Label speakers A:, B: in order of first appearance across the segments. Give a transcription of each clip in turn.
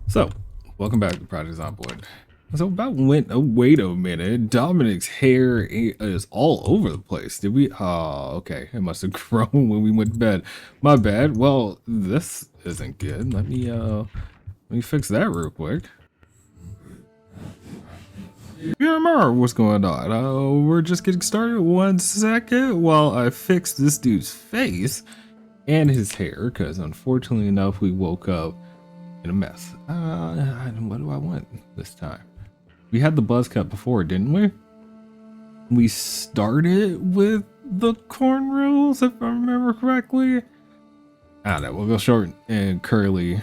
A: So, welcome back to Project Zomboid. So wait a minute, Dominic's hair is all over the place. Did we, okay, it must have grown when we went to bed. My bad. Well, this isn't good. Let me fix that real quick. Yeah, Mar, what's going on? We're just getting started. 1 second while I fix this dude's face and his hair, because unfortunately enough, we woke up in a mess. What do I want this time? We had the buzz cut before, didn't we? We started with the cornrows, if I remember correctly. I don't know. We'll go short and curly.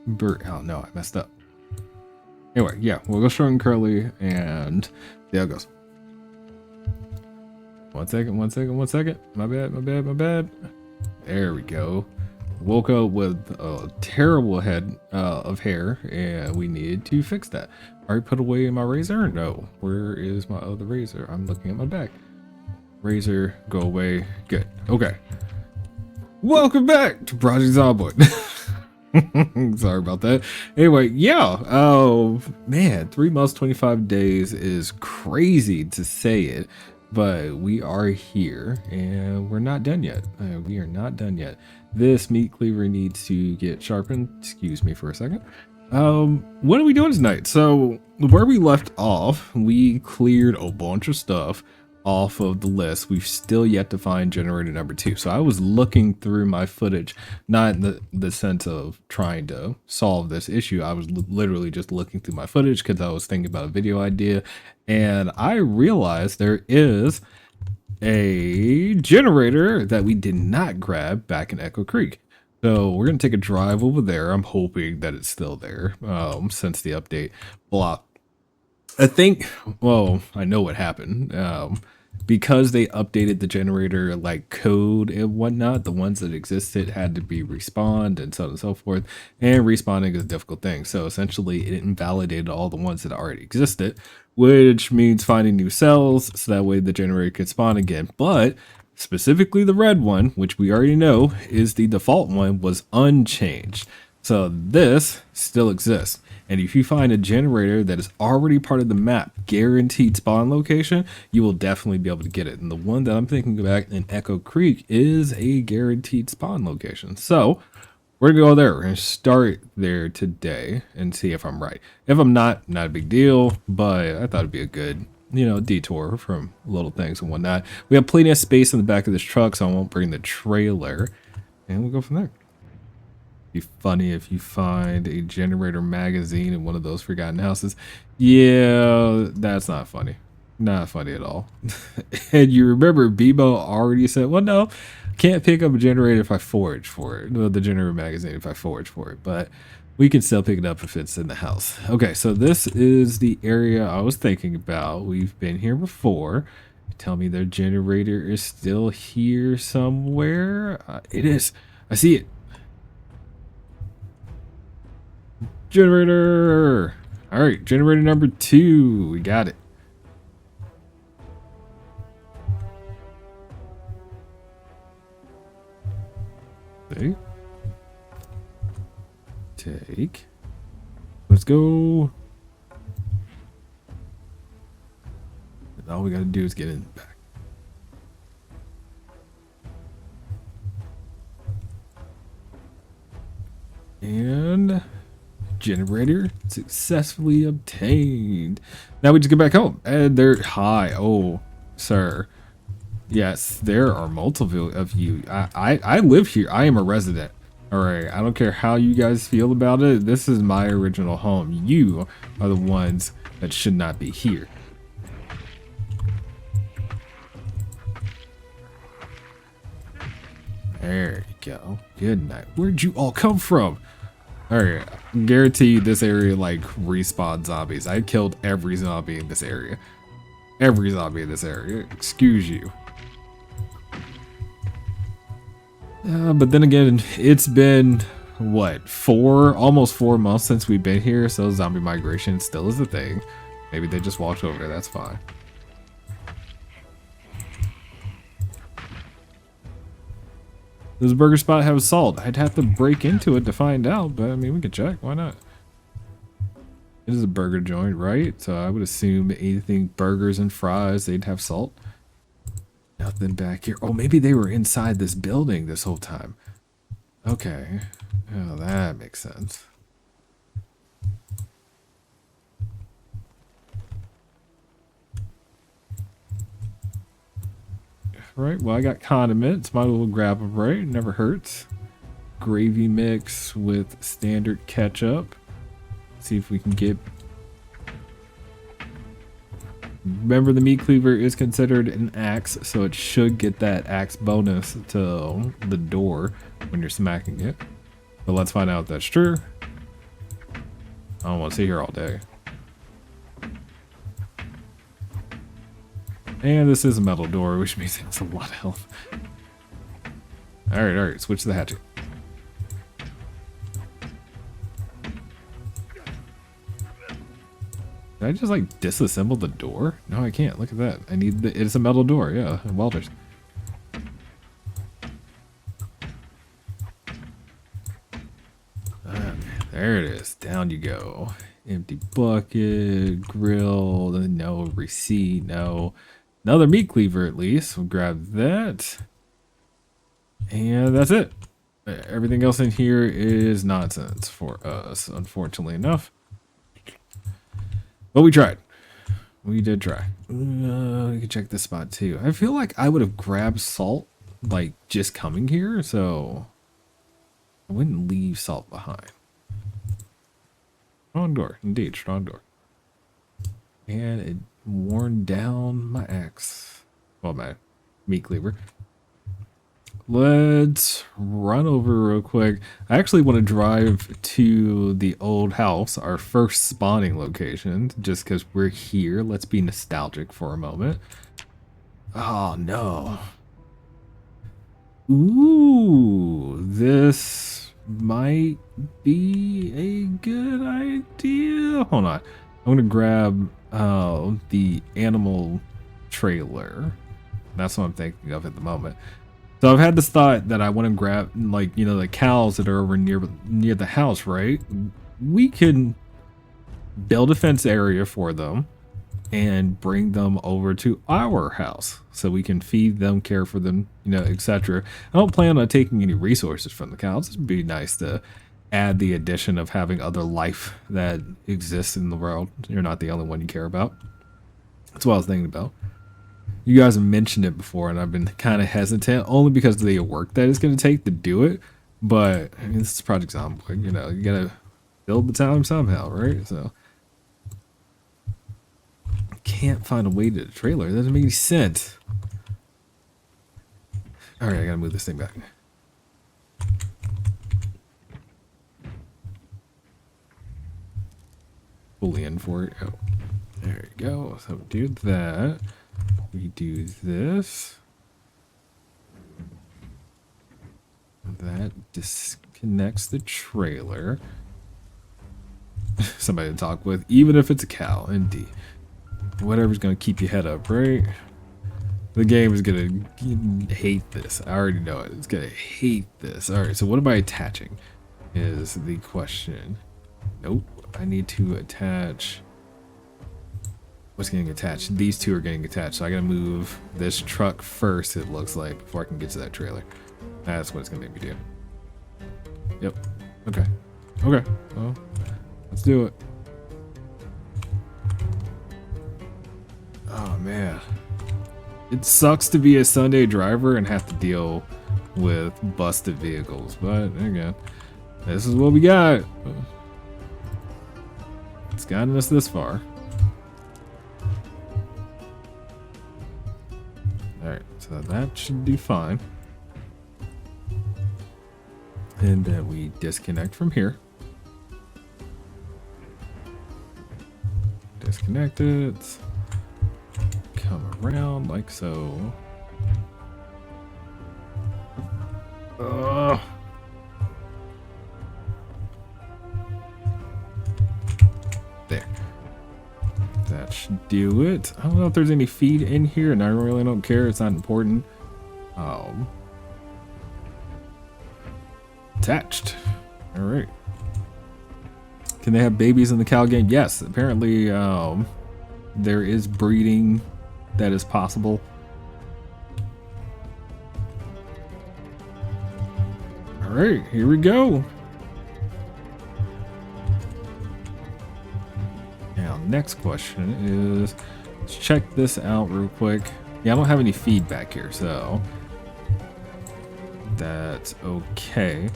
A: Oh no, I messed up. Anyway, yeah, we'll go short and curly, and there it goes. 1 second, 1 second, 1 second. My bad. There we go. Woke up with a terrible head of hair, and we needed to fix that. Already put away my razor? No. Where is my other razor? I'm looking at my back. Razor, go away. Good. Okay. Welcome back to Project Zomboid. Sorry about that. Anyway, yeah. Oh man, 3 months, 25 days is crazy to say it, but we are here and we're not done yet. We are not done yet. This meat cleaver needs to get sharpened. Excuse me for a second. What are we doing tonight? So where we left off, we cleared a bunch of stuff off of the list. We've still yet to find generator number 2. So I was looking through my footage, not in the sense of trying to solve this issue. I was literally just looking through my footage because I was thinking about a video idea, and I realized there is a generator that we did not grab back in Echo Creek. So we're gonna take a drive over there. I'm hoping that it's still there since the update. Blah. I think, well, I know what happened. Because they updated the generator like code and whatnot, the ones that existed had to be respawned and so on and so forth. And respawning is a difficult thing. So essentially it invalidated all the ones that already existed, which means finding new cells so that way the generator could spawn again. But specifically the red one, which we already know is the default one, was unchanged. So this still exists. And if you find a generator that is already part of the map, guaranteed spawn location, you will definitely be able to get it. And the one that I'm thinking about in Echo Creek is a guaranteed spawn location. So we're gonna go there and start there today and see if I'm right. If I'm not a big deal, but I thought it'd be a good, detour from little things and whatnot. We have plenty of space in the back of this truck, so I won't bring the trailer, and we'll go from there. Be funny if you find a generator magazine in one of those forgotten houses. Yeah, that's not funny. Not funny at all. And you remember Bebo already said, well, no, can't pick up a generator if I forage for it. No, the generator magazine if I forage for it, but we can still pick it up if it's in the house. Okay, so this is the area I was thinking about. We've been here before. Tell me their generator is still here somewhere. It is. I see it. Generator. All right, generator number 2. We got it. Take. Let's go. And all we gotta do is get in the back. And generator successfully obtained. Now we just get back home and they're high. Oh, sir. Yes, there are multiple of you. I live here. I am a resident. All right. I don't care how you guys feel about it. This is my original home. You are the ones that should not be here. There you go. Good night. Where'd you all come from? Alright, guarantee you this area like respawn zombies. I killed every zombie in this area. Every zombie in this area. Excuse you. But then again, it's been, what, almost 4 months since we've been here, so zombie migration still is a thing. Maybe they just walked over there, that's fine. Does burger spot have salt? I'd have to break into it to find out, but I mean, we could check. Why not? It is a burger joint, right? So I would assume anything burgers and fries, they'd have salt. Nothing back here. Oh, maybe they were inside this building this whole time. Okay. Oh, that makes sense. Right, well, I got condiments. Might as well grab them, right? It never hurts. Gravy mix with standard ketchup. See if we can get... Remember, the meat cleaver is considered an axe, so it should get that axe bonus to the door when you're smacking it. But let's find out if that's true. I don't want to sit here all day. And this is a metal door, which means it has a lot of health. Alright, switch to the hatchet. Did I just like disassemble the door? No, I can't. Look at that. I need the, it's a metal door, yeah, welders. There it is. Down you go. Empty bucket, grill, no receipt, no. Another meat cleaver at least. We'll grab that. And that's it. Everything else in here is nonsense for us, unfortunately enough. But we tried. We did try. We can check this spot too. I feel like I would have grabbed salt, like just coming here, so I wouldn't leave salt behind. Strong door, indeed, strong door. And it worn down my axe. Well, my meat cleaver. Let's run over real quick. I actually want to drive to the old house, our first spawning location, just because we're here. Let's be nostalgic for a moment. Oh, no. Ooh, this might be a good idea. Hold on. I'm going to grab the animal trailer. That's what I'm thinking of at the moment. So I've had this thought that I want to grab, like, you know, the cows that are over near the house, right? We can build a fence area for them and bring them over to our house so we can feed them, care for them, you know, etc. I don't plan on taking any resources from the cows. It'd be nice to add the addition of having other life that exists in the world. You're not the only one you care about. That's what I was thinking about. You guys have mentioned it before, and I've been kind of hesitant, only because of the work that it's going to take to do it. But I mean, this is Project Zomboid, you know, you got to build the town somehow, right? So I can't find a way to the trailer. It doesn't make any sense. All right, I got to move this thing back. Fully in for it. Oh, there you go. So do that. We do this. That disconnects the trailer. Somebody to talk with, even if it's a cow, indeed. Whatever's gonna keep your head up, right? The game is gonna hate this. I already know it. It's gonna hate this. Alright, so what am I attaching? Is the question. Nope. I need to attach. What's getting attached? These two are getting attached, so I gotta move this truck first, it looks like, before I can get to that trailer. That's what it's gonna make me do. Yep. Okay. Okay. Well, let's do it. Oh, man. It sucks to be a Sunday driver and have to deal with busted vehicles, but again, this is what we got. It's gotten us this far. Alright, so that should be fine. And then we disconnect from here. Disconnect it. Come around like so. There. That should do it. I don't know if there's any feed in here, and I really don't care. It's not important. Attached. All right. Can they have babies in the cow game? Yes. Apparently, there is breeding that is possible. All right, here we go. Now, next question is, let's check this out real quick. Yeah, I don't have any feedback here, so that's okay.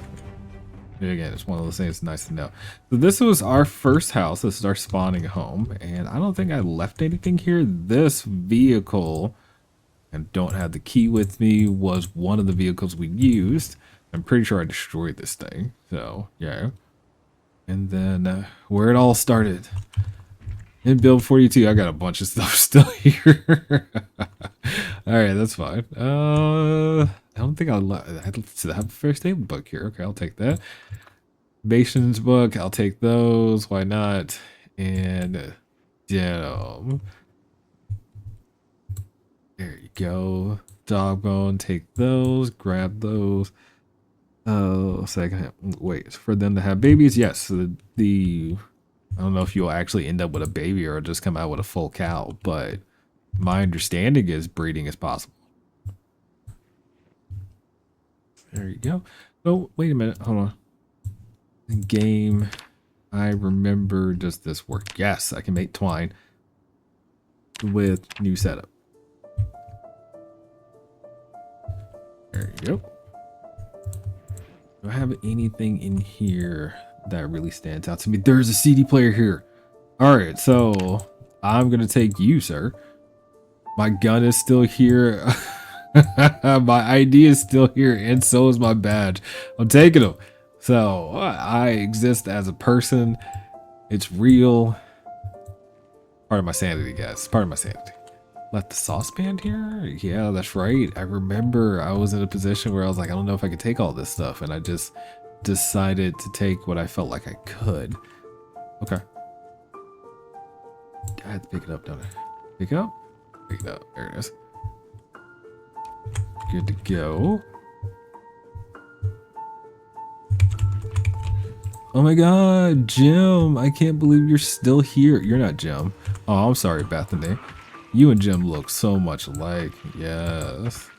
A: Again, it's one of those things nice to know. So this was our first house. This is our spawning home, and I don't think I left anything here. This vehicle, and don't have the key with me, was one of the vehicles we used. I'm pretty sure I destroyed this thing. So yeah. And then where it all started. In build 42, I got a bunch of stuff still here. All right, that's fine. I don't think I have the first aid book here. Okay, I'll take that. Basin's book, I'll take those. Why not? And damn. There you go. Dog bone, take those. Grab those. Oh, second. Wait, for them to have babies? Yes. The I don't know if you'll actually end up with a baby or just come out with a full cow, but my understanding is breeding is possible. There you go. Oh, wait a minute. Hold on. Game. I remember. Does this work? Yes, I can make twine with new setup. There you go. Do I have anything in here that really stands out to me? There's a CD player here. All right, so I'm gonna take you, sir. My gun is still here. My ID is still here, and so is my badge. I'm taking them. So I exist as a person. It's real. Part of my sanity, guys. Part of my sanity. Left the saucepan here? Yeah, that's right. I remember I was in a position where I was like, I don't know if I could take all this stuff, and I just decided to take what I felt like I could. Okay. I have to pick it up, don't I? Pick up? Pick it up. There it is. Good to go. Oh my god, Jim. I can't believe you're still here. You're not Jim. Oh, I'm sorry, Bethany. You and Jim look so much alike. Yes.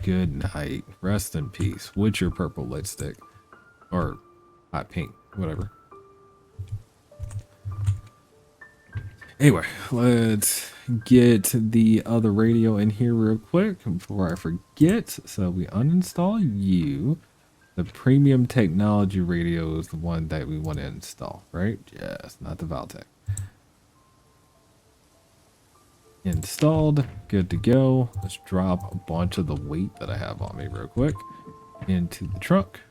A: Good night. Rest in peace. With your purple lipstick. Or hot pink. Whatever. Anyway, let's get the other radio in here real quick before I forget. So we uninstall you. The premium technology radio is the one that we want to install, right? Yes, not the Valtech. Installed, good to go. Let's drop a bunch of the weight that I have on me real quick into the trunk.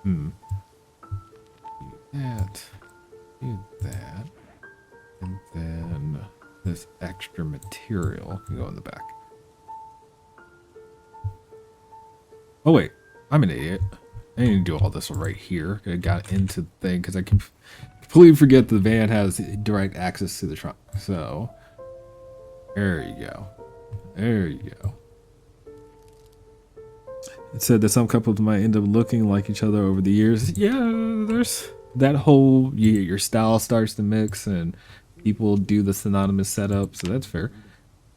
A: Do that, and then this extra material can go in the back. Oh wait, I'm an idiot. I didn't do all this right here. I got into the thing because I can completely forget the van has direct access to the trunk. So there you go. There you go. It said that some couples might end up looking like each other over the years. Yeah, there's that whole your style starts to mix and people do the synonymous setup, so that's fair.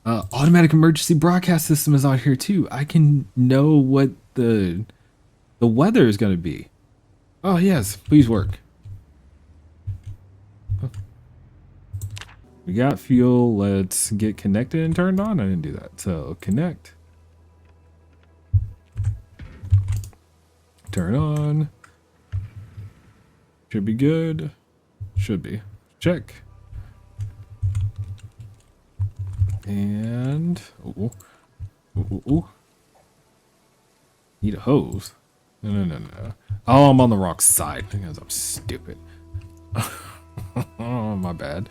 A: Automatic emergency broadcast system is on here too. I can know what the weather is going to be. Oh yes, please work. We got fuel. Let's get connected and turned on. I didn't do that. So connect. Turn on. Should be good. Should be. Check. And need a hose. No. Oh, I'm on the wrong side because I'm stupid. Oh, my bad.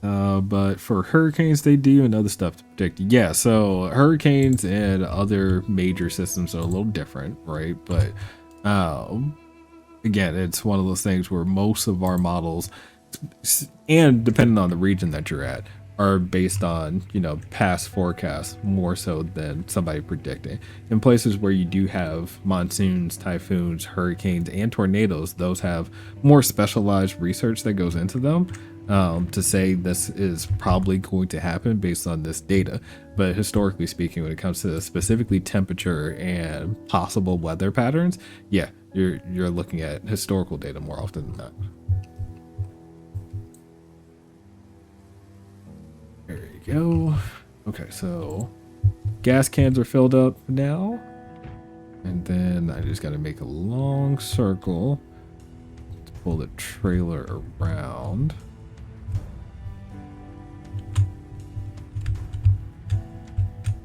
A: But for hurricanes they do and other stuff to predict. Yeah, so hurricanes and other major systems are a little different, right? But again, it's one of those things where most of our models, and depending on the region that you're at, are based on, you know, past forecasts more so than somebody predicting. In places where you do have monsoons, typhoons, hurricanes, and tornadoes, those have more specialized research that goes into them, to say this is probably going to happen based on this data. But historically speaking, when it comes to specifically temperature and possible weather patterns, yeah, you're looking at historical data more often than not. There you go. Okay, so gas cans are filled up now. And then I just got to make a long circle to pull the trailer around.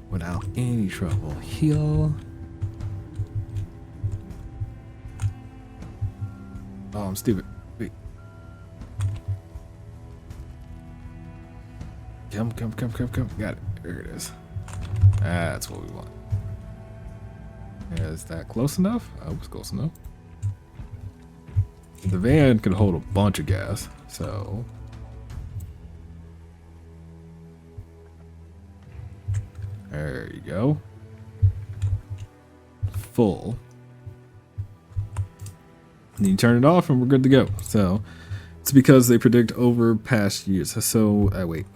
A: Without any trouble. Heal. Oh, I'm stupid. Wait. Come. Got it. There it is. That's what we want. Is that close enough? I was close enough. The van can hold a bunch of gas, so. There you go. Full. And you turn it off and we're good to go. So it's because they predict over past years. So wait,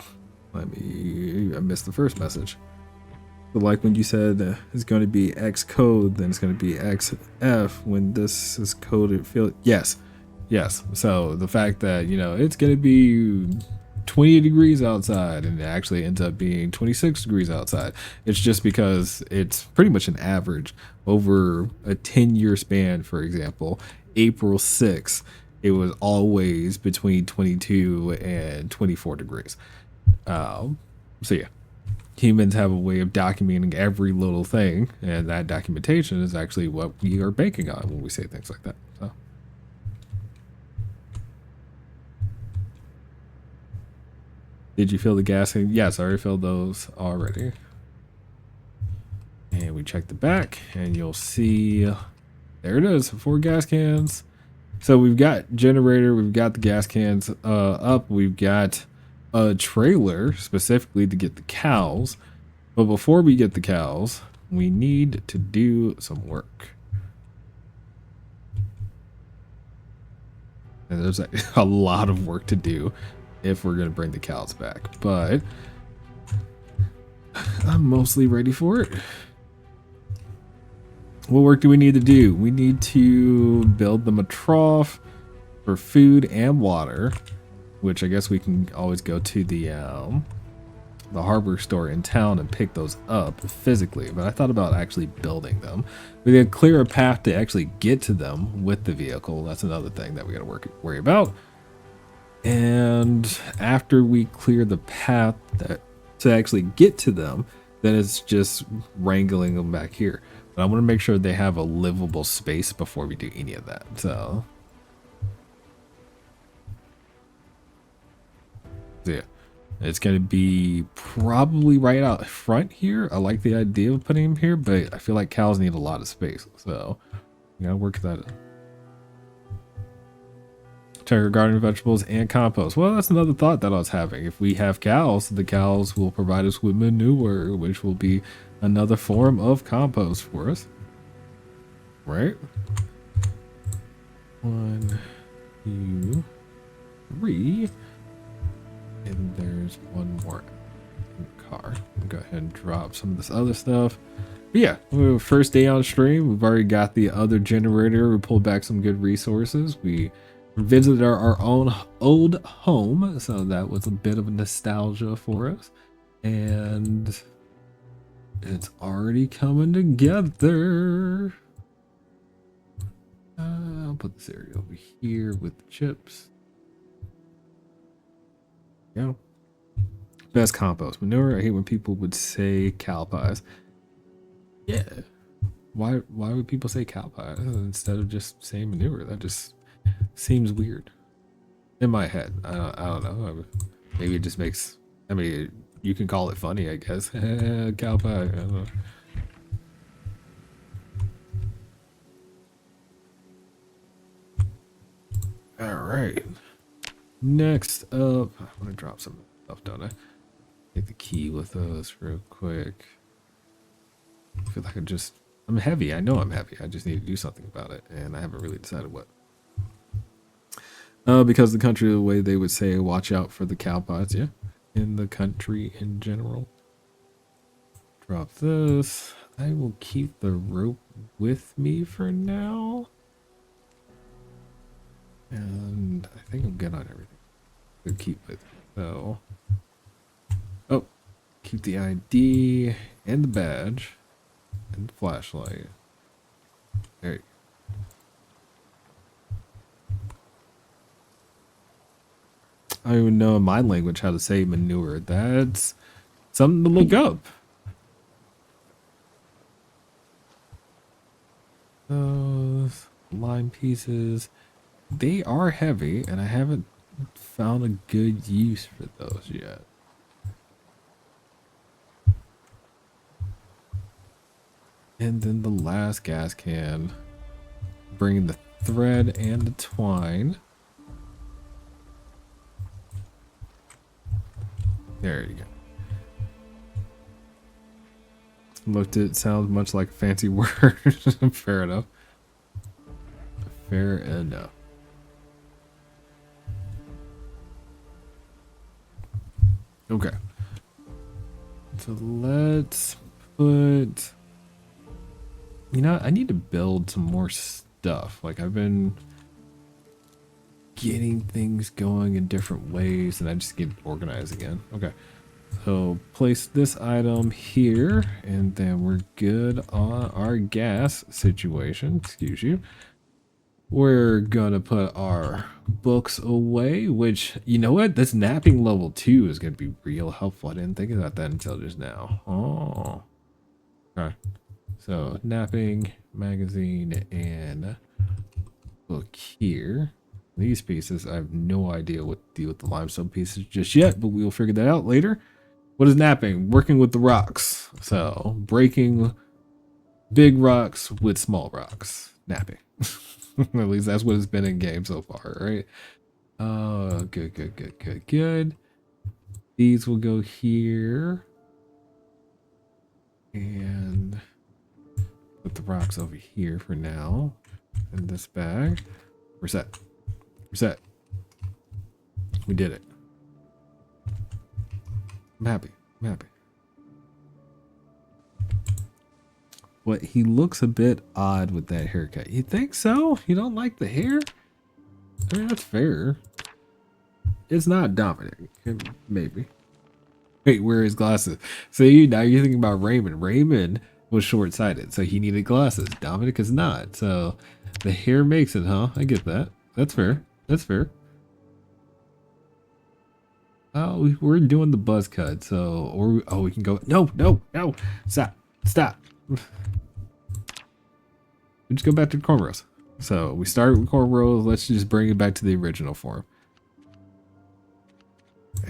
A: I missed the first message. So like when you said it's going to be X code, then it's going to be XF when this is coded field. Yes. So the fact that, you know, it's going to be 20 degrees outside and it actually ends up being 26 degrees outside. It's just because it's pretty much an average over a 10-year span. For example, April 6th, it was always between 22 and 24 degrees. So yeah, humans have a way of documenting every little thing, and that documentation is actually what we are banking on when we say things like that. So. Did you fill the gas? Yes, I already filled those already. And we check the back and you'll see, there it is, 4 gas cans. So we've got generator, we've got the gas cans up, we've got a trailer specifically to get the cows. But before we get the cows, we need to do some work. And there's a lot of work to do if we're going to bring the cows back, but I'm mostly ready for it. What work do we need to do? We need to build them a trough for food and water, which I guess we can always go to the hardware store in town and pick those up physically, but I thought about actually building them. We can clear a path to actually get to them with the vehicle. That's another thing that we got to worry about. And after we clear the path to actually get to them, then it's just wrangling them back here. But I want to make sure they have a livable space before we do any of that. So yeah, it's going to be probably right out front here. I like the idea of putting them here, but I feel like cows need a lot of space. So you gotta work that in. Check our garden, vegetables, and compost. Well, that's another thought that I was having. If we have cows, the cows will provide us with manure, which will be another form of compost for us. Right? 1, 2, 3. And there's one more in the car. I'll go ahead and drop some of this other stuff. But yeah, first day on stream. We've already got the other generator. We pulled back some good resources. We visited our own old home, so that was a bit of a nostalgia for us, and it's already coming together. I'll put this area over here with the chips. Yeah, best compost manure. I hate when people would say cow pies. Yeah, why would people say cow pies instead of just saying manure? That just seems weird in my head. I don't know. Maybe it just makes. I mean, you can call it funny, I guess. Cow pie. I don't know. All right. Next up, I'm gonna drop some stuff, don't I? Take the key with us real quick. I feel like I'm heavy. I know I'm heavy. I just need to do something about it, and I haven't really decided what. Because the country, the way they would say, watch out for the cowpots, yeah. In the country in general. Drop this. I will keep the rope with me for now. And I think I'm good on everything. We'll keep with me. So, oh, keep the ID and the badge and the flashlight. There you go. I don't even know in my language how to say manure. That's something to look up. Those lime pieces, they are heavy, and I haven't found a good use for those yet. And then the last gas can, bring the thread and the twine. There you go. Looked it sounds much like a fancy word. Fair enough. Fair enough. Okay. So let's put, you know, I need to build some more stuff. Like I've been getting things going in different ways and I just get organized again. Okay. So place this item here, and then we're good on our gas situation. Excuse you. We're gonna put our books away, which, you know what? This napping level 2 is gonna be real helpful. I didn't think about that until just now. Oh. Okay. So napping, magazine, and book here. These pieces, I have no idea what to do with the limestone pieces just yet, but we'll figure that out later. What is napping? Working with the rocks. So breaking big rocks with small rocks. Napping. At least that's what it's been in game so far, right? Oh, good. These will go here. And put the rocks over here for now. In this bag. Reset. Reset. We did it. I'm happy. I'm happy. What, he looks a bit odd with that haircut. You think so? You don't like the hair? I mean, that's fair. It's not Dominic. Maybe. Wait, where are his glasses? See, now you're thinking about Raymond. Raymond was short-sighted, so he needed glasses. Dominic is not. So the hair makes it, huh? I get that. That's fair. That's fair. Oh, we're doing the buzz cut, so, or, oh, we can go, no, stop. We just go back to the cornrows. So we started with cornrows, let's just bring it back to the original form.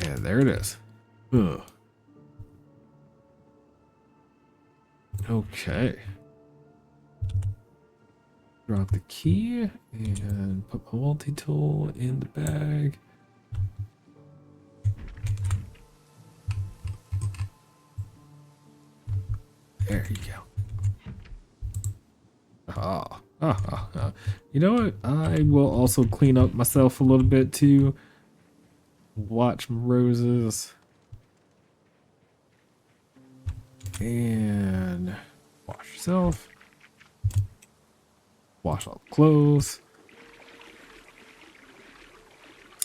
A: And there it is. Ugh. Okay. Drop the key and put my multi-tool in the bag. There you go. You know what? I will also clean up myself a little bit too. Watch my roses. And wash yourself. Wash all the clothes.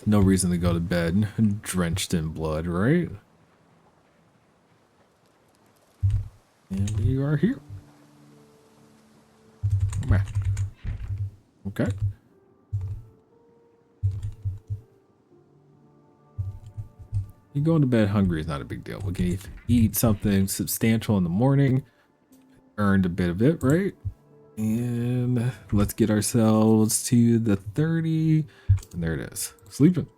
A: No reason to go to bed drenched in blood, right? And we are here. Okay. You going to bed hungry is not a big deal. We can eat something substantial in the morning. Earned a bit of it, right? And let's get ourselves to the 30. And there it is. Sleeping.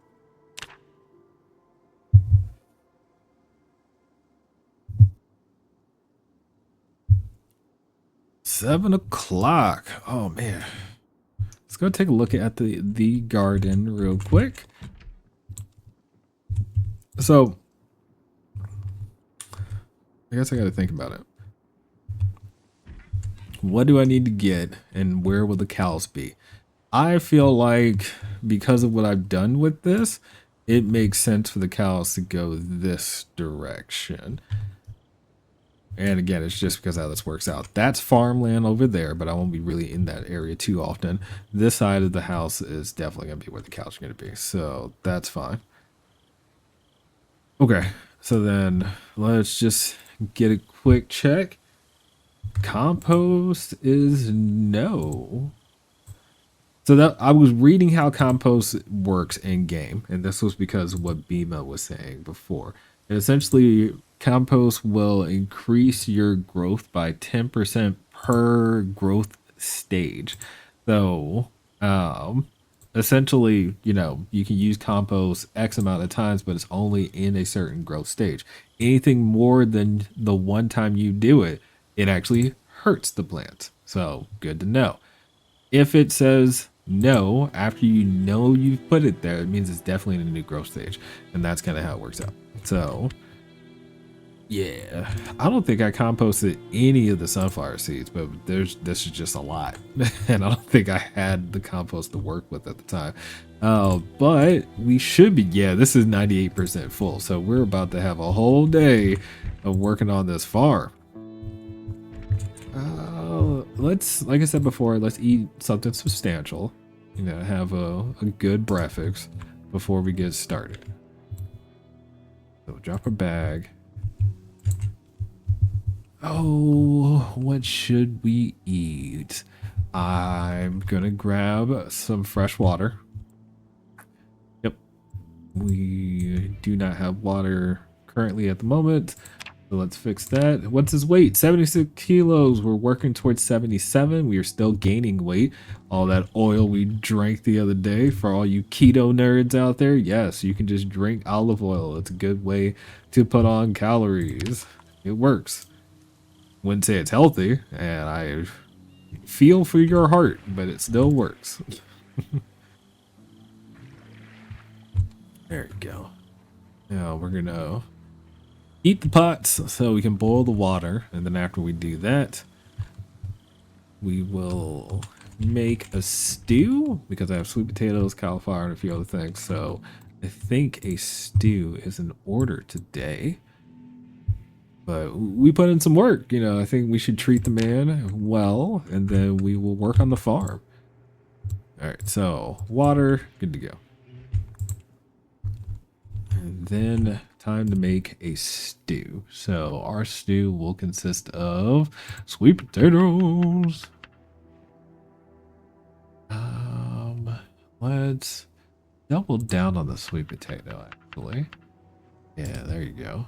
A: $7 o'clock. Oh man. Let's go take a look at the garden real quick. So I guess I gotta think about it. What do I need to get, and where will the cows be? I feel like because of what I've done with this, it makes sense for the cows to go this direction. And again, it's just because how this works out. That's farmland over there, but I won't be really in that area too often. This side of the house is definitely going to be where the cows are going to be. So that's fine. Okay, so then let's just get a quick check. Compost is no. So that I was reading how compost works in game, and this was because of what Bima was saying before. And essentially, compost will increase your growth by 10% per growth stage. So, essentially, you can use compost X amount of times, but it's only in a certain growth stage. Anything more than the one time you do it, it actually hurts the plant. So, good to know. If it says no after you know you've put it there, it means it's definitely in a new growth stage, and that's kind of how it works out. So yeah, I don't think I composted any of the sunflower seeds, but this is just a lot and I don't think I had the compost to work with at the time. But we should be, yeah, this is 98% full, so we're about to have a whole day of working on this farm. Let's, like I said before, let's eat something substantial. Have a good breakfast before we get started. So drop a bag. Oh, what should we eat? I'm gonna grab some fresh water. Yep. We do not have water currently at the moment. So let's fix that. What's his weight? 76 kilos. We're working towards 77. We are still gaining weight. All that oil we drank the other day, for all you keto nerds out there, yes, you can just drink olive oil. It's a good way to put on calories. It works. Wouldn't say it's healthy, and I feel for your heart, but it still works. There we go. Now we're gonna heat the pots so we can boil the water, and then after we do that, we will make a stew because I have sweet potatoes, cauliflower, and a few other things. So I think a stew is in order today. But we put in some work, I think we should treat the man well, and then we will work on the farm. All right, so water, good to go. And then time to make a stew. So our stew will consist of sweet potatoes. Let's double down on the sweet potato, actually. Yeah, there you go.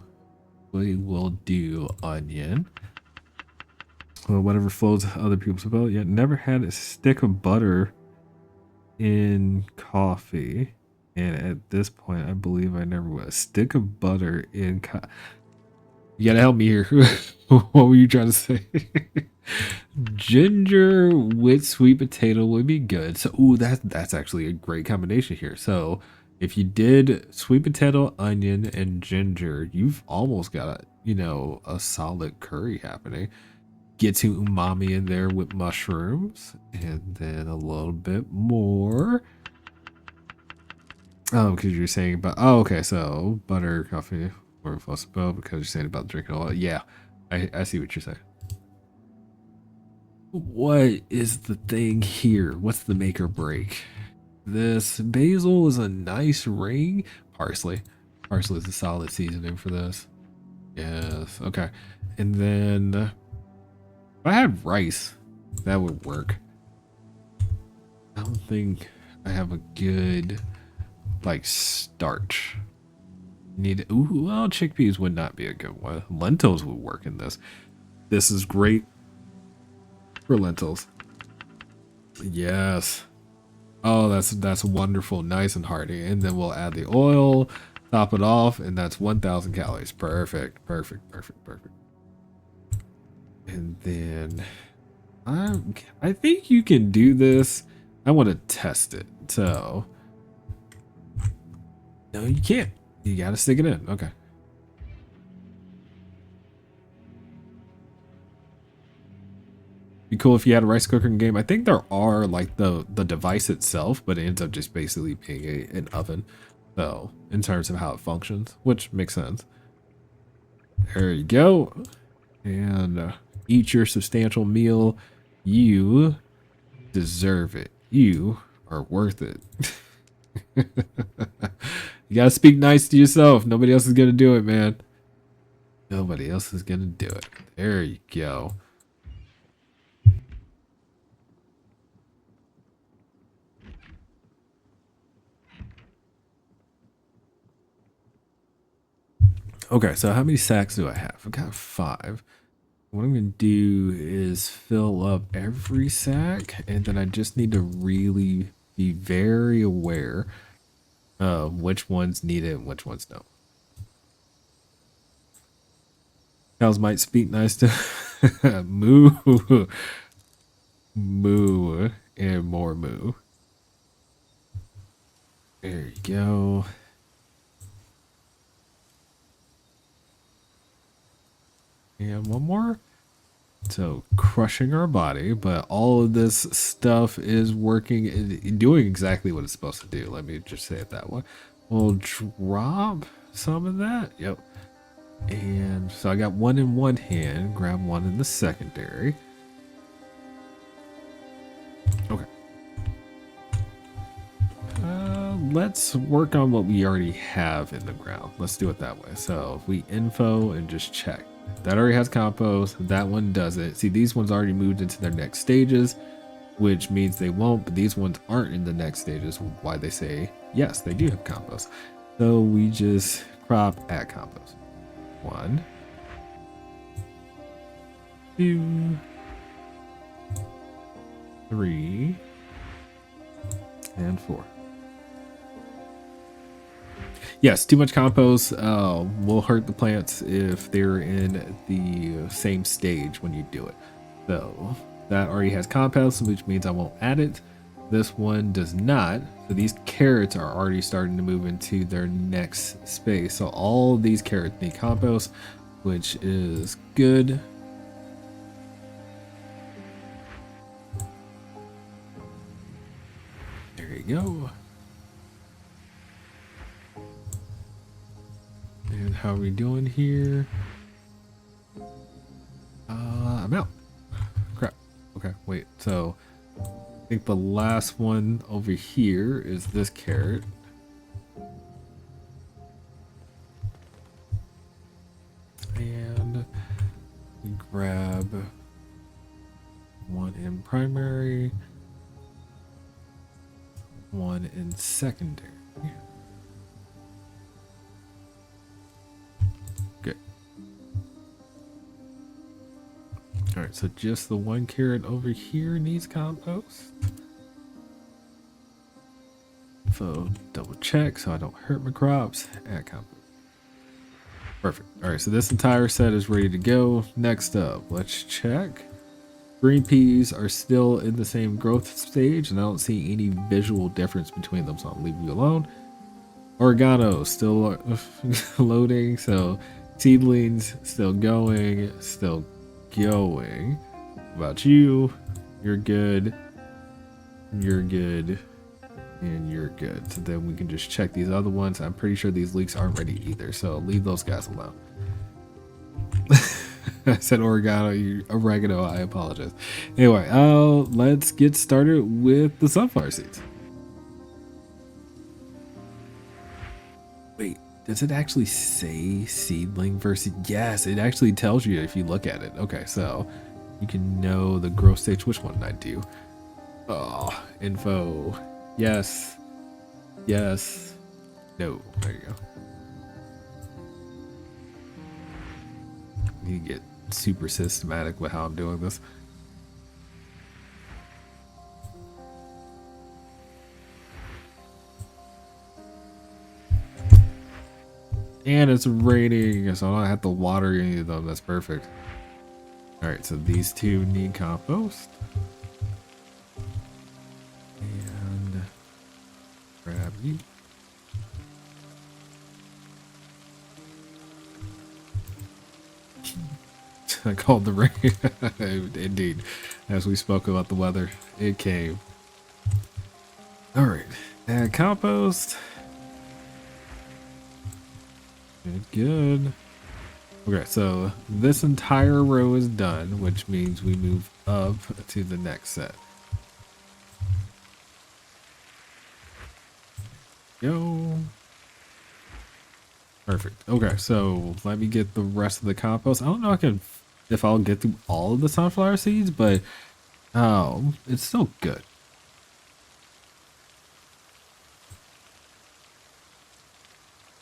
A: We will do onion. Well, whatever floats other people's boat. Yeah, never had a stick of butter in coffee. And at this point, I believe I never will. A stick of butter in You gotta help me here. What were you trying to say? Ginger with sweet potato would be good. So, ooh, that's actually a great combination here. So, if you did sweet potato, onion, and ginger, you've almost got a solid curry happening. Get some umami in there with mushrooms, and then a little bit more. Oh, because you're saying about, oh, okay, so butter, coffee, or both because you're saying about drinking oil. Yeah, I see what you're saying. What is the thing here? What's the make or break? This basil is a nice ring. Parsley. Parsley is a solid seasoning for this. Yes, okay. And then if I had rice, that would work. I don't think I have a good starch. Ooh, well, chickpeas would not be a good one. Lentils would work in this. This is great for lentils. Yes. Oh, that's wonderful, nice and hearty. And then we'll add the oil, top it off, and that's 1,000 calories. Perfect, perfect, perfect, perfect. And then I think you can do this. I want to test it. So no, you can't. You gotta stick it in. Okay. Be cool if you had a rice cooker in game. I think there are like the device itself, but it ends up just basically being an oven. So in terms of how it functions, which makes sense. There you go. And eat your substantial meal. You deserve it. You are worth it. You gotta speak nice to yourself. Nobody else is gonna do it, man. Nobody else is gonna do it. There you go. Okay, so how many sacks do I have? I've got 5. What I'm gonna do is fill up every sack, and then I just need to really be very aware of which ones need it and which ones don't. Cows might speak nice to moo, moo, and more moo. There you go. And one more. So crushing our body, but all of this stuff is working and doing exactly what it's supposed to do. Let me just say it that way. We'll drop some of that. Yep. And so I got one in one hand, grab one in the secondary. Okay. Let's work on what we already have in the ground. Let's do it that way. So if we info and just check. That already has compost. That one doesn't. See, these ones already moved into their next stages, which means they won't, but these ones aren't in the next stages. Why they say, yes, they do have compost. So we just crop add compost. 1, 2, 3, and 4. Yes, too much compost will hurt the plants if they're in the same stage when you do it. So that already has compost, which means I won't add it. This one does not. So these carrots are already starting to move into their next space. So all these carrots need compost, which is good. There you go. And how are we doing here? I'm out. Crap. Okay, wait. So I think the last one over here is this carrot. And we grab one in primary, one in secondary. Good. All right, so just the one carrot over here needs compost. So double check so I don't hurt my crops. Add compost. Perfect. All right, so this entire set is ready to go. Next up, let's check. Green peas are still in the same growth stage, and I don't see any visual difference between them, so I'll leave you alone. Oregano still loading, so seedlings still going, still going. What about you? You're good. You're good. And you're good. So then we can just check these other ones. I'm pretty sure these leeks aren't ready either, so leave those guys alone. I said oregano, I apologize. Anyway, let's get started with the sunflower seeds. Wait, does it actually say seedling versus? Yes, it actually tells you if you look at it. Okay, so you can know the growth stage. Which one did I do? Oh, info. Yes. Yes. No. There you go. I need to get super systematic with how I'm doing this. And it's raining, so I don't have to water any of them. That's perfect. All right, so these two need compost. And grab you. called the rain. Indeed, as we spoke about the weather, it came. All right, add compost. Good. Okay, so this entire row is done, which means we move up to the next set. Go. Perfect. Okay, so let me get the rest of the compost. I don't know if I'll get through all of the sunflower seeds, but it's still good.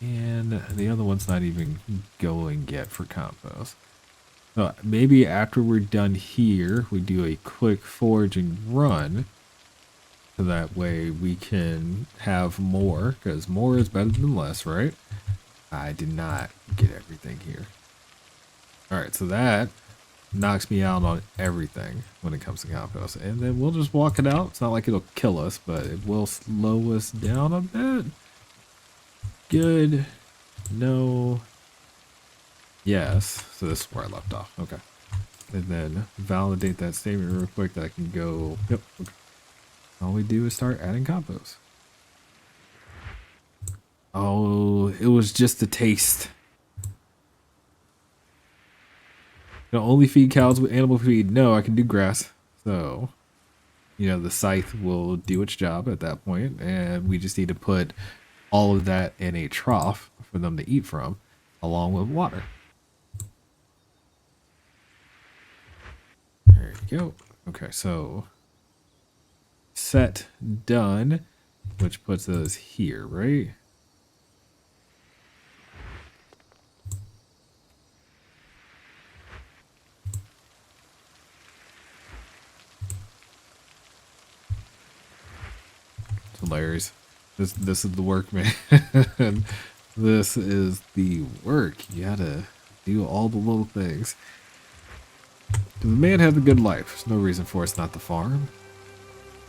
A: And the other one's not even going yet for compost. So maybe after we're done here, we do a quick foraging run. So that way we can have more, because more is better than less, right? I did not get everything here. All right, so that knocks me out on everything when it comes to compost. And then we'll just walk it out. It's not like it'll kill us, but it will slow us down a bit. Good. No. Yes. So this is where I left off. Okay. And then validate that statement real quick that I can go. Yep. Okay. All we do is start adding compost. Oh, it was just a taste. You know, only feed cows with animal feed. No, I can do grass. So, you know, the scythe will do its job at that point, and we just need to put all of that in a trough for them to eat from, along with water. There you go. Okay, so set done, which puts us here, right? It's hilarious. This is the work, man. This is the work. You gotta do all the little things. The man had a good life. There's no reason for us not to farm.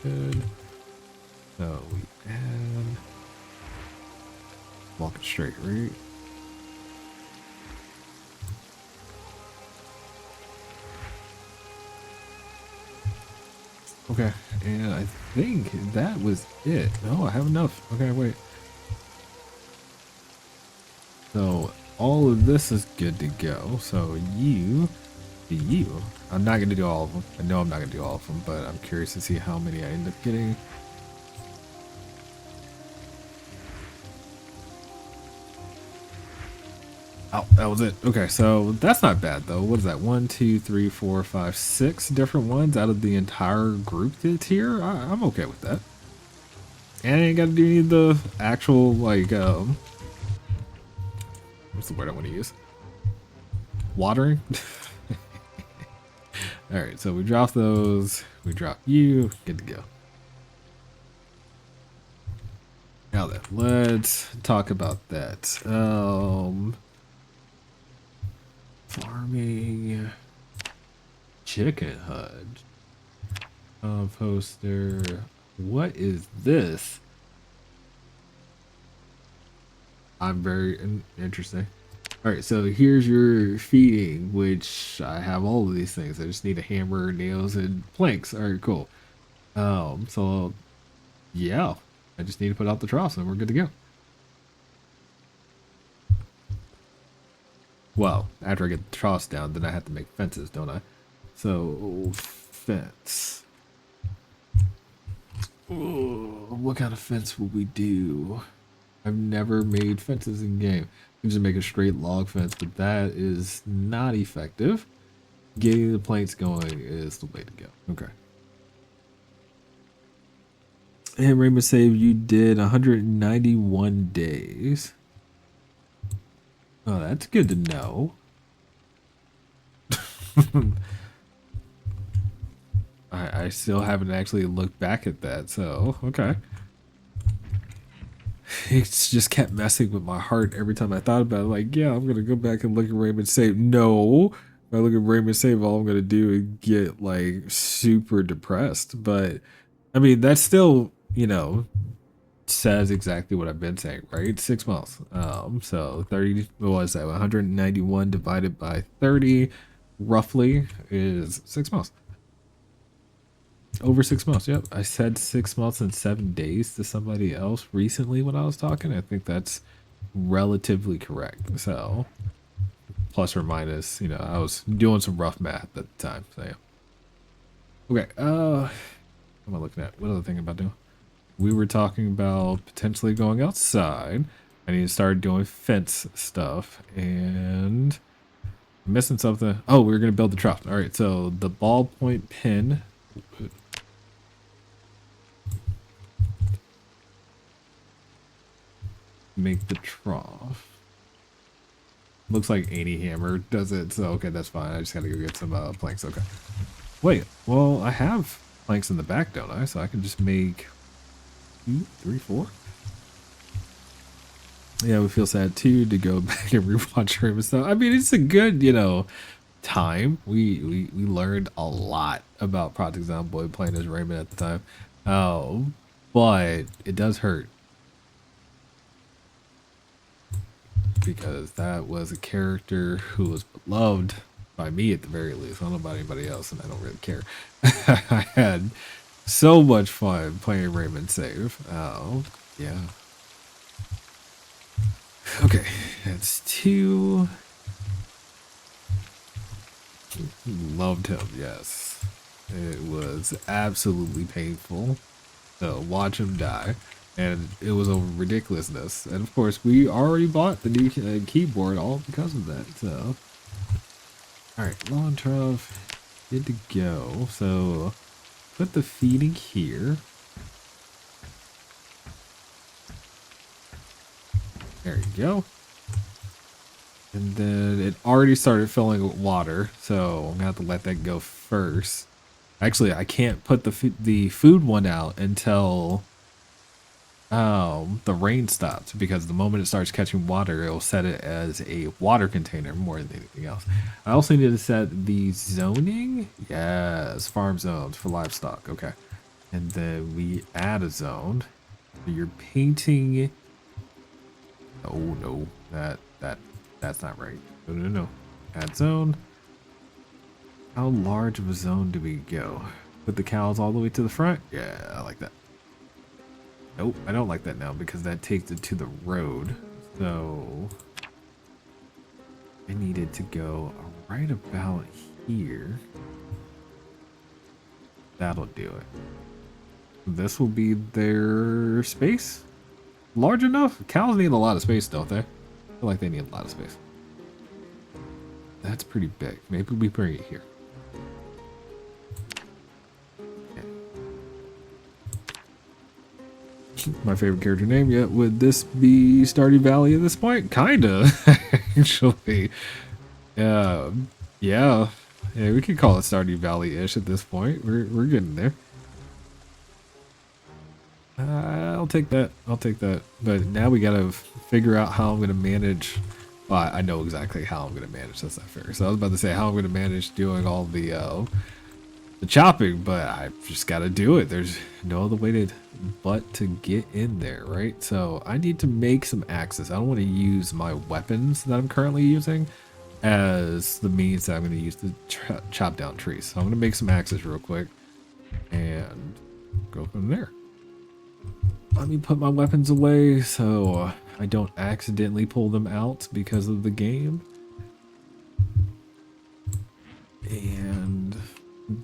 A: Good. So we add. Walking straight, right? Okay, and I think that was it. No, I have enough. Okay, wait. So all of this is good to go. So you. I'm not going to do all of them. I know I'm not going to do all of them, but I'm curious to see how many I end up getting. Oh, that was it. Okay, so that's not bad though. What is that? 1, 2, 3, 4, 5, 6 different ones out of the entire group that's here. I'm okay with that. And I ain't got to do any of the actual, like, what's the word I want to use? Watering? Alright, so we drop those. We drop you. Good to go. Now then, let's talk about that. Farming. Chicken hut. Poster. What is this? I'm very interesting. All right, so here's your feeding, which I have all of these things. I just need a hammer, nails, and planks. All right, cool. So yeah, I just need to put out the troughs and we're good to go. Well, after I get the troughs down, then I have to make fences, don't I? So fence. Ooh, what kind of fence will we do? I've never made fences in game. You can just make a straight log fence, but that is not effective. Getting the planks going is the way to go. Okay. And Rainbow Save, you did 191 days. Oh, that's good to know. I still haven't actually looked back at that, so okay. It's just kept messing with my heart every time I thought about it. Like, yeah, I'm gonna go back and look at Raymond Save. No, if I look at Raymond Save, all I'm gonna do is get like super depressed. But I mean, that's still, you know, says exactly what I've been saying, right? 6 months. So 30, what was that? 191 divided by 30. roughly is 6 months. Over 6 months. Yep. I said 6 months and 7 days to somebody else recently when I was talking. I think that's relatively correct. So plus or minus, I was doing some rough math at the time. So yeah. Okay. What am I looking at? What other thing about doing? We were talking about potentially going outside. I need to start doing fence stuff and I'm missing something. Oh, we were gonna build the trough. All right. So the ballpoint pin. Make the trough. Looks like any hammer does it, so okay, that's fine. I just gotta go get some planks. Okay. Wait, well, I have planks in the back, don't I? So I can just make 2, 3, 4. Yeah, we feel sad too to go back and rewatch Raymond stuff. I mean, it's a good, time. We learned a lot about Project Zomboid playing as Raymond at the time. Oh, but it does hurt. Because that was a character who was beloved by me at the very least. I don't know about anybody else, and I don't really care. I had so much fun playing Raymond Save. Oh, yeah. Okay, that's 2. Loved him, yes. It was absolutely painful to watch him die. And it was over ridiculousness. And of course, we already bought the new keyboard all because of that. So, all right, lawn trough, good to go. So, put the feeding here. There you go. And then it already started filling with water, so I'm gonna have to let that go first. Actually, I can't put the food one out until the rain stops, because the moment it starts catching water, it'll set it as a water container more than anything else. I also need to set the zoning. Yes, farm zones for livestock. Okay. And then we add a zone. So you're painting. Oh no, that's not right. No. Add zone. How large of a zone do we go? Put the cows all the way to the front? Yeah, I like that. Nope, I don't like that now because that takes it to the road. So I needed to go right about here. That'll do it. This will be their space. Large enough? Cows need a lot of space, don't they? I feel like they need a lot of space. That's pretty big. Maybe we bring it here. My favorite character name yet. Would this be Stardew Valley at this point? Kinda, actually. Yeah, we could call it Stardew Valley-ish at this point. We're getting there. I'll take that. But now we gotta figure out how I'm gonna manage. Well, I know exactly how I'm gonna manage. That's not fair. So I was about to say how I'm gonna manage doing all the chopping, but I just gotta do it. There's no other way to get in there, right? So I need to make some axes. I don't want to use my weapons that I'm currently using as the means that I'm going to use to chop down trees. So I'm going to make some axes real quick and go from there. Let me put my weapons away so I don't accidentally pull them out because of the game. And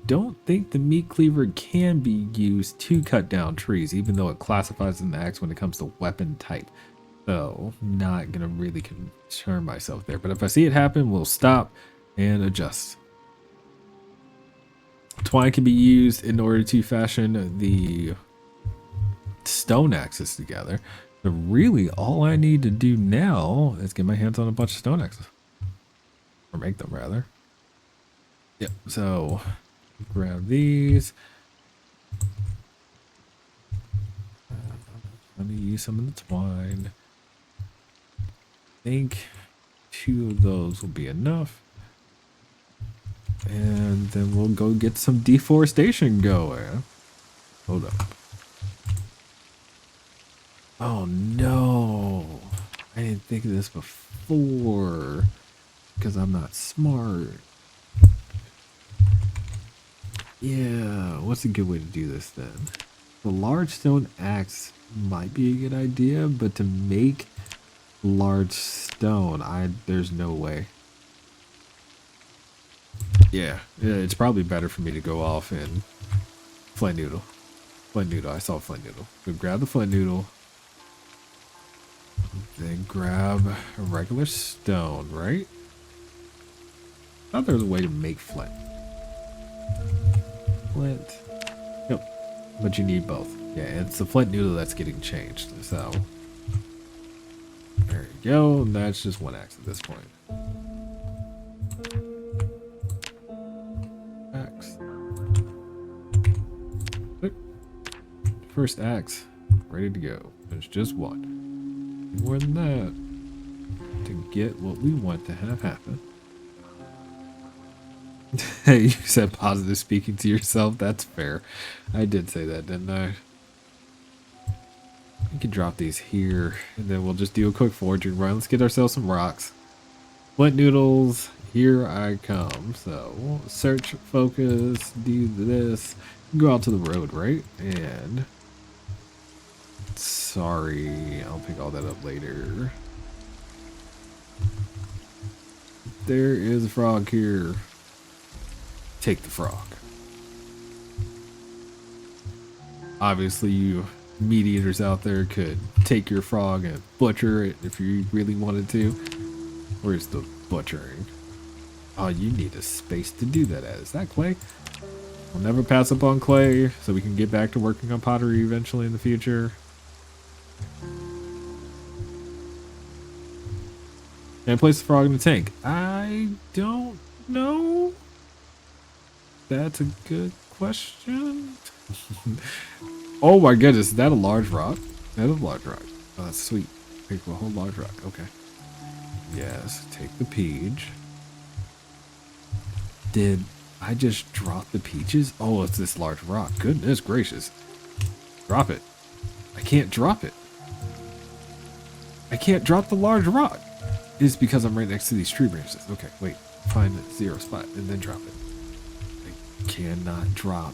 A: don't think the meat cleaver can be used to cut down trees, even though it classifies an axe when it comes to weapon type. So not gonna really concern myself there, but if I see it happen, we'll stop and adjust. Twine can be used in order to fashion the stone axes together. So really all I need to do now is get my hands on a bunch of stone axes, or make them rather. Yep, so grab these. Let me use some of the twine. I think 2 of those will be enough. And then we'll go get some deforestation going. Hold up. Oh no. I didn't think of this before because I'm not smart. Yeah, what's a good way to do this then? The large stone axe might be a good idea, but to make large stone, there's no way. Yeah, it's probably better for me to go off and flint noodle. Flint noodle, I saw flint noodle. So grab the flint noodle, then grab a regular stone, right? I thought there was a way to make flint. Flint. Yep. But you need both. Yeah, it's the flint noodle that's getting changed. So there you go. And that's just one axe at this point. Axe. First axe. Ready to go. There's just one. More than that. To get what we want to have happen. You said positive speaking to yourself. That's fair. I did say that, didn't I? We can drop these here, and then we'll just do a quick foraging run. Let's get ourselves some rocks. Flint noodles, here I come. So we'll search, focus, do this, go out to the road, right? And sorry, I'll pick all that up later. There is a frog here. Take the frog. Obviously, you meat eaters out there could take your frog and butcher it if you really wanted to. Where's the butchering? Oh, you need a space to do that at. Is that clay? We'll never pass up on clay, so we can get back to working on pottery eventually in the future. Can I place the frog in the tank? I don't know. That's a good question. Oh my goodness, is that a large rock? That is a large rock. Oh, that's sweet. Take a whole large rock. Okay. Yes, take the peach. Did I just drop the peaches? Oh, it's this large rock. Goodness gracious. Drop it. I can't drop it. I can't drop the large rock. It's because I'm right next to these tree branches. Okay, wait. Find the 0 spot and then drop it. I cannot drop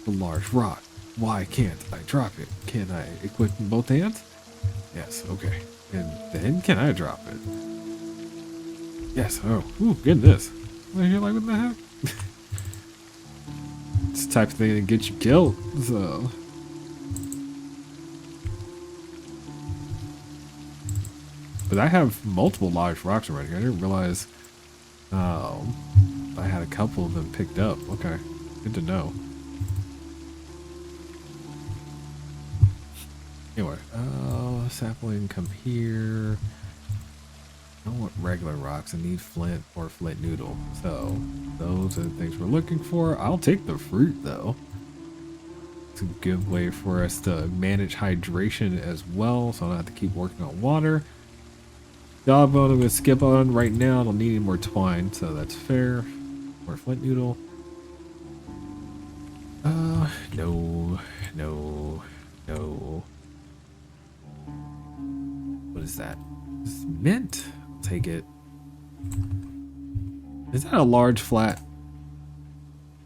A: the large rock. Why can't I drop it? Can I equip in both hands? Yes, okay. And then can I drop it? Yes, oh, ooh, goodness. You're like, what the heck? It's the type of thing that gets you killed, so. But I have multiple large rocks already. I didn't realize I had a couple of them picked up. Okay, good to know. Anyway, sapling, come here. I don't want regular rocks. I need flint or flint noodle. So those are the things we're looking for. I'll take the fruit though. It's a good way for us to manage hydration as well, so I don't have to keep working on water. Dog bone I'm gonna skip on right now. I don't need any more twine, so that's fair. More flint noodle. No. What is that? It's mint. I'll take it. Is that a large flat?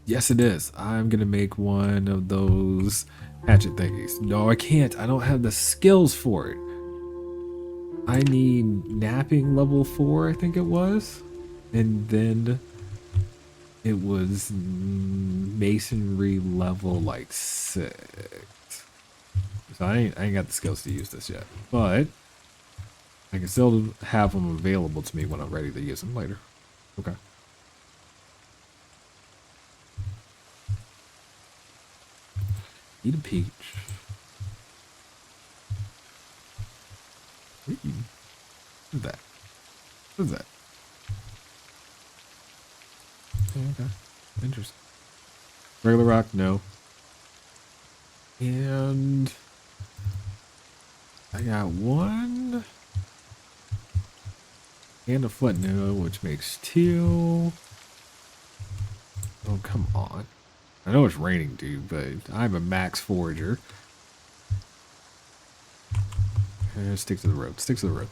A: Yes, it is. I'm gonna make one of those hatchet thingies. No, I can't. I don't have the skills for it. I need napping level 4, I think it was. And then it was masonry level like 6. So I ain't got the skills to use this yet. But I can still have them available to me when I'm ready to use them later. Okay. Eat a peach. What is that? What is that? Okay. Interesting. Regular rock, no. And I got one. And a flint noodle, which makes 2. Oh, come on. I know it's raining, dude, but I'm a max forager. Stick to the road. Stick to the road.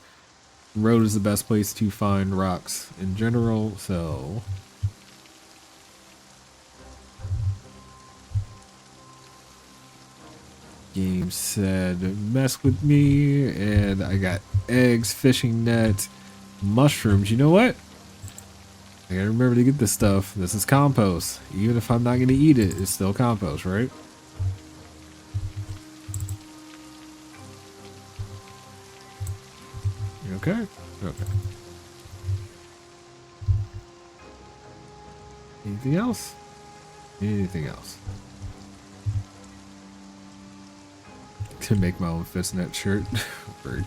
A: The road is the best place to find rocks in general, so. game said mess with me, and I got eggs, fishing net, mushrooms. You know what? I gotta remember to get this stuff. This is compost. Even if I'm not gonna eat it, it's still compost, right? You okay? Okay. Anything else? Anything else? To make my own fishnet shirt. Bird.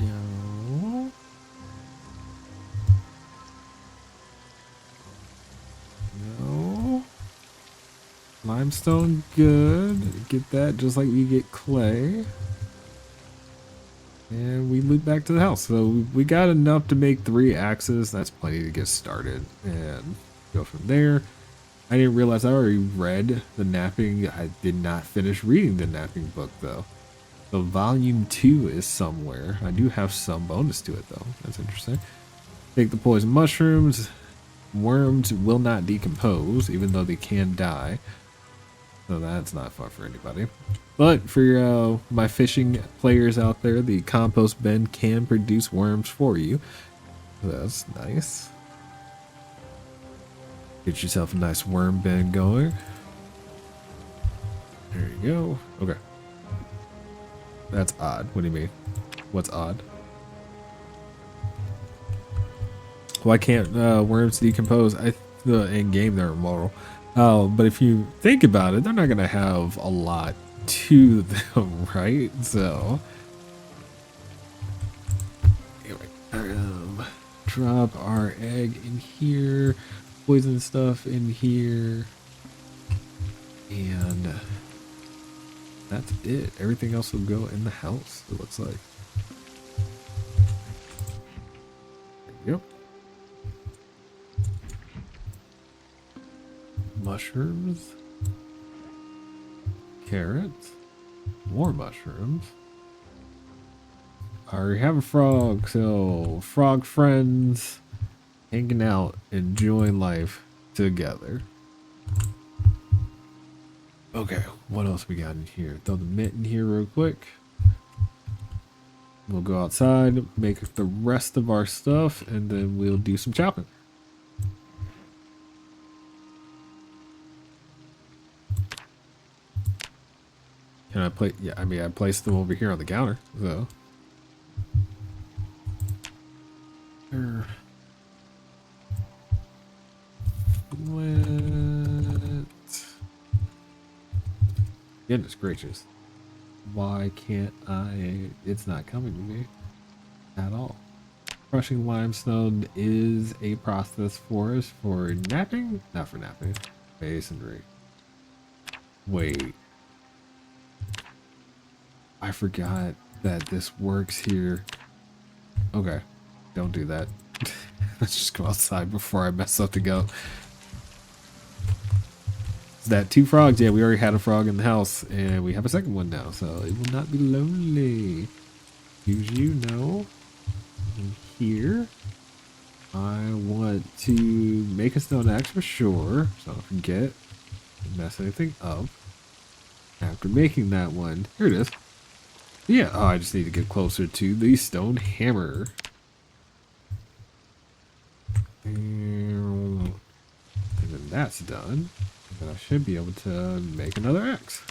A: No. No. Limestone, good. Get that just like we get clay. And we loop back to the house. So we got enough to make 3 axes. That's plenty to get started. And go from there. I didn't realize I already read the napping. I did not finish reading the napping book though. So volume 2 is somewhere. I do have some bonus to it though. That's interesting. Take the poison mushrooms. Worms will not decompose, even though they can die. So that's not fun for anybody. But for my fishing players out there, the compost bin can produce worms for you. So that's nice. Get yourself a nice worm bin going. There you go. Okay. That's odd. What do you mean? What's odd? Why can't worms decompose? In game they're immortal. But if you think about it, they're not gonna have a lot to them, right? So anyway, drop our egg in here, poison stuff in here, and that's it. Everything else will go in the house, it looks like. Yep. Mushrooms, carrots, more mushrooms. I already have a frog, so frog friends hanging out, enjoying life together. Okay, what else we got in here? Throw the mint in here real quick. We'll go outside, make the rest of our stuff, and then we'll do some chopping. Can I play? Yeah, I mean, I placed them over here on the counter, so. What? Goodness gracious. Why can't I? It's not coming to me at all. Crushing limestone is a process for us for napping? Not for napping. Masonry. Wait. I forgot that this works here. Okay. Don't do that. Let's just go outside before I mess up the goat. Is that 2 frogs? Yeah, we already had a frog in the house, and we have a second one now, so it will not be lonely. Use you know. In here, I want to make a stone axe for sure, so I don't forget to mess anything up. After making that one, here it is. Yeah, oh, I just need to get closer to the stone hammer. And then that's done. And then I should be able to make another axe.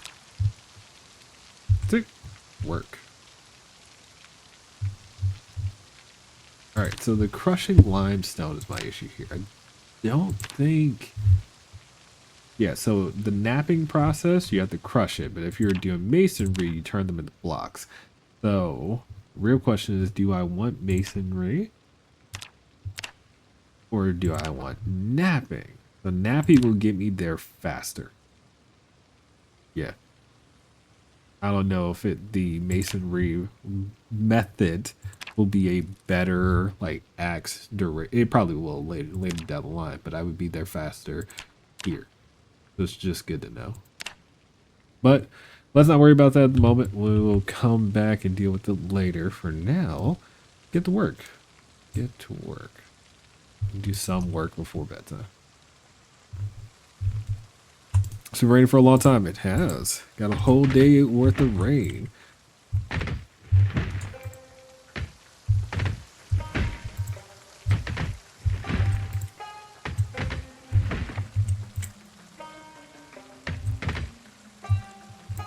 A: Tick. Work. Alright, so the crushing limestone is my issue here. I don't think... Yeah, so the napping process, you have to crush it. But if you're doing masonry, you turn them into blocks. So, real question is, do I want masonry? Or do I want napping? The napping will get me there faster. Yeah. I don't know if the masonry method will be a better like axe duration. It probably will later down the line, but I would be there faster here. So it's just good to know. But let's not worry about that at the moment. We'll come back and deal with it later. For now, get to work. Get to work. Do some work before bedtime. It's been raining for a long time. It has. Got a whole day worth of rain.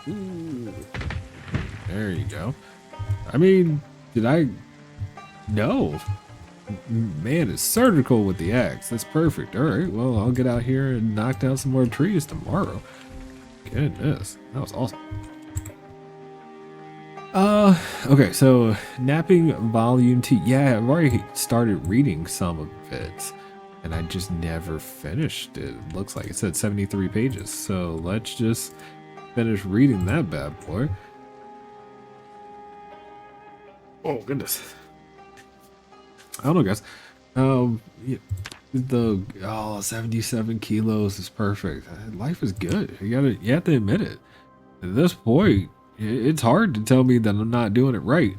A: Ooh. There you go. I mean, did I? No. Man, it's surgical with the axe. That's perfect. All right, well, I'll get out here and knock down some more trees tomorrow. Goodness, that was awesome. Okay, so Napping Volume 2. Yeah, I've already started reading some of it, and I just never finished it. It looks like it said 73 pages, so let's just finish reading that bad boy. Oh, goodness. I don't know, guys. Yeah, the 77 kilos is perfect. Life is good. You have to admit it. At this point, it's hard to tell me that I'm not doing it right.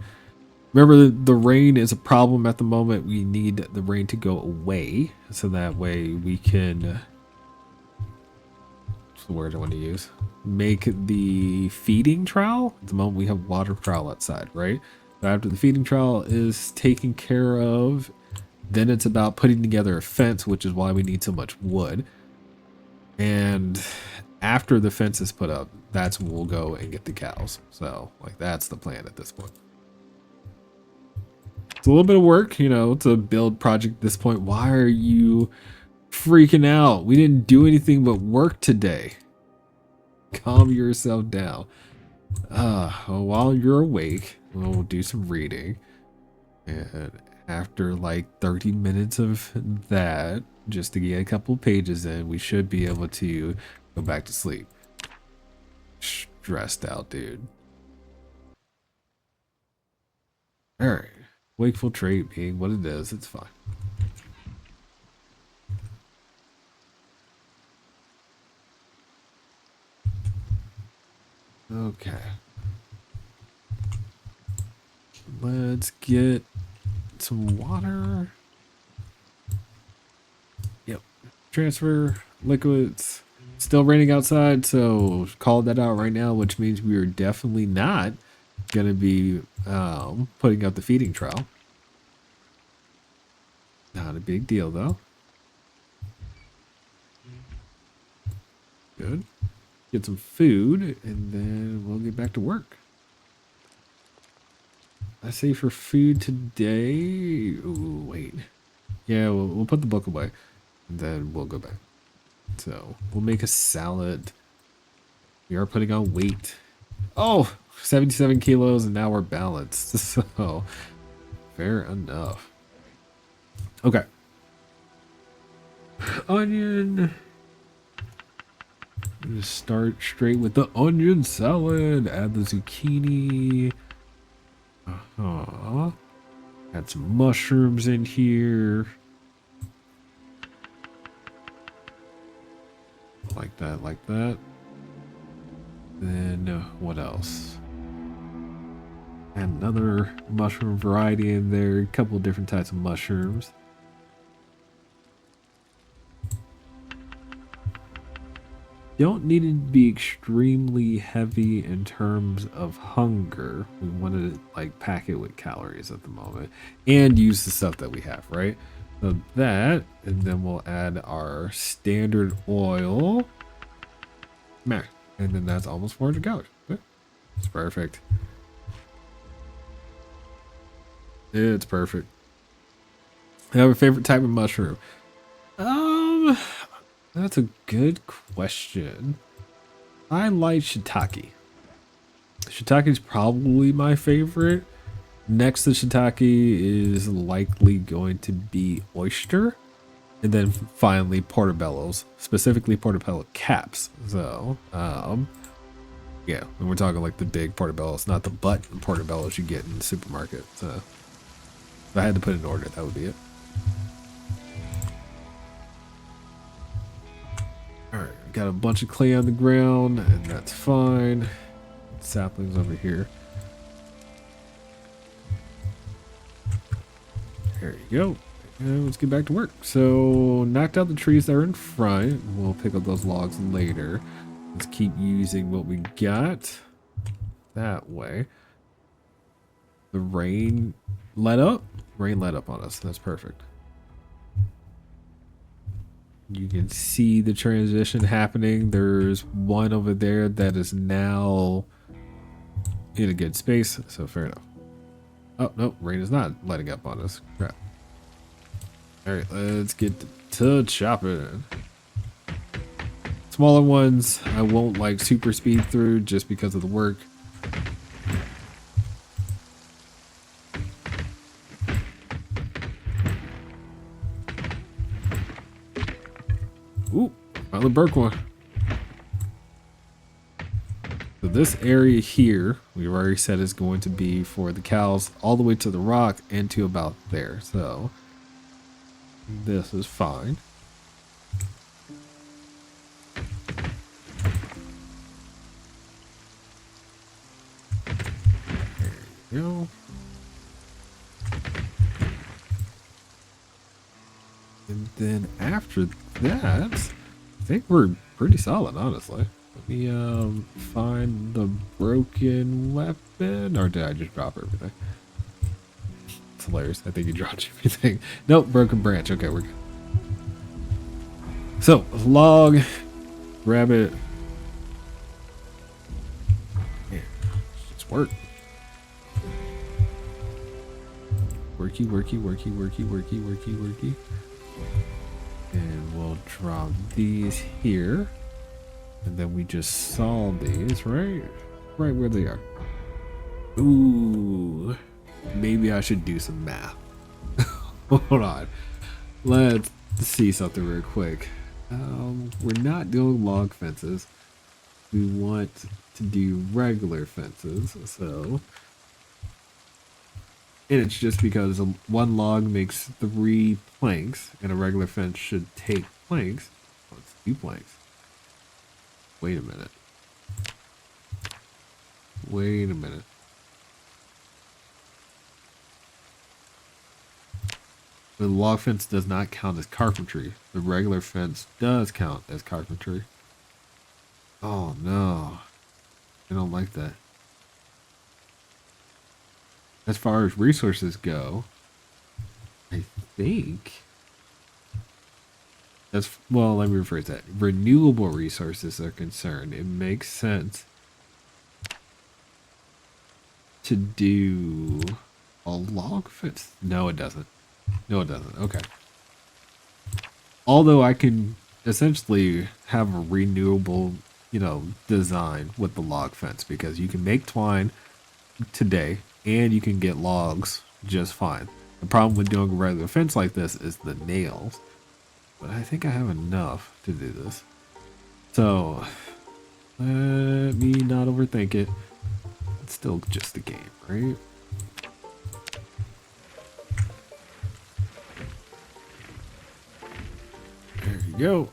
A: Remember, the rain is a problem at the moment. We need the rain to go away, so that way we can. What's the word I want to use? Make the feeding trowel. At the moment, we have water trowel outside, right? After the feeding trowel is taken care of, then it's about putting together a fence, which is why we need so much wood. And after the fence is put up, that's when we'll go and get the cows. So, like, that's the plan at this point. It's a little bit of work, you know, to build project at this point. Why are you freaking out? We didn't do anything but work today. Calm yourself down. While you're awake, we'll do some reading, and after like 30 minutes of that, just to get a couple pages in, we should be able to go back to sleep. Stressed out, dude. All right, wakeful trait being what it is, it's fine. Okay. Let's get some water. Yep. Transfer liquids. Still raining outside, so call that out right now, which means we are definitely not going to be putting out the feeding trowel. Not a big deal, though. Good. Get some food, and then we'll get back to work. I say for food today. Ooh, wait. Yeah, we'll put the book away, and then we'll go back. So we'll make a salad. We are putting on weight. Oh, 77 kilos, and now we're balanced. So fair enough. Okay. Onion. Just start straight with the onion salad. Add the zucchini. Add some mushrooms in here. Like that, like that. Then what else? Add another mushroom variety in there. A couple of different types of mushrooms. Don't need it to be extremely heavy in terms of hunger. We want to like pack it with calories at the moment and use the stuff that we have, right? So that, and then we'll add our standard oil. Meh. And then that's almost 400 calories. It's perfect. It's perfect. I have a favorite type of mushroom. That's a good question. I like shiitake. Shiitake is probably my favorite. Next to shiitake is likely going to be oyster. And then finally portobellos, specifically portobello caps. So, yeah, and we're talking like the big portobellos, not the butt portobellos you get in the supermarket. So, if I had to put it in order, that would be it. Alright, got a bunch of clay on the ground, and that's fine. Saplings over here. There you go. And let's get back to work. So, knocked out the trees that are in front. We'll pick up those logs later. Let's keep using what we got. That way. The rain let up. Rain let up on us. That's perfect. You can see the transition happening. There's one over there that is now in a good space. So fair enough. Oh, no. Rain is not letting up on us. Crap. All right. Let's get to chopping. Smaller ones, I won't like super speed through just because of the work. Ooh, finally broke one. So this area here, we've already said is going to be for the cows all the way to the rock and to about there. So this is fine. There you go. And then after that, I think we're pretty solid, honestly. Let me find the broken weapon, or did I just drop everything? It's hilarious. I think you dropped everything. Nope, broken branch. Okay, we're good. So, log, grab it. Yeah, it's work. Worky, worky, worky, worky, worky, worky, worky. And we'll drop these here. And then we just saw these, right? Right where they are. Ooh. Maybe I should do some math. Hold on. Let's see something real quick. We're not doing log fences. We want to do regular fences, so... And it's just because one log makes 3 planks, and a regular fence should take planks. Well, it's 2 planks. Wait a minute. Wait a minute. The log fence does not count as carpentry. The regular fence does count as carpentry. Oh no. I don't like that. As far as resources go, I think that's, well, let me rephrase that. Renewable resources are concerned. It makes sense to do a log fence. No, it doesn't. No, it doesn't. Okay. Although I can essentially have a renewable, design with the log fence, because you can make twine today and you can get logs just fine. The problem with doing a regular fence like this is the nails. But I think I have enough to do this. So, let me not overthink it. It's still just a game, right? There you go.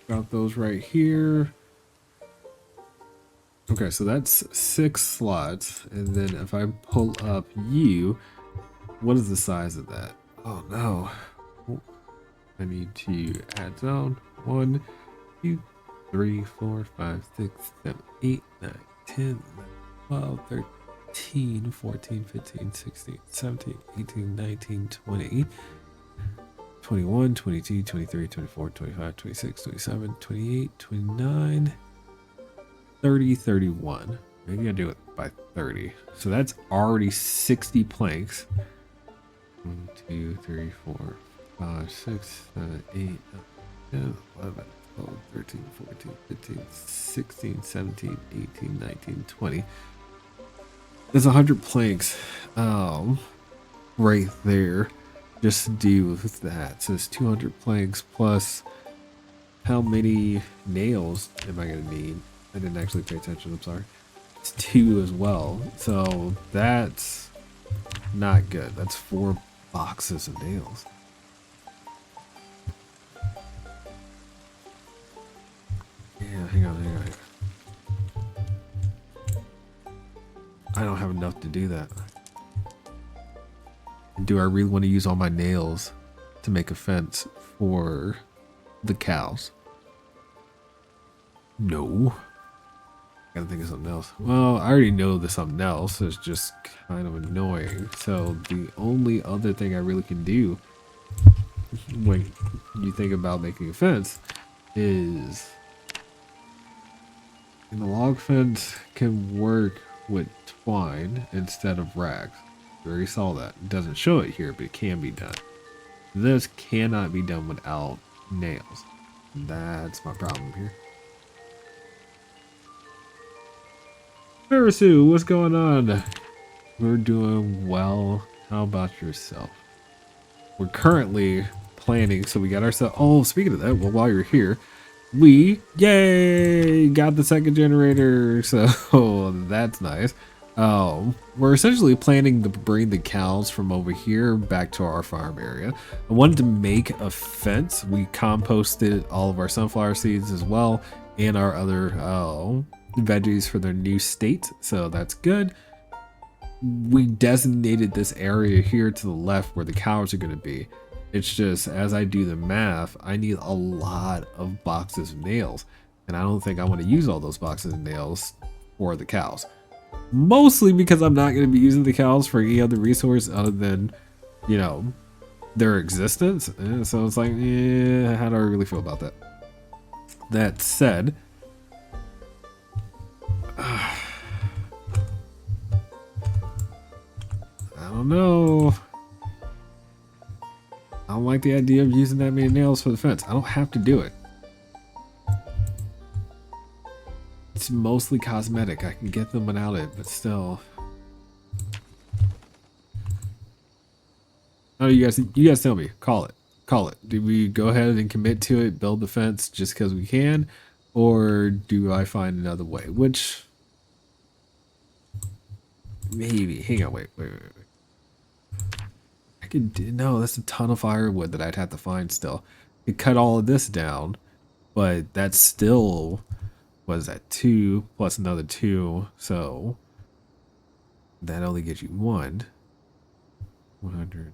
A: Got those right here. Okay, so that's 6 slots. And then if I pull up you, what is the size of that? Oh no. I need to add zone. 1, 2, 3, 4, 5, 6, 7, 8, 9, 10, 11, 12, 13, 14, 15, 16, 17, 18, 19, 20, 21, 22, 23, 24, 25, 26, 27, 28, 29, 30, 31. Maybe I do it by 30. So that's already 60 planks. 1, 2, 3, 4, 5, 6, 7, 8, 9, 10, 11, 12, 13, 14, 15, 16, 17, 18, 19, 20. There's 100 planks right there just to do with that. So it's 200 planks plus how many nails am I going to need? I didn't actually pay attention, I'm sorry. It's 2 as well. So that's not good. That's 4 boxes of nails. Yeah, hang on. I don't have enough to do that. Do I really want to use all my nails to make a fence for the cows? No. Gotta think of something else. Well, I already know there's something else. It's just kind of annoying. So the only other thing I really can do when you think about making a fence is, and the log fence can work with twine instead of rags. We already saw that. It doesn't show it here, but it can be done. This cannot be done without nails. That's my problem here. Marisu, what's going on? We're doing well. How about yourself? We're currently planning, so we got ourselves. Oh, speaking of that, well, while you're here, we got the second generator, so that's nice. We're essentially planning to bring the cows from over here back to our farm area. I wanted to make a fence. We composted all of our sunflower seeds as well, and our other veggies for their new state, so that's good. We designated this area here to the left where the cows are going to be. It's just, as I do the math, I need a lot of boxes of nails, and I don't think I want to use all those boxes of nails for the cows. Mostly because I'm not going to be using the cows for any other resource other than, you know, their existence. And so it's like, yeah, how do I really feel about that? That said, I don't know. I don't like the idea of using that many nails for the fence. I don't have to do it. It's mostly cosmetic. I can get them without it, but still. Oh, you guys tell me. Call it. Call it. Do we go ahead and commit to it, build the fence just because we can? Or do I find another way? Which, maybe. Hang on, wait. I could, no, that's a ton of firewood that I'd have to find still. I could cut all of this down, but that's still, what is that, 2 plus another 2, so that only gives you 100.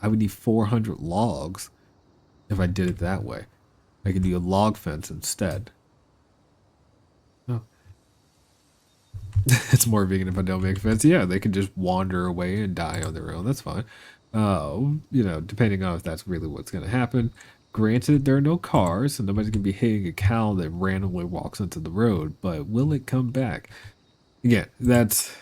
A: I would need 400 logs if I did it that way. I could do a log fence instead. Oh. It's more vegan if I don't make a fence. Yeah, they can just wander away and die on their own. That's fine. You know, depending on if that's really what's going to happen. Granted, there are no cars, so nobody's going to be hitting a cow that randomly walks into the road, but will it come back? Again, that's...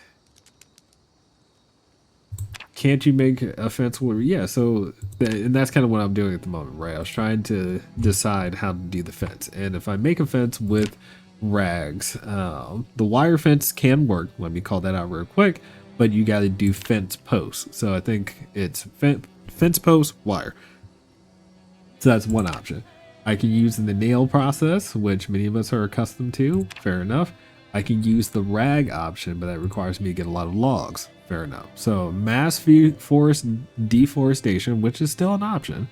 A: Can't you make a fence where... Yeah, so... And that's kind of what I'm doing at the moment, right? I was trying to decide how to do the fence. And if I make a fence with rags, the wire fence can work. Let me call that out real quick. But you got to do fence posts. So I think it's fence post, wire. So that's one option. I can use the nail process, which many of us are accustomed to. Fair enough. I can use the rag option, but that requires me to get a lot of logs. Fair enough. So mass forest deforestation, which is still an option.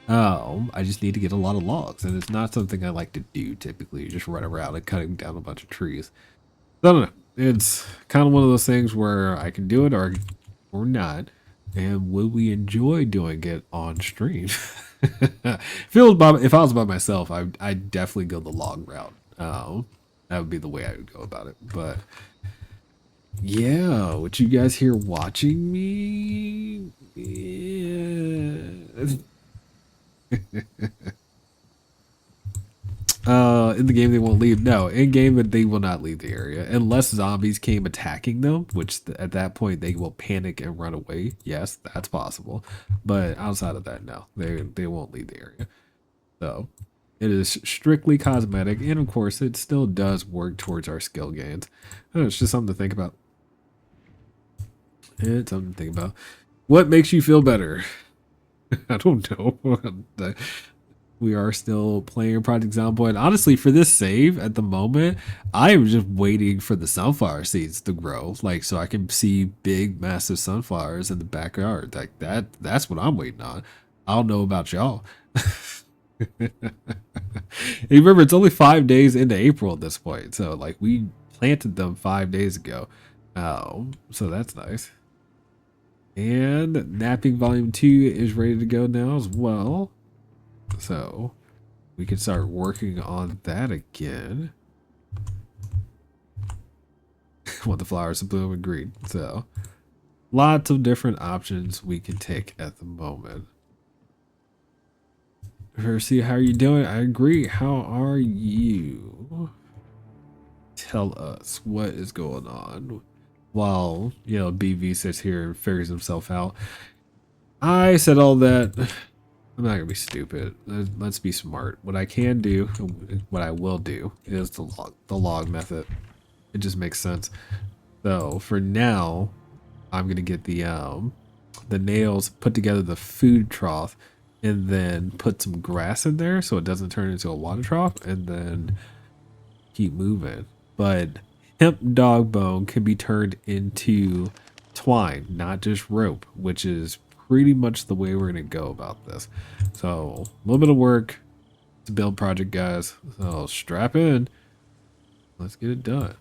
A: I just need to get a lot of logs, and it's not something I like to do typically. You just run around and cutting down a bunch of trees. I don't know. It's kind of one of those things where I can do it or not. And would we enjoy doing it on stream? If I was by myself, I'd definitely go the log route. That would be the way I would go about it. But yeah, with you guys here watching me, yeah. In the game they won't leave. No, in game they will not leave the area unless zombies came attacking them, which at that point they will panic and run away. Yes, that's possible, but outside of that, no, they won't leave the area. So it is strictly cosmetic, and of course it still does work towards our skill gains. It's just something to think about. It's something to think about. What makes you feel better? I don't know. We are still playing Project Zomboid. Honestly, for this save at the moment, I am just waiting for the sunflower seeds to grow, like so I can see big, massive sunflowers in the backyard. Like that's what I'm waiting on. I don't know about y'all. Hey, remember, it's only 5 days into April at this point, so like we planted them 5 days ago. So that's nice. And Napping Volume 2 is ready to go now as well. So we can start working on that again. want the flowers to bloom in green. So lots of different options we can take at the moment. Percy, how are you doing? I agree. How are you? Tell us what is going on. While, you know, BV sits here and figures himself out. I said all that. I'm not gonna be stupid. Let's be smart. What I can do, what I will do, is the log method. It just makes sense. So for now, I'm gonna get the nails, put together the food trough, and then put some grass in there so it doesn't turn into a water trough, and then keep moving. But hemp dog bone can be turned into twine, not just rope, which is pretty much the way we're gonna go about this. So a little bit of work to build project, guys. So strap in. Let's get it done.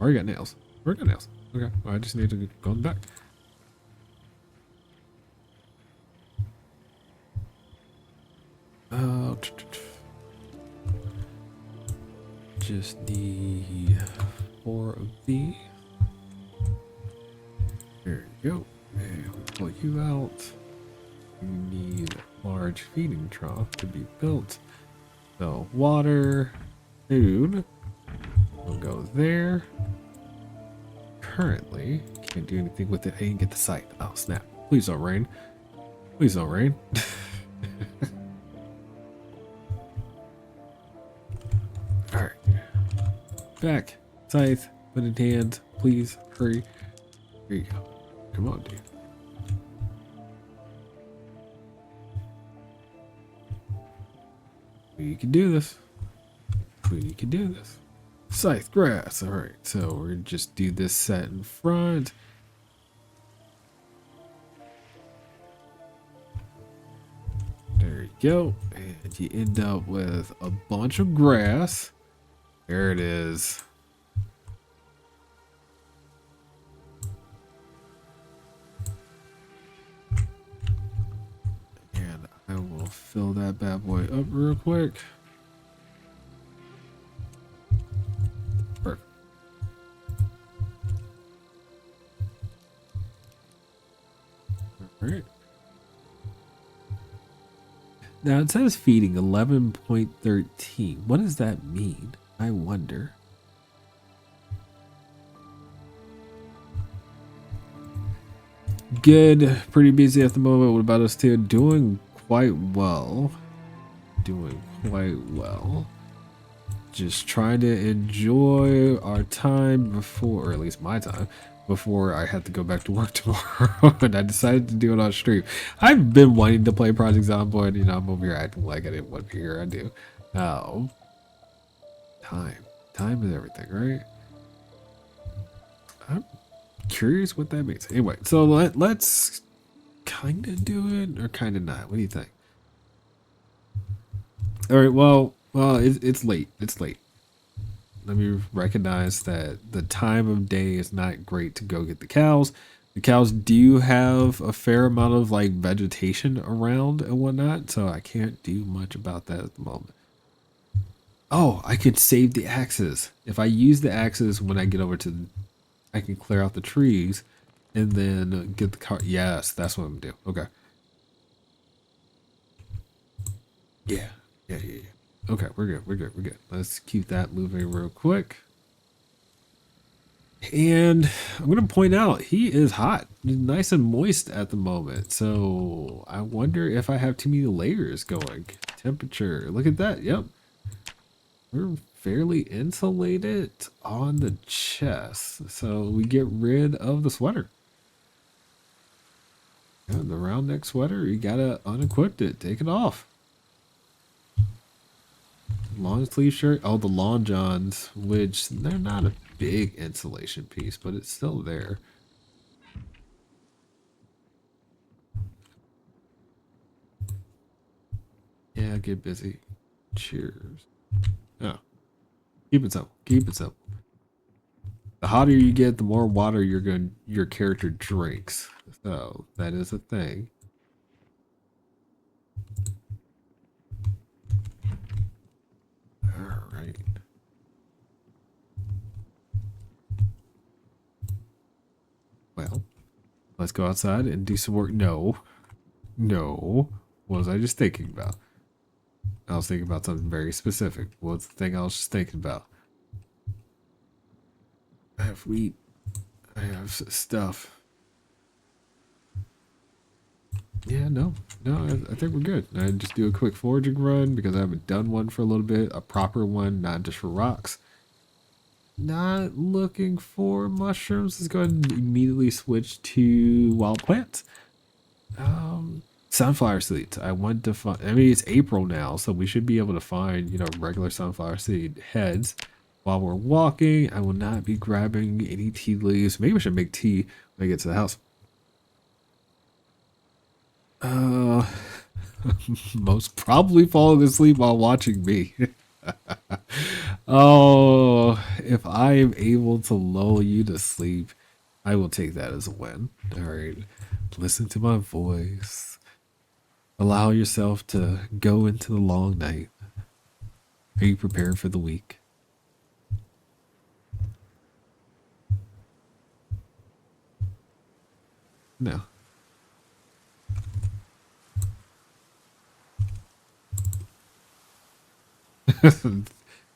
A: Already got nails. Already got nails. Okay, I just need to go in the back. Just need 4 of these. There you go. And we pull you out. You need a large feeding trough to be built. So water, food will go there. Currently, can't do anything with it. I didn't get the site. Oh snap. Please don't rain. Please don't rain. Alright. Back. Scythe. Put in hand. Please hurry. Here you go. Come on, dude. We can do this. We can do this. Scythe grass. Alright, so we're gonna just do this set in front. There you go. And you end up with a bunch of grass. There it is. And I will fill that bad boy up real quick. Perfect. All right. Now it says feeding 11.13. What does that mean? I wonder. Good. Pretty busy at the moment. What about us two? Doing quite well. Doing quite well. Just trying to enjoy our time before, or at least my time, before I had to go back to work tomorrow. And I decided to do it on stream. I've been wanting to play Project Zomboid. You know, I'm over here acting like I didn't want to be here. I do. Oh. Time is everything, right? I'm curious what that means. Anyway, so let's kind of do it or kind of not. What do you think? All right. Well, it's late. It's late. Let me recognize that the time of day is not great to go get the cows. The cows do have a fair amount of like vegetation around and whatnot, so I can't do much about that at the moment. Oh, I could save the axes. If I use the axes when I get over to, I can clear out the trees and then get the car. Yes, that's what I'm gonna do. Okay. Yeah. Okay, we're good. Let's keep that moving real quick. And I'm gonna point out he is hot, nice and moist at the moment. So I wonder if I have too many layers going. Temperature, look at that. Yep. We're fairly insulated on the chest, so we get rid of the sweater. Yeah, the round neck sweater, you gotta unequip it, take it off. Long sleeve shirt, oh, the long johns, which they're not a big insulation piece, but it's still there. Yeah, get busy. Cheers. Oh, keep it simple. Keep it simple. The hotter you get, the more water your character drinks. So that is a thing. All right. Let's go outside and do some work. No. No. What was I just thinking about? I was thinking about something very specific. What's the thing I was just thinking about? I have wheat. I have stuff. Yeah, no. No, I think we're good. I just do a quick foraging run because I haven't done one for a little bit. A proper one, not just for rocks. Not looking for mushrooms. Let's go ahead and immediately switch to wild plants. Sunflower seeds. I want to find, I mean, it's April now, so we should be able to find, you know, regular sunflower seed heads. While we're walking, I will not be grabbing any tea leaves. Maybe I should make tea when I get to the house. Most probably falling asleep while watching me. Oh, if I am able to lull you to sleep, I will take that as a win. All right. Listen to my voice. Allow yourself to go into the long night. Are you prepared for the week? No.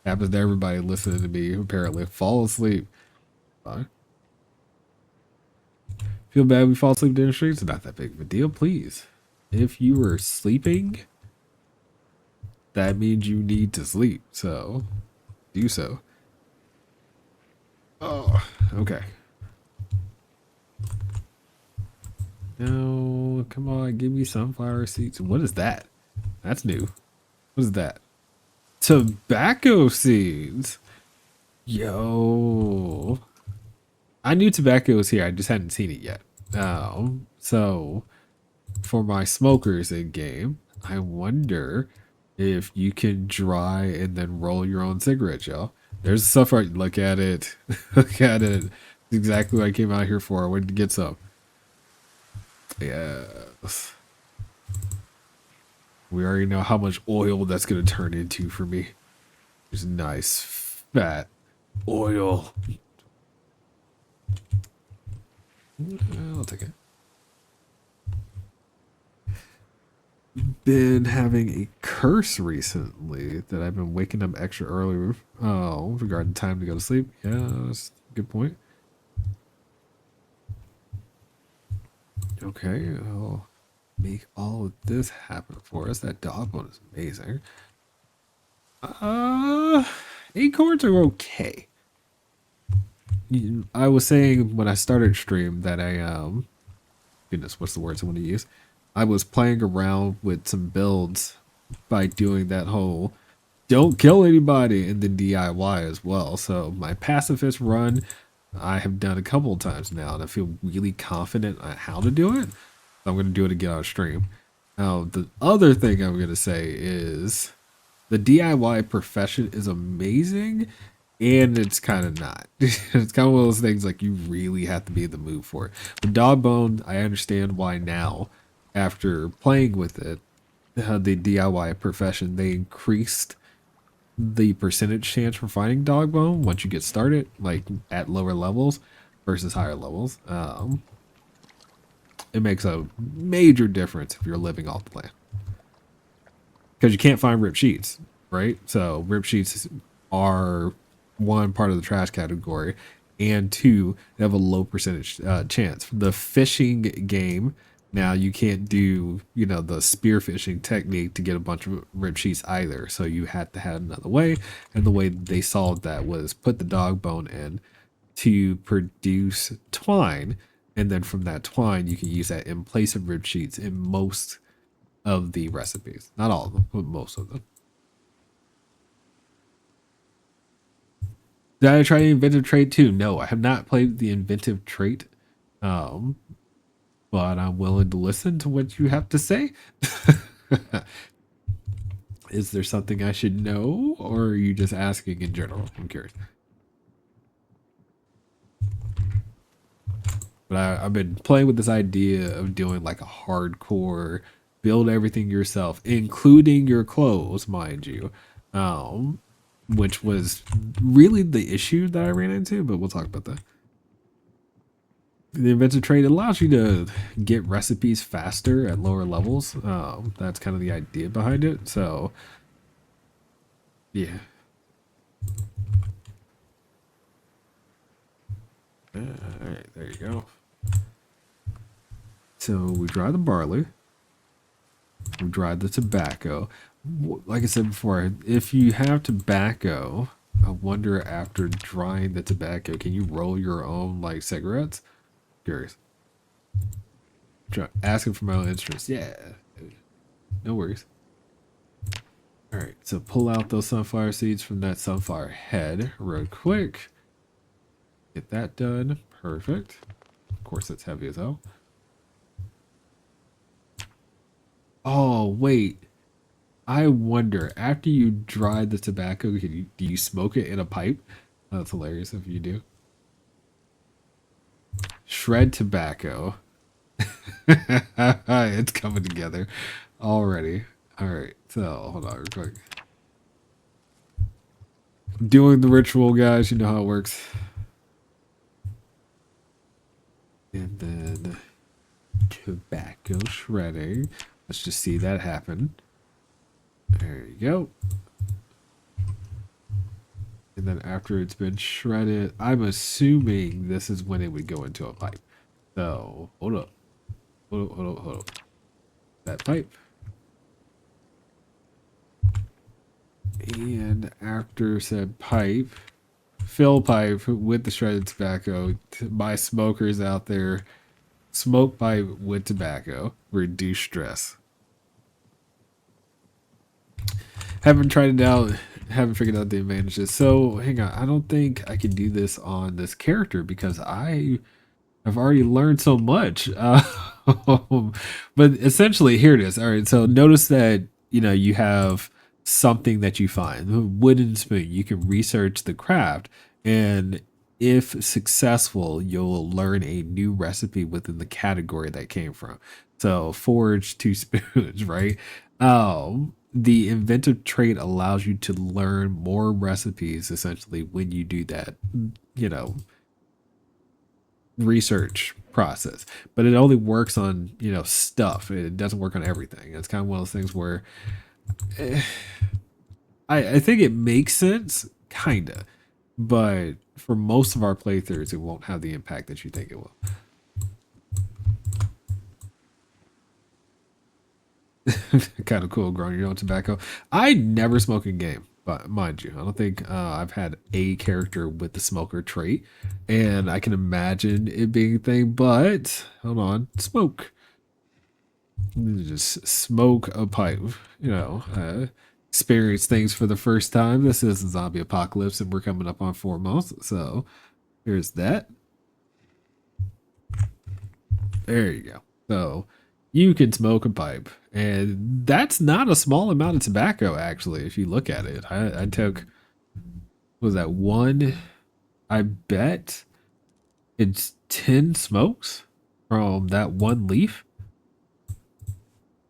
A: Happens to everybody listening to me, apparently. Fall asleep. Fine. Feel bad we fall asleep during the streets? It's not that big of a deal, please. If you were sleeping, that means you need to sleep. So, do so. Oh, okay. No, come on, give me sunflower seeds. What is that? That's new. What is that? Tobacco seeds. Yo. I knew tobacco was here. I just hadn't seen it yet. So for my smokers in game, I wonder if you can dry and then roll your own cigarette, y'all. There's stuff right. Look at it. Look at it. It's exactly what I came out here for. I wanted to get some. Yes. We already know how much oil that's going to turn into for me. There's nice fat oil. I'll take it. Been having a curse recently that I've been waking up extra early. Oh, regarding time to go to sleep. Yeah, that's a good point. Okay, I'll make all of this happen for us. That dog one is amazing. Acorns are okay. I was saying when I started stream that goodness, what's the words I want to use? I was playing around with some builds by doing that whole don't kill anybody in the DIY as well. So my pacifist run, I have done a couple of times now, and I feel really confident on how to do it. So I'm going to do it again on stream. Now, the other thing I'm going to say is the DIY profession is amazing, and it's kind of not. It's kind of one of those things like you really have to be in the mood for it. But Dogbone, I understand why now, after playing with it, the DIY profession, they increased the percentage chance for finding Dogbone once you get started, like at lower levels versus higher levels. It makes a major difference if you're living off the land. Because you can't find rip sheets, right? So rip sheets are one, part of the trash category, and two, they have a low percentage chance. The fishing game, now you can't do, you know, the spear fishing technique to get a bunch of rib sheets either. So you had to have another way. And the way they solved that was put the dog bone in to produce twine. And then from that twine, you can use that in place of rib sheets in most of the recipes. Not all of them, but most of them. Did I try the inventive trait too? No, I have not played the inventive trait. But I'm willing to listen to what you have to say. Is there something I should know, or are you just asking in general? I'm curious. But I've been playing with this idea of doing like a hardcore build everything yourself, including your clothes, mind you, which was really the issue that I ran into. But we'll talk about that. the inventive trait allows you to get recipes faster at lower levels. That's kind of the idea behind it. So, yeah. All right, there you go. So we dry the barley. We dry the tobacco. Like I said before, if you have tobacco, I wonder after drying the tobacco, can you roll your own like cigarettes? Curious. Asking for my own interest. Yeah. No worries. All right, so pull out those sunflower seeds from that sunflower head real quick. Get that done. Perfect. Of course, it's heavy as hell. Oh, wait. I wonder, after you dry the tobacco, do you smoke it in a pipe? Oh, that's hilarious if you do. Shred tobacco. It's coming together already. All right, so hold on real quick. Doing the ritual, guys. You know how it works. And then tobacco shredding. Let's just see that happen. There you go. And then after it's been shredded, I'm assuming this is when it would go into a pipe. So, hold up. Hold up. That pipe. And after said pipe, fill pipe with the shredded tobacco. My smokers out there, smoke pipe with tobacco. Reduce stress. Haven't tried it out. Haven't figured out the advantages. So, hang on. I don't think I can do this on this character because I've already learned so much. But essentially, here it is. All right. So notice that, you have something that you find, a wooden spoon. You can research the craft, and if successful, you'll learn a new recipe within the category that came from. So forge two spoons, right? The inventive trait allows you to learn more recipes essentially when you do that, you know, research process, but it only works on stuff. It doesn't work on everything. It's kind of one of those things where I think it makes sense, kinda, but for most of our playthroughs, it won't have the impact that you think it will. Kind of cool growing your own tobacco. I never smoke in game, but mind you, I don't think I've had a character with the smoker trait, and I can imagine it being a thing. But hold on, smoke. Just smoke a pipe. Experience things for the first time. This is a zombie apocalypse, and we're coming up on 4 months. So here's that. There you go. So you can smoke a pipe, and that's not a small amount of tobacco. Actually, if you look at it, I took, what was that one? I bet it's 10 smokes from that one leaf.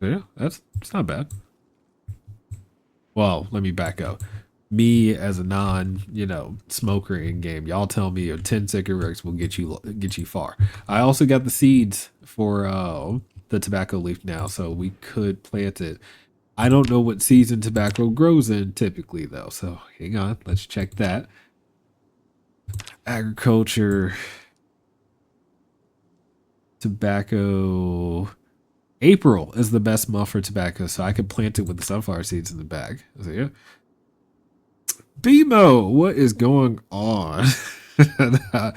A: Yeah, it's not bad. Well, let me back up. Me as a smoker in game, y'all tell me 10 cigarettes will get you far. I also got the seeds for the tobacco leaf now, so we could plant it. I don't know what season tobacco grows in typically though, so hang on, let's check that. Agriculture, tobacco. April is the best month for tobacco, so I could plant it with the sunflower seeds in the bag. So yeah. BMO, what is going on? I'm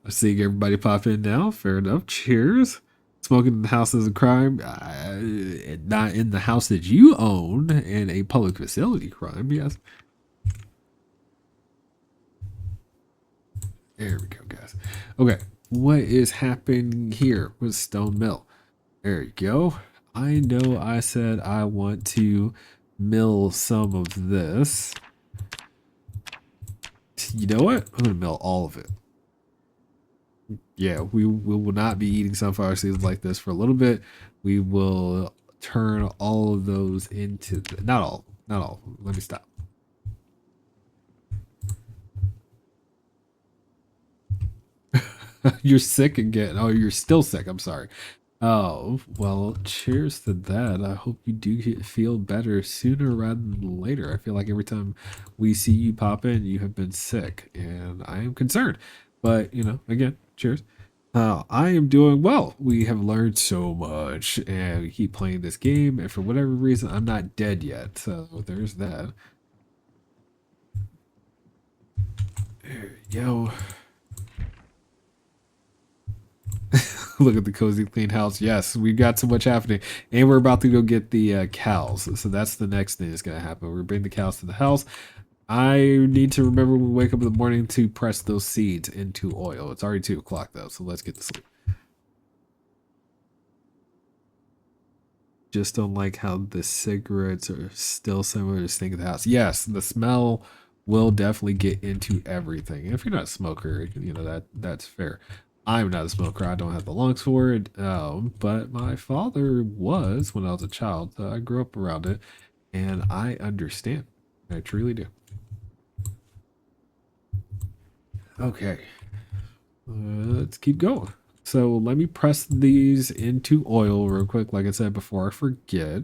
A: seeing everybody pop in now. Fair enough. Cheers. Smoking in the house is a crime. Not in the house that you own, in a public facility crime, yes. There we go, guys. Okay, what is happening here with Stone Mill? There you go. I know I said I want to mill some of this. You know what? I'm gonna mill all of it. Yeah, we will not be eating sunflower seeds like this for a little bit. We will turn all of those into not all. Let me stop. You're sick again. Oh, you're still sick. I'm sorry. Oh, well, cheers to that. I hope you do feel better sooner rather than later. I feel like every time we see you pop in, you have been sick, and I am concerned. But, again, cheers. I am doing well. We have learned so much, and we keep playing this game, and for whatever reason, I'm not dead yet. So there's that. There you go. Look at the cozy clean house. Yes, we've got so much happening. And we're about to go get the cows. So that's the next thing that's going to happen. We're bringing the cows to the house. I need to remember when we wake up in the morning to press those seeds into oil. It's already 2 o'clock though, so let's get to sleep. Just don't like how the cigarettes are still similar to stink of the house. Yes, the smell will definitely get into everything. If you're not a smoker, that's fair. I'm not a smoker. I don't have the lungs for it. But my father was when I was a child. So I grew up around it, and I understand. I truly do. Okay, let's keep going. So let me press these into oil real quick, like I said before I forget.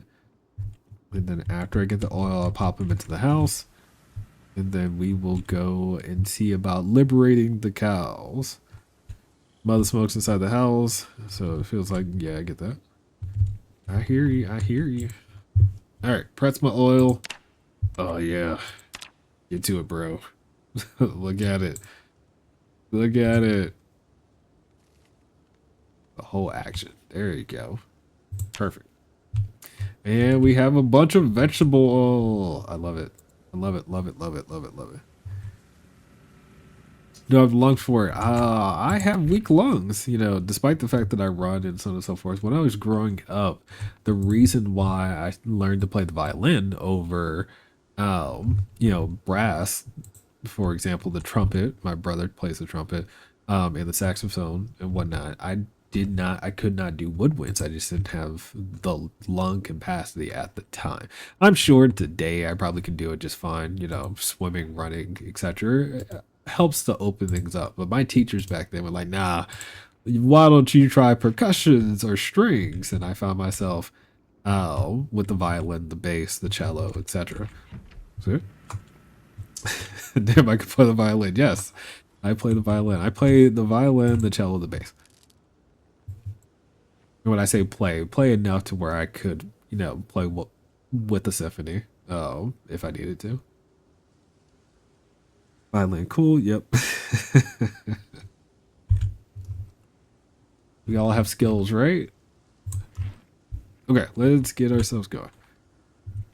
A: And then after I get the oil, I'll pop them into the house. And then we will go and see about liberating the cows. Mother smokes inside the house, so it feels like, yeah, I get that. I hear you, I hear you. Alright, press my oil. Oh yeah. Get to it, bro. Look at it. Look at it. The whole action. There you go. Perfect. And we have a bunch of vegetable oil. I love it. I love it, love it, love it, love it, love it. No, I've lungs for it. I have weak lungs, despite the fact that I run and so on and so forth. When I was growing up, the reason why I learned to play the violin over, brass, for example, the trumpet, my brother plays the trumpet, and the saxophone and whatnot. I could not do woodwinds. I just didn't have the lung capacity at the time. I'm sure today I probably could do it just fine, swimming, running, etc. Helps to open things up. But my teachers back then were like, nah, why don't you try percussions or strings? And I found myself with the violin, the bass, the cello, etc. See? Damn, I could play the violin. Yes, I play the violin. I play the violin, the cello, the bass. And when I say play enough to where I could, play with the symphony, if I needed to. Violin, cool. Yep. We all have skills, right? Okay, let's get ourselves going.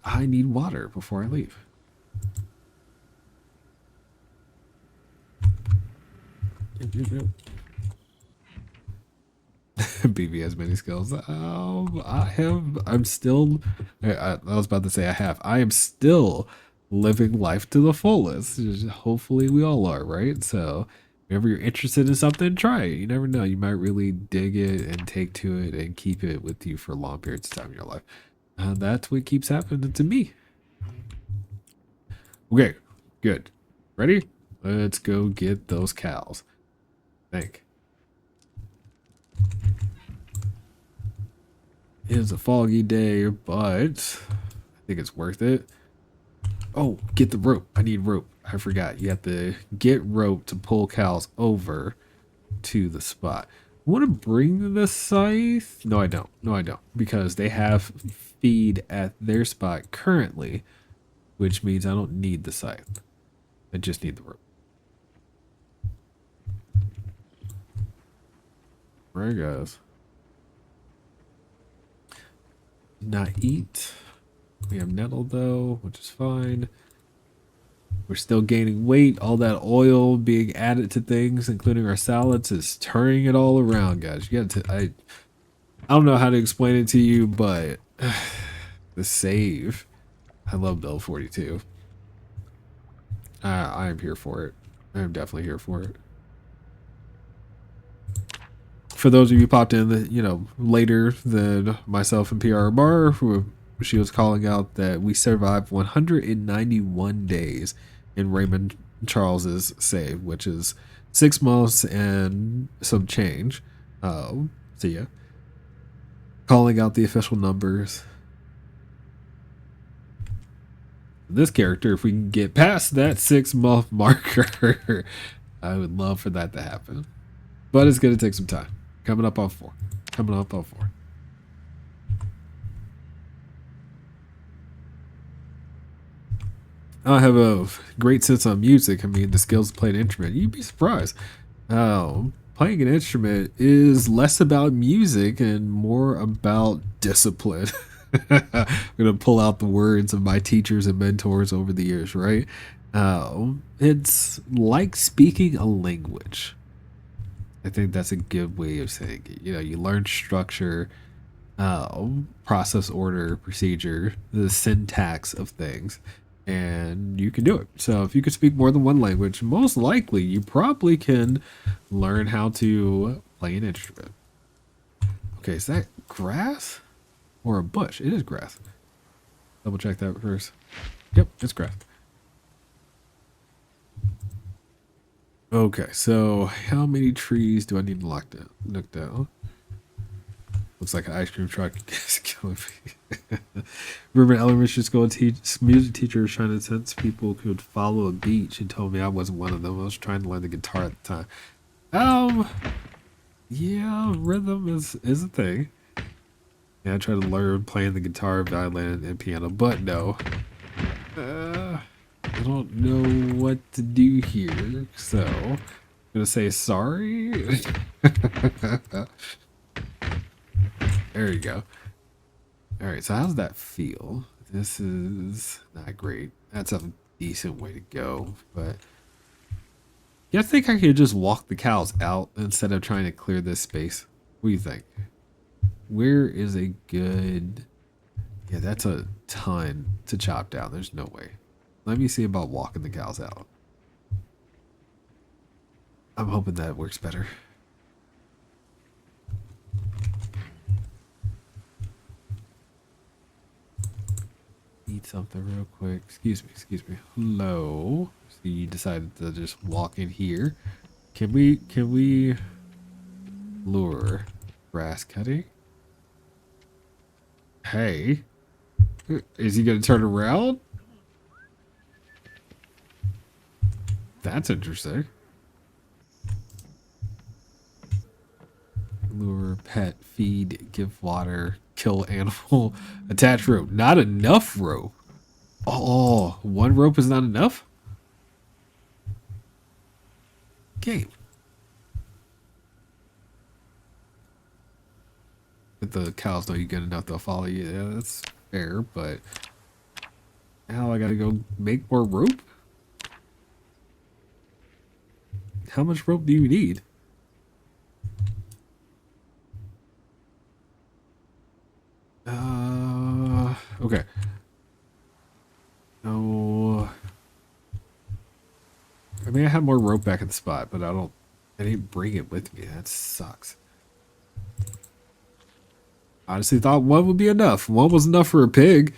A: I need water before I leave. BB has many skills. I was about to say I am still living life to the fullest. Hopefully we all are, right? So whenever you're interested in something, try it. You never know. You might really dig it and take to it and keep it with you for long periods of time in your life. That's what keeps happening to me. Okay, good. Ready? Let's go get those cows. Think. It is a foggy day, but I think it's worth it. Oh, get the rope. I need rope. I forgot. You have to get rope to pull cows over to the spot. I want to bring the scythe. No, I don't. No, I don't. Because they have feed at their spot currently, which means I don't need the scythe. I just need the rope. Right, guys. Not eat. We have nettle though, which is fine. We're still gaining weight. All that oil being added to things, including our salads, is turning it all around, guys. You got to. I don't know how to explain it to you, but the save. I love Bill 42. I am here for it. I am definitely here for it. For those of you popped in, later than myself and PR Bar, who she was calling out that we survived 191 days in Raymond Charles's save, which is 6 months and some change. So yeah, calling out the official numbers. This character, if we can get past that 6 month marker, I would love for that to happen. But it's gonna take some time. Coming up on 4. Coming up on 4. I have a great sense on music. I mean, the skills to play an instrument. You'd be surprised. Playing an instrument is less about music and more about discipline. I'm gonna pull out the words of my teachers and mentors over the years, right? It's like speaking a language. I think that's a good way of saying it. You know, you learn structure, process, order, procedure, the syntax of things, and you can do it. So if you could speak more than one language, most likely you probably can learn how to play an instrument. Okay, is that grass or a bush? It is grass. Double check that first. Yep, it's grass. Okay, so how many trees do I need to knock down? Looks like an ice cream truck is killing me. Remember, elementary school music teacher was trying to sense people could follow a beach and told me I wasn't one of them. I was trying to learn the guitar at the time. Yeah, rhythm is a thing. Yeah, I tried to learn playing the guitar, violin, and piano, but no. I don't know what to do here, so I'm gonna say sorry. There you go. All right, so how's that feel? This is not great. That's a decent way to go, but yeah, I think I could just walk the cows out instead of trying to clear this space. What do you think? Where is a good... Yeah, that's a ton to chop down. There's no way. Let me see about walking the cows out. I'm hoping that works better. Eat something real quick. Excuse me. Hello. So you decided to just walk in here. Can we lure grass cutting? Hey. Is he gonna turn around? That's interesting. Lure, pet, feed, give water, kill animal, attach rope. Not enough rope. Oh, one rope is not enough? Game. If the cows know you good enough, they'll follow you. Yeah, that's fair, but now I gotta go make more rope? How much rope do you need? Okay. No. I mean, I had more rope back in the spot, but I didn't bring it with me. That sucks. Honestly thought one would be enough. One was enough for a pig.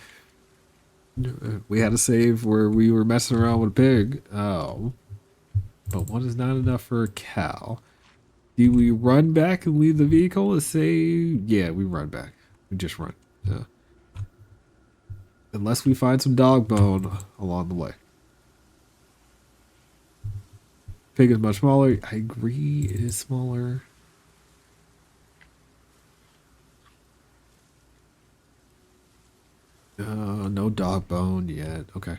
A: We had a save where we were messing around with a pig. Oh. But one is not enough for a cow. Do we run back and leave the vehicle and say, yeah, we run back. We just run. Yeah. Unless we find some dog bone along the way. Pig is much smaller. I agree, it is smaller. No dog bone yet. Okay.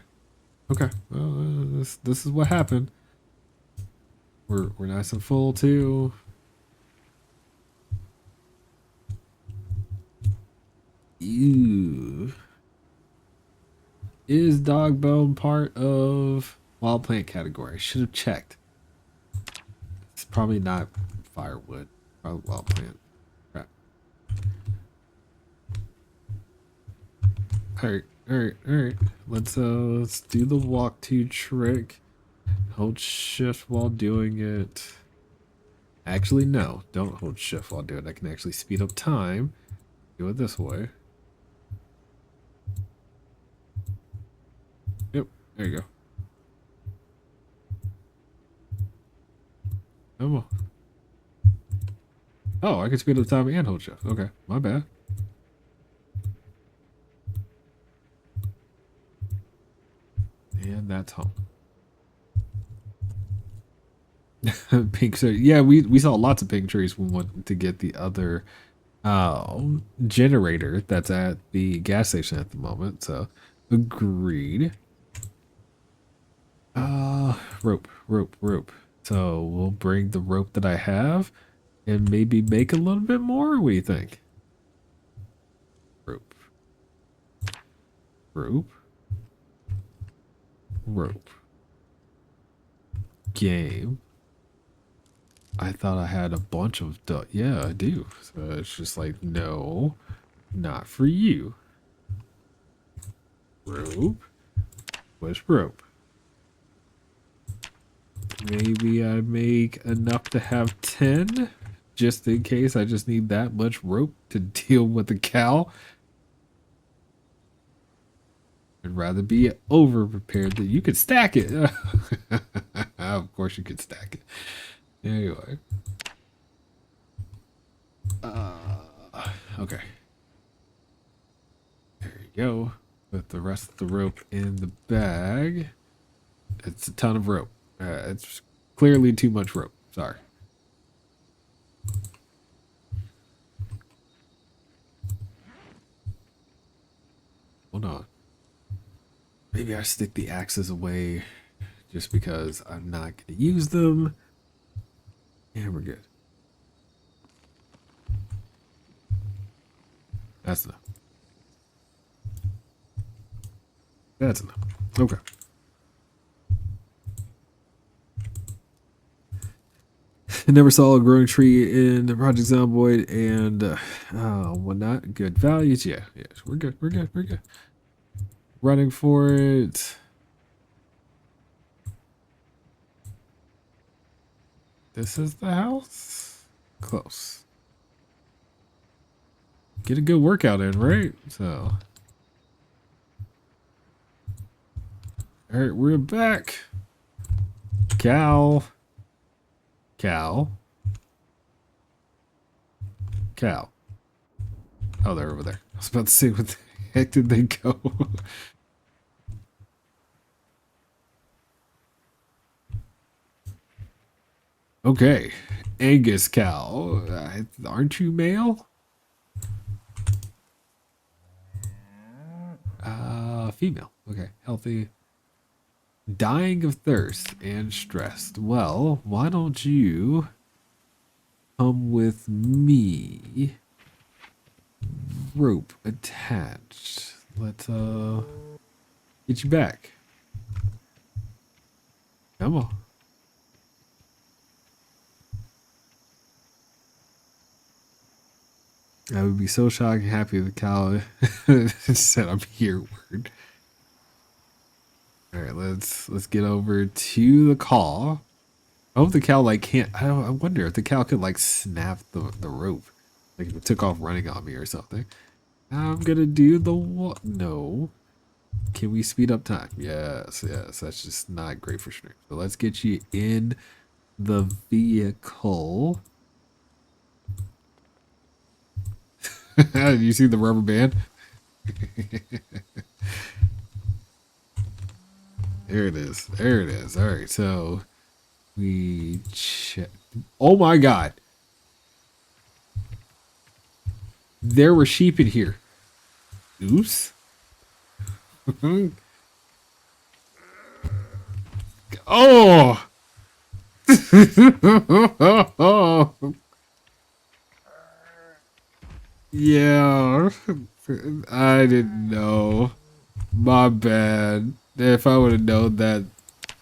A: Okay. Well, this is what happened. We're nice and full too. Ew. Is dog bone part of wild plant category? I should have checked. It's probably not firewood. Probably wild plant. Crap. Alright. Let's do the walk to trick. Hold shift while doing it. Actually, no. Don't hold shift while doing it. I can actually speed up time. Do it this way. Yep, there you go. Come on. Oh, I can speed up time and hold shift. Okay, my bad. And that's home. Pink tree. Yeah, we saw lots of pink trees. We wanted to get the other generator that's at the gas station at the moment. So agreed. Rope. So we'll bring the rope that I have and maybe make a little bit more. What do you think? Rope. Game. I thought I had a bunch of yeah, I do. So it's just like, no, not for you. Rope. Where's rope? Maybe I make enough to have 10, just in case I just need that much rope to deal with the cow. I'd rather be over prepared that you could stack it. Of course you could stack it. Anyway. Okay. There you go. Put the rest of the rope in the bag. It's a ton of rope. It's clearly too much rope. Sorry. Hold on. Maybe I stick the axes away just because I'm not going to use them. And we're good. That's enough. That's enough. Okay. I never saw a growing tree in Project Zomboid and whatnot. Good values. Yeah, yes, we're good. Running for it. This is the house. Close. Get a good workout in, right? So. All right, we're back. Cow. Oh, they're over there. I was about to say, what the heck did they go? Okay. Angus cow. Aren't you male? Female. Okay. Healthy. Dying of thirst and stressed. Well, why don't you come with me? Rope attached. Let's get you back. Come on. I would be so shocked and happy if the cow said I'm here word. All right, let's get over to the call. I hope the cow like can't. I wonder if the cow could like snap the rope, like if it took off running on me or something. I'm gonna do the what? No. Can we speed up time? Yes. That's just not great for stream. So let's get you in the vehicle. You see the rubber band? There it is. All right, so we check. Oh my God. There were sheep in here. Oops. Oh. Yeah. I didn't know. My bad. If I would have known that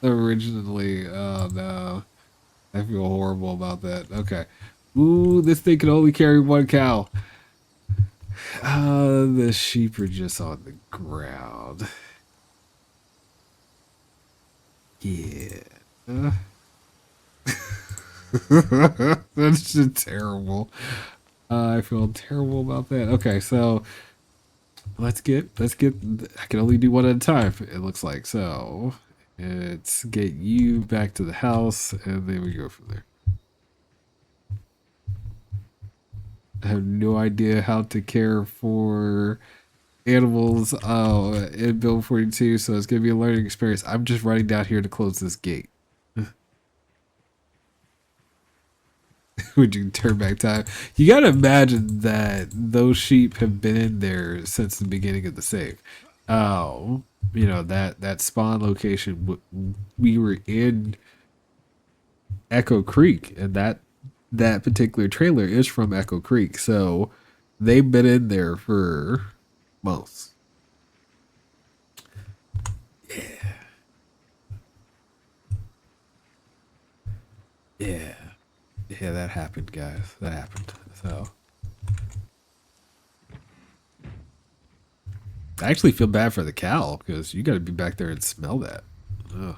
A: originally, oh no. I feel horrible about that. Okay. Ooh, this thing can only carry one cow. The sheep are just on the ground. Yeah. That's just terrible. I feel terrible about that. Okay, so let's get I can only do one at a time, it looks like. So let's get you back to the house and then we go from there. I have no idea how to care for animals in Build 42, so it's gonna be a learning experience. I'm just running down here to close this gate. Would you turn back time? You gotta imagine that those sheep have been in there since the beginning of the save. Oh, you know that spawn location. We were in Echo Creek, and that particular trailer is from Echo Creek, so they've been in there for months. Yeah, yeah, that happened, guys. That happened. So I actually feel bad for the cow because you got to be back there and smell that. Ugh.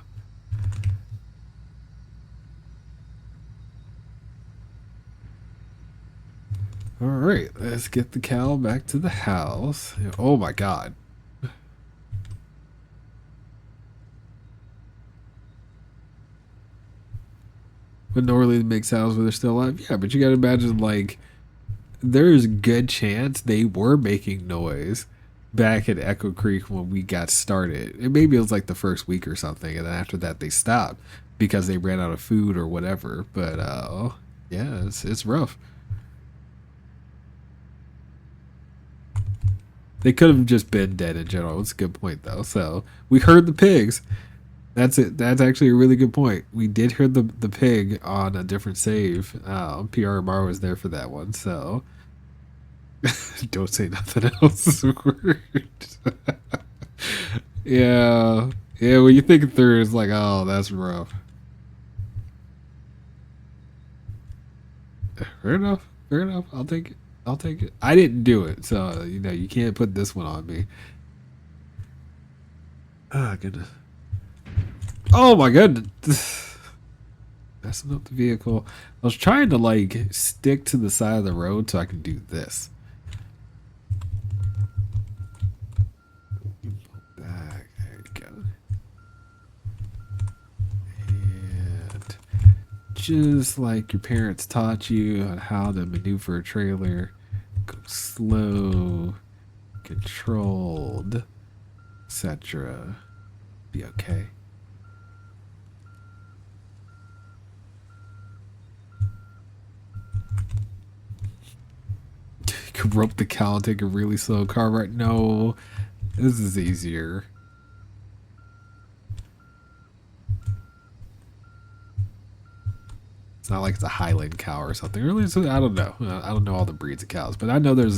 A: All right, let's get the cow back to the house. Oh my god. But normally they make sounds when they're still alive. Yeah, but you gotta imagine like there's a good chance they were making noise back at Echo Creek when we got started. And maybe it was like the first week or something, and then after that they stopped because they ran out of food or whatever. But yeah, it's rough. They could have just been dead in general. It's a good point though. So we heard the pigs. That's it. That's actually a really good point. We did hear the pig on a different save. PRMR was there for that one. So don't say nothing else. Yeah, yeah. When you think it through, it's like, oh, that's rough. Fair enough. Fair enough. I'll take it. I'll take it. I didn't do it, so you know you can't put this one on me. Oh goodness. Oh my goodness. Messing up the vehicle. I was trying to like stick to the side of the road so I can do this. Back. There you go. And just like your parents taught you on how to maneuver a trailer, go slow, controlled, etc. Be okay. You can rope the cow and take a really slow car right. No, this is easier. It's not like it's a Highland cow or something. Really, I don't know. I don't know all the breeds of cows, but I know there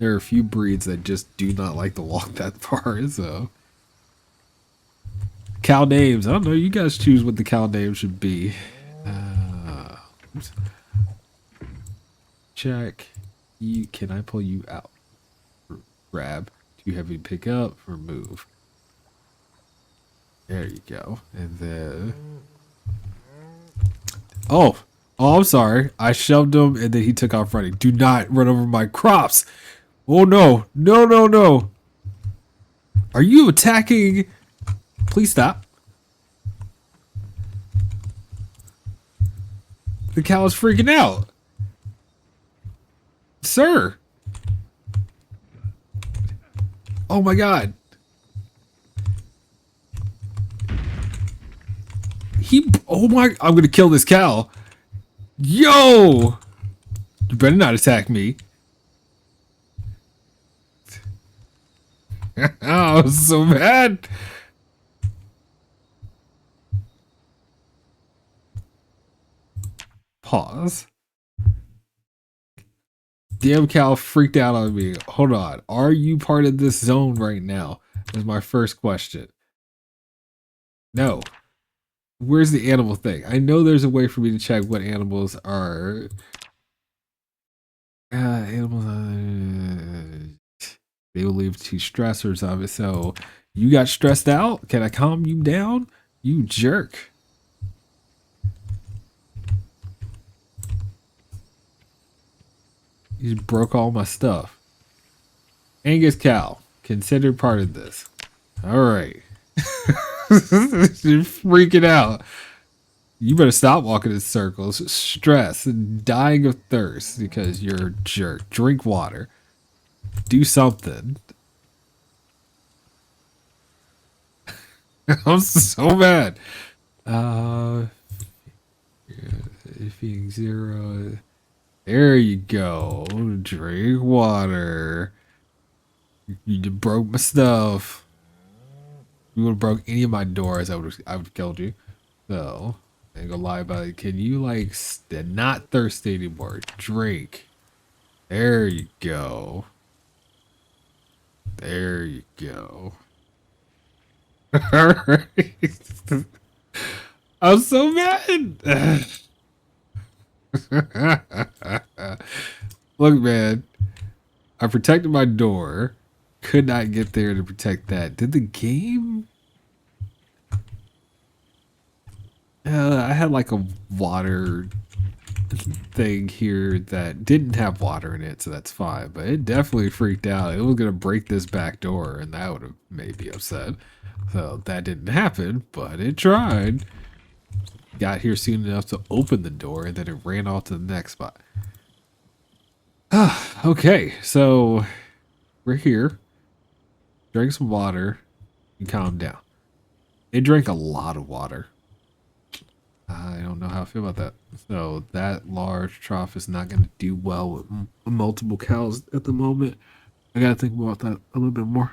A: are a few breeds that just do not like to walk that far. So cow names. I don't know. You guys choose what the cow name should be. Oops. Check. You can I pull you out? Grab. Too heavy to pick up. Remove. There you go. And then. Oh, I'm sorry. I shoved him and then he took off running. Do not run over my crops. Oh no, no, no, no. Are you attacking? Please stop. The cow is freaking out. Sir. Oh my god. Oh my, I'm gonna kill this cow. Yo! You better not attack me. Oh, I was so mad. Pause. Damn cow freaked out on me. Hold on. Are you part of this zone right now? Is my first question. No. Where's the animal thing? I know there's a way for me to check what animals are. Animals. They will leave two stressors of it. So you got stressed out? Can I calm you down? You jerk. You just broke all my stuff. Angus cow, considered part of this. All right. You're freaking out. You better stop walking in circles. Stress, dying of thirst because you're a jerk. Drink water. Do something. I'm so mad. Uh, being zero. There you go. Drink water. You broke my stuff. You would have broke any of my doors, I would have killed you. So, I ain't gonna lie about it. Can you like not thirsty anymore? Drink. There you go. There you go. Alright. I'm so mad. Look, man. I protected my door. Could not get there to protect that. Did the game? I had like a water thing here that didn't have water in it, so that's fine. But it definitely freaked out. It was gonna break this back door, and that would have made me upset. So that didn't happen, but it tried. Got here soon enough to open the door, and then it ran off to the next spot. Okay, so we're here. Drink some water and calm down. It drank a lot of water. I don't know how I feel about that. So that large trough is not going to do well with multiple cows at the moment. I got to think about that a little bit more.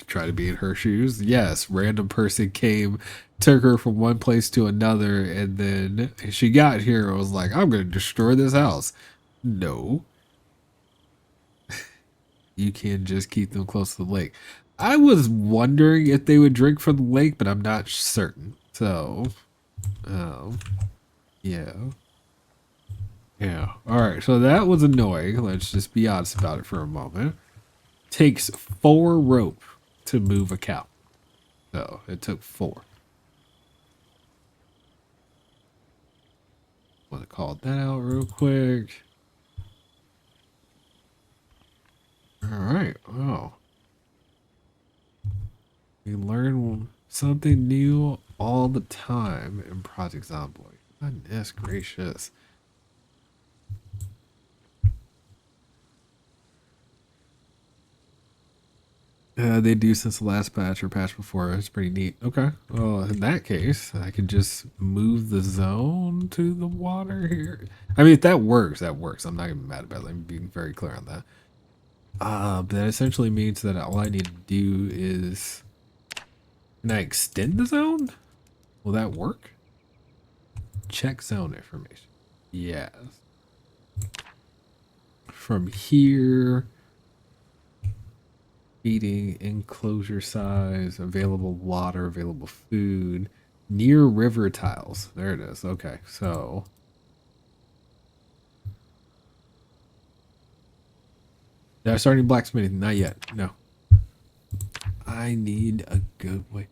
A: Try to be in her shoes. Yes, random person came, took her from one place to another, and then she got here and was like, I'm going to destroy this house. No. You can just keep them close to the lake. I was wondering if they would drink from the lake, but I'm not certain. So, yeah. Yeah. All right. So that was annoying. Let's just be honest about it for a moment. Takes 4 rope to move a cow. So it took 4. Want to call that out real quick. All right. Oh. We learn something new all the time in Project Zomboid. Goodness gracious. They do since the last patch or patch before. It's pretty neat. Okay. Well, in that case, I can just move the zone to the water here. I mean, if that works, that works. I'm not even mad about it. I'm being very clear on that. But that essentially means that all I need to do is... Can I extend the zone? Will that work? Check zone information. Yes. From here... Feeding, enclosure size, available water, available food, near river tiles. There it is. Okay, so did I start any blacksmithing? Not yet. No. I need a good way.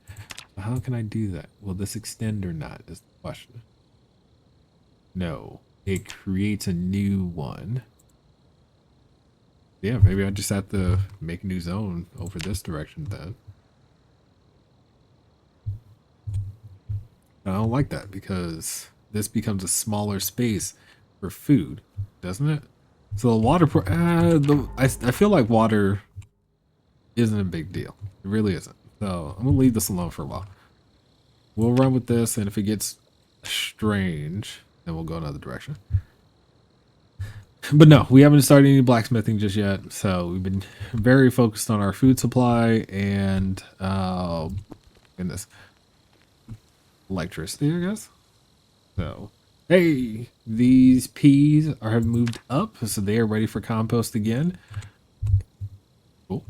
A: How can I do that? Will this extend or not is the question. No. It creates a new one. Yeah, maybe I just have to make a new zone over this direction then. I don't like that because this becomes a smaller space for food, doesn't it? So the water, I feel like water isn't a big deal. It really isn't. So I'm gonna leave this alone for a while. We'll run with this, and if it gets strange, then we'll go another direction. But no, we haven't started any blacksmithing just yet. So we've been very focused on our food supply and goodness, electricity, I guess. So, hey, these peas have moved up, so they are ready for compost again. Cool.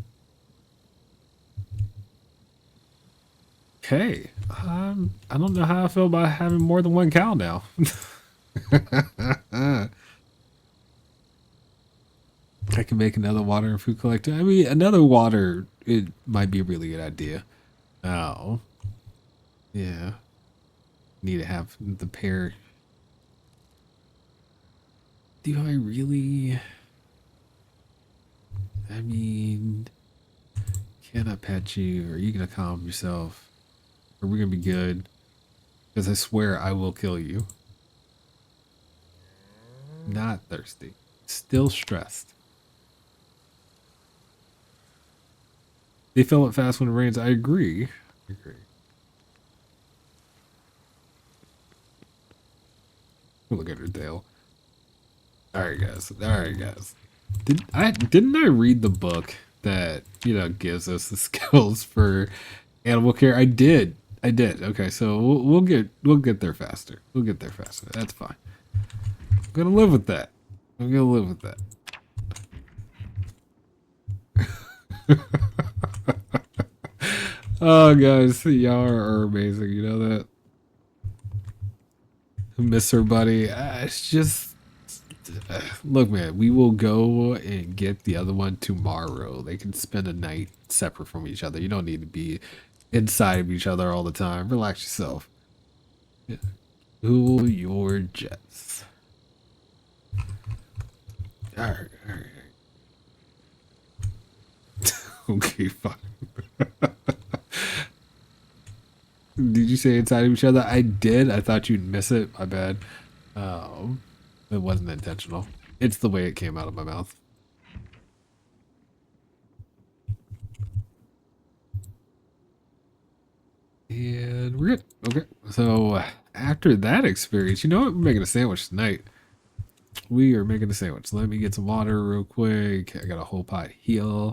A: Okay, I don't know how I feel about having more than one cow now. I can make another water and food collector. I mean, another water, it might be a really good idea. Oh, yeah. Need to have the pair. Do I really? I mean, can I pet you? Or are you gonna calm yourself? Are we gonna be good? Because I swear I will kill you. Not thirsty. Still stressed. They fill it fast when it rains. I agree. I agree. Look at her tail. Alright guys. Alright guys. Didn't I read the book that, you know, gives us the skills for animal care? I did. I did. Okay, so we'll get there faster. We'll get there faster. That's fine. I'm gonna live with that. I'm gonna live with that. Oh, guys, y'all are amazing. You know that? Miss her, buddy. It's just... Look, man, we will go and get the other one tomorrow. They can spend a night separate from each other. You don't need to be inside of each other all the time. Relax yourself. Yeah. Cool your jets. Alright, alright. Okay, fine. Did you say inside of each other? I did. I thought you'd miss it. My bad. It wasn't intentional. It's the way it came out of my mouth. And we're good. Okay. So after that experience, you know what? We're making a sandwich tonight. We are making a sandwich. Let me get some water real quick. I got a whole pot here.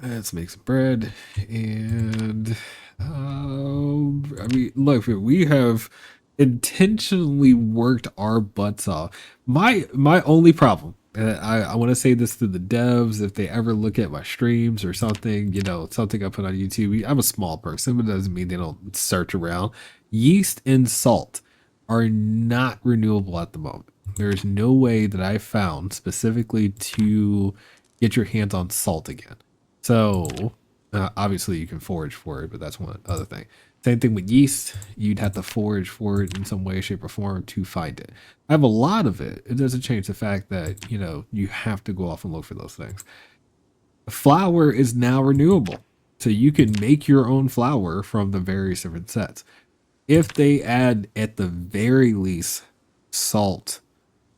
A: Let's make some bread. And I mean, look, we have intentionally worked our butts off. My only problem, and I want to say this to the devs, if they ever look at my streams or something, you know, something I put on YouTube. I'm a small person, but it doesn't mean they don't search around. Yeast and salt are not renewable at the moment. There's no way that I found specifically to get your hands on salt again. So obviously you can forage for it, but that's one other thing. Same thing with yeast. You'd have to forage for it in some way, shape, or form to find it. I have a lot of it. It doesn't change the fact that, you know, you have to go off and look for those things. Flour is now renewable. So you can make your own flour from the various different sets. If they add, at the very least, salt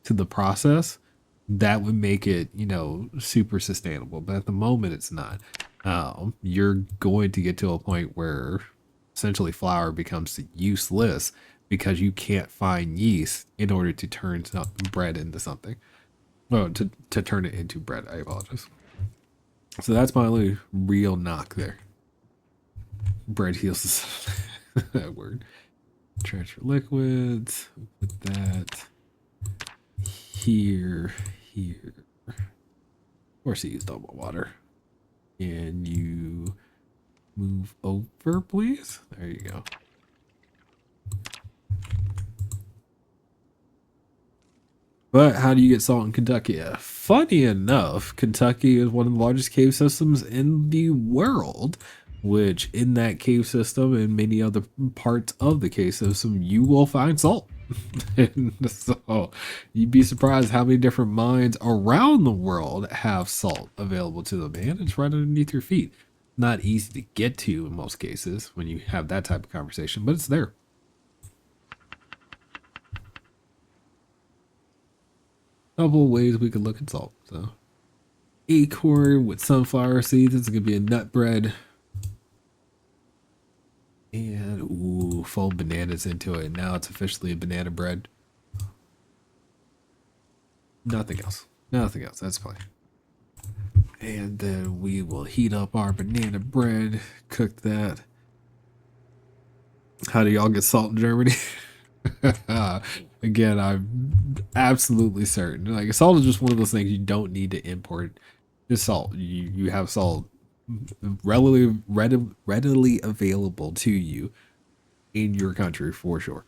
A: to the process, that would make it, you know, super sustainable. But at the moment, it's not. You're going to get to a point where essentially flour becomes useless because you can't find yeast in order to turn bread into something. Oh, to turn it into bread. I apologize. So that's my only real knock there. Bread heals that word. Transfer liquids. Put that here. Of course, I used all my water. And you move over, please. There you go. But how do you get salt in Kentucky? Funny enough, Kentucky is one of the largest cave systems in the world, which in that cave system and many other parts of the cave system, you will find salt. And so you'd be surprised how many different mines around the world have salt available to them, and it's right underneath your feet. Not easy to get to in most cases when you have that type of conversation, but it's there. Couple of ways we could look at salt. So acorn with sunflower seeds. It's gonna be a nut bread. And ooh, fold bananas into it. Now it's officially a banana bread. Nothing else. Nothing else. That's fine. And then we will heat up our banana bread. Cook that. How do y'all get salt in Germany? Again, I'm absolutely certain. Like, salt is just one of those things you don't need to import. Just salt. You have salt readily available to you in your country for sure.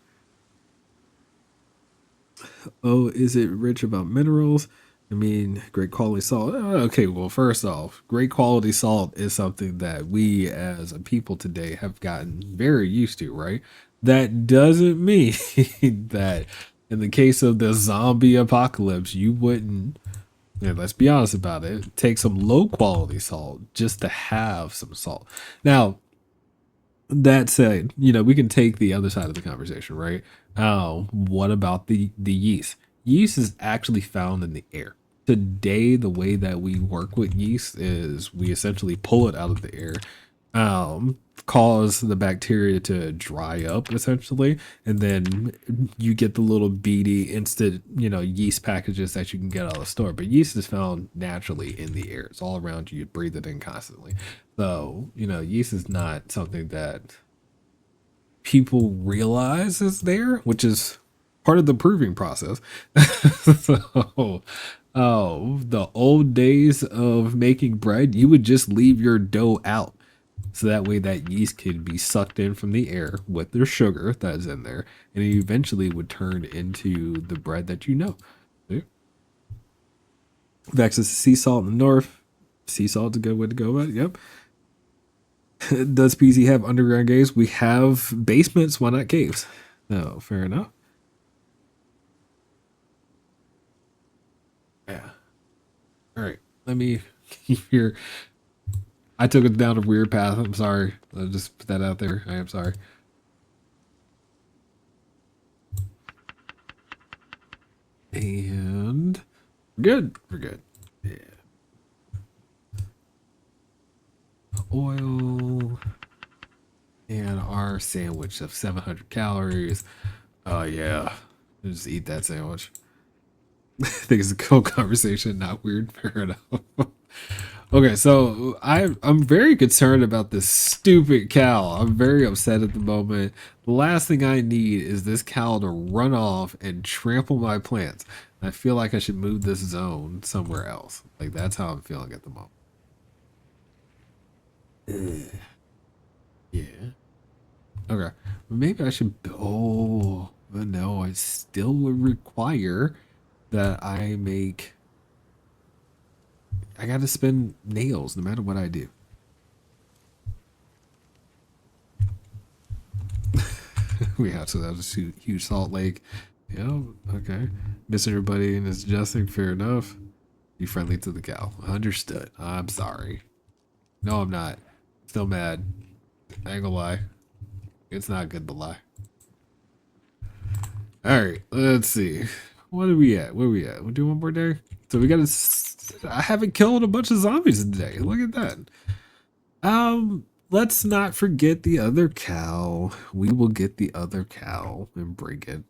A: Oh, is it rich about minerals? I mean, great quality salt. Okay, well, first off, great quality salt is something that we as a people today have gotten very used to, right? That doesn't mean that in the case of the zombie apocalypse, you wouldn't, let's be honest about it, take some low quality salt just to have some salt. Now, that said, we can take the other side of the conversation, right? What about the yeast? Yeast is actually found in the air. Today, the way that we work with yeast is we essentially pull it out of the air, cause the bacteria to dry up essentially, and then you get the little beady instant, yeast packages that you can get out of the store. But yeast is found naturally in the air. It's all around you. You breathe it in constantly. So, yeast is not something that people realize is there, which is part of the proving process. So, oh, the old days of making bread, you would just leave your dough out. So that way that yeast could be sucked in from the air with their sugar that is in there, and it eventually would turn into the bread that you know. See? Access to sea salt in the north. Sea salt's a good way to go about it. Yep. Does PC have underground caves? We have basements. Why not caves? No, fair enough. Yeah. All right. Let me here. I took it down a weird path. I'm sorry. I'll just put that out there. I am sorry. And we're good. We're good. Yeah. Oil and our sandwich of 700 calories. Oh yeah. Just eat that sandwich. I think it's a cool conversation, not weird. Fair enough. Okay, so I'm very concerned about this stupid cow. I'm very upset at the moment. The last thing I need is this cow to run off and trample my plants. I feel like I should move this zone somewhere else. Like that's how I'm feeling at the moment. Ugh. Yeah. Okay. Maybe I should. Oh, but no, I still would require that I make. I got to spend nails no matter what I do. Yeah, so that was a huge salt lake. Yeah, okay. Missing everybody and is adjusting, fair enough. Be friendly to the cow. Understood. I'm sorry. No, I'm not. Still mad. I ain't gonna lie. It's not good to lie. Alright, let's see. What are we at? Where are we at? We'll do one more day? So we gotta. I haven't killed a bunch of zombies today. Look at that. Let's not forget the other cow. We will get the other cow and bring it.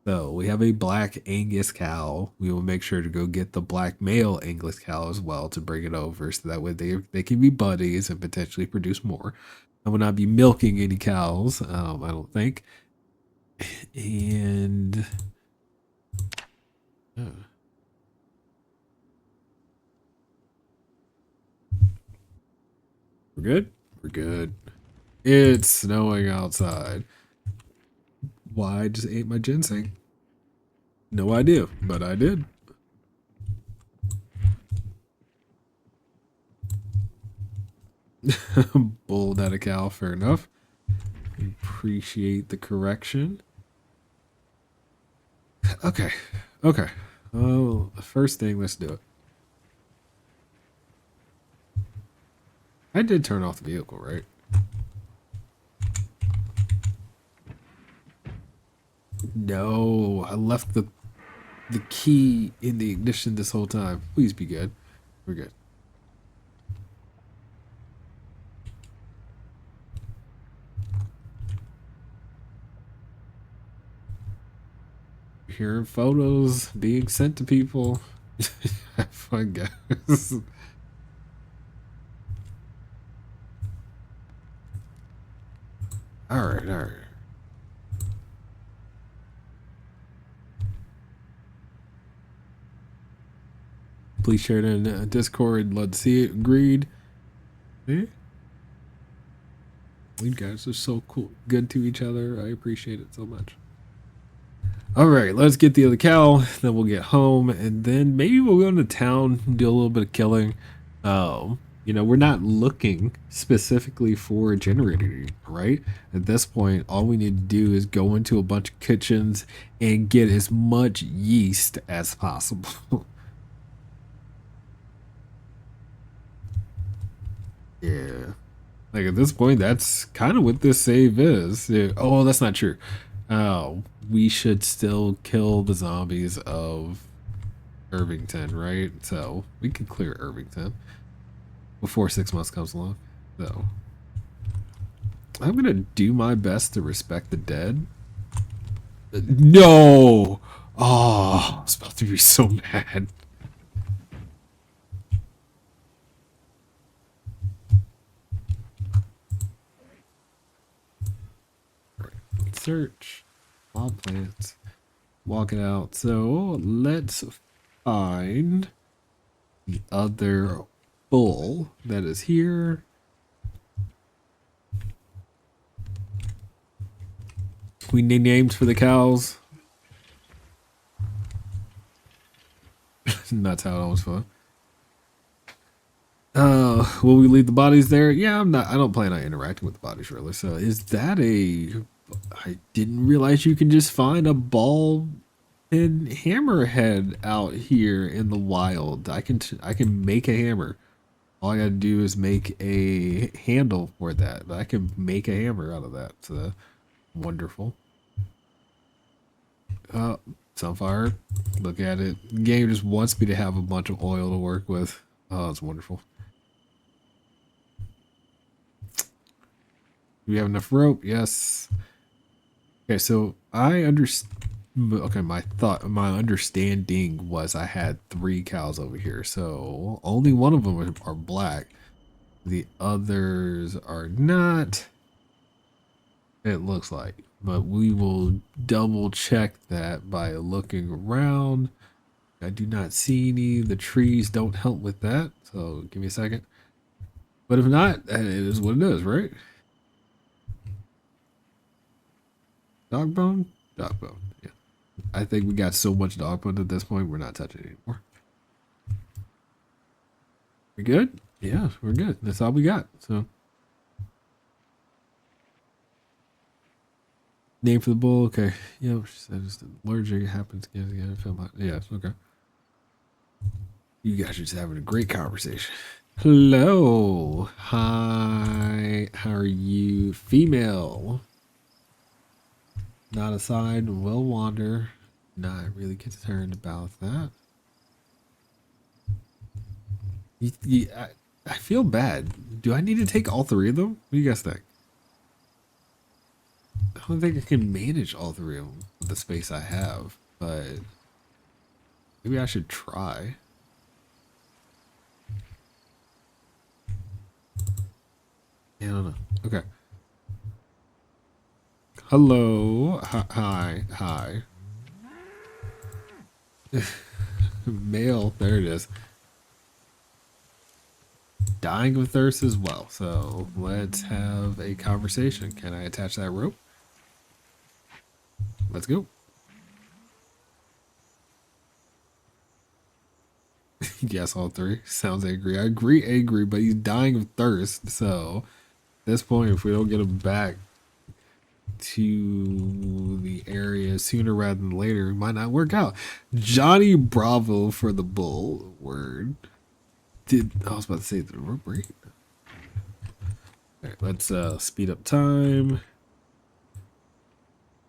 A: So we have a black Angus cow. We will make sure to go get the black male Angus cow as well to bring it over, so that way they can be buddies and potentially produce more. I will not be milking any cows. I don't think. And uh, we're good. We're good. It's snowing outside. Why I just ate my ginseng? No idea, but I did. Bulled at a cow, fair enough. Appreciate the correction. Okay, okay. Oh, the first thing, let's do it. I did turn off the vehicle, right? No, I left the key in the ignition this whole time. Please be good. We're good. Hearing photos being sent to people. Have fun, guys. All right, all right. Please share it in Discord. Let's see it. Agreed. Yeah. You guys are so cool, good to each other. I appreciate it so much. All right, let's get the other cow. Then we'll get home, and then maybe we'll go into town and do a little bit of killing. We're not looking specifically for a generator, right? At this point, all we need to do is go into a bunch of kitchens and get as much yeast as possible. Yeah. Like at this point, that's kind of what this save is. Oh, that's not true. Oh, we should still kill the zombies of Irvington, right? So we can clear Irvington before 6 months comes along. So I'm gonna do my best to respect the dead. No! Oh, I was about to be so mad. Search. Wild plants. Walk it out. So let's find the other bull that is here. We need names for the cows. That's how it always fun. Will we leave the bodies there? Yeah, I don't plan on interacting with the bodies really. So is that I didn't realize you can just find a ball and hammerhead out here in the wild. I can make a hammer. All I gotta do is make a handle for that. I can make a hammer out of that. So wonderful. Sunfire. Look at it. The game just wants me to have a bunch of oil to work with. Oh, it's wonderful. Do we have enough rope? Yes. Okay, so I understand. Okay, my understanding was I had 3 cows over here, so only one of them are black. The others are not. It looks like, but we will double check that by looking around. I do not see any. The trees don't help with that, so give me a second. But if not, it is what it is, right? Dog bone? Dog bone, yeah. I think we got so much dog bone at this point, we're not touching it anymore. We good? Yeah, we're good. That's all we got. So, name for the bull. Okay. Yeah, she said it's allergic. It happens again. Yeah, okay. You guys are just having a great conversation. Hello. Hi. How are you? Female. Not aside. Will wander. Not really concerned about that. I feel bad. Do I need to take all 3 of them? What do you guys think? I don't think I can manage all 3 of them with the space I have, but maybe I should try. Yeah, I don't know. Okay. Hello. Hi. Male. There it is. Dying of thirst as well. So let's have a conversation. Can I attach that rope? Let's go. Yes, all 3. Sounds angry. I agree, angry, but he's dying of thirst. So at this point, if we don't get him back to the area sooner rather than later, it might not work out. Johnny Bravo for the bull. Word. I was about to say the rope break. All right, let's speed up time.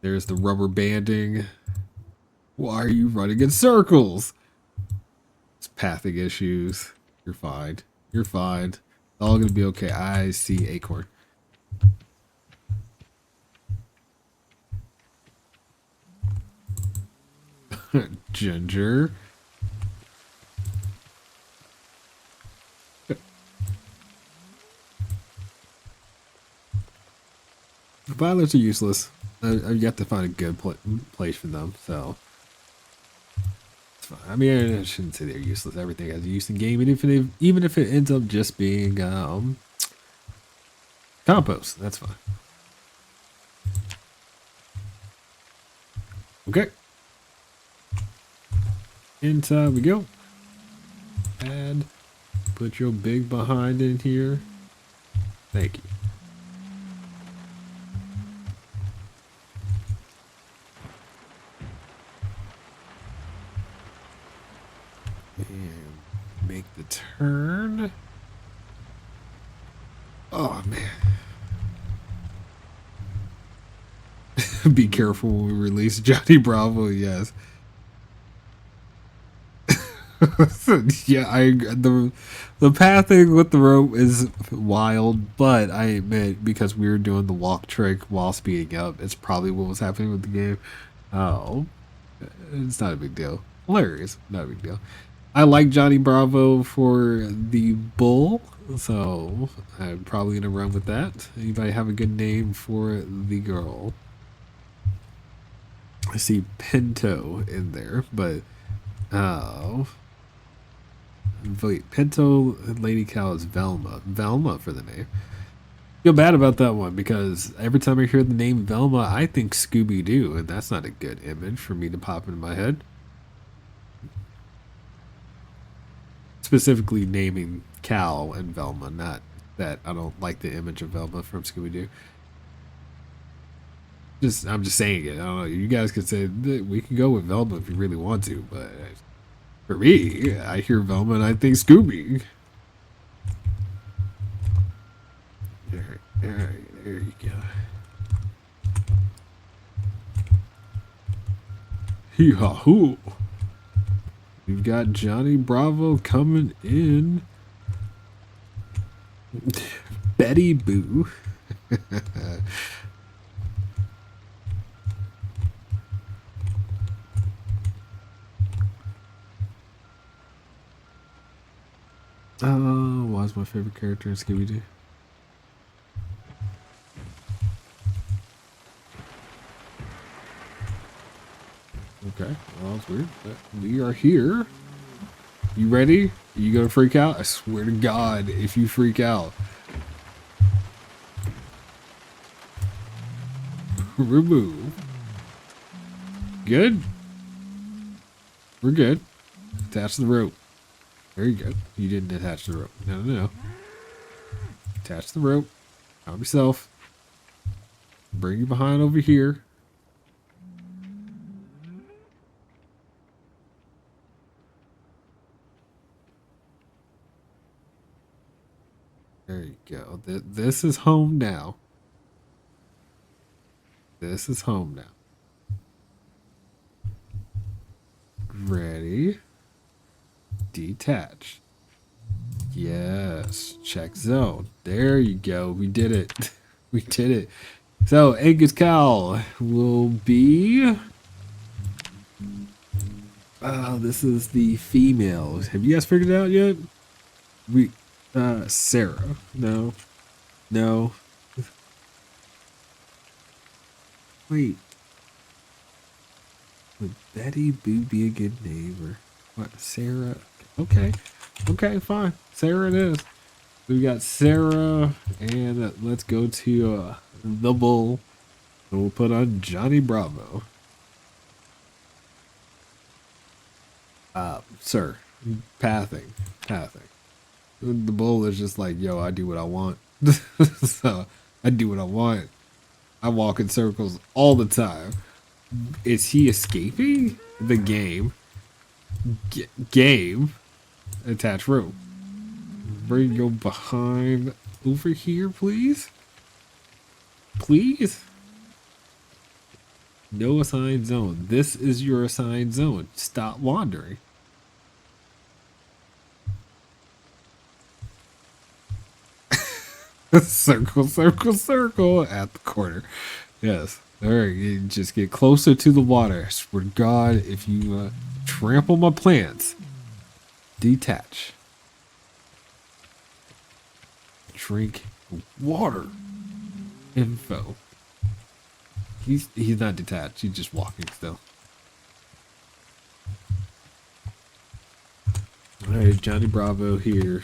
A: There's the rubber banding. Why are you running in circles? It's pathing issues. You're fine. You're fine. It's all gonna be okay. I see acorn. Ginger. Violets are useless. I've yet to find a good place for them, so it's fine. I mean, I shouldn't say they're useless. Everything has a use in game, even if it ends up just being compost. That's fine. Okay. Inside we go. Add. Put your big behind in here. Thank you. And make the turn. Oh man. Be careful when we release Johnny Bravo, yes. Yeah, the pathing with the rope is wild, but I admit because we were doing the walk trick while speeding up, it's probably what was happening with the game. Oh, it's not a big deal. Hilarious, not a big deal. I like Johnny Bravo for the bull, so I'm probably gonna run with that. Anybody have a good name for the girl? I see Pinto in there, but oh. Wait, Pinto Lady Cow is Velma. Velma for the name. Feel bad about that one because every time I hear the name Velma, I think Scooby Doo, and that's not a good image for me to pop into my head. Specifically naming Cal and Velma, not that I don't like the image of Velma from Scooby Doo. I'm just saying it. I don't know. You guys could say we can go with Velma if you really want to, but for me, I hear Velma and I think Scooby. All right, there you go. Hee-haw-hoo. We've got Johnny Bravo coming in. Betty Boo. Why's my favorite character in Scooby-Doo? Okay, well, it's weird, but we are here. You ready? Are you gonna freak out? I swear to God, if you freak out. Remove. Good? We're good. Attach the rope. There you go. You didn't attach the rope. No. Attach the rope. Calm yourself. Bring you behind over here. There you go. This is home now. This is home now. Ready. Detach. Yes. Check zone. There you go. We did it. We did it. So, Angus Cow will be... this is the female. Have you guys figured it out yet? Sarah. No. Wait. Would Betty Boo be a good name or what? Sarah? Okay, fine. Sarah it is. We got Sarah, and let's go to the bull. And we'll put on Johnny Bravo. Sir, pathing. The bull is just like, yo, I do what I want. So I do what I want. I walk in circles all the time. Is he escaping the game? Game. Attach rope. Bring your behind over here, please. Please. No assigned zone. This is your assigned zone. Stop wandering. Circle at the corner. Yes. All right. You just get closer to the water. I swear to God, if you trample my plants, detach. Drink water. Info. He's not detached. He's just walking still. All right, Johnny Bravo here.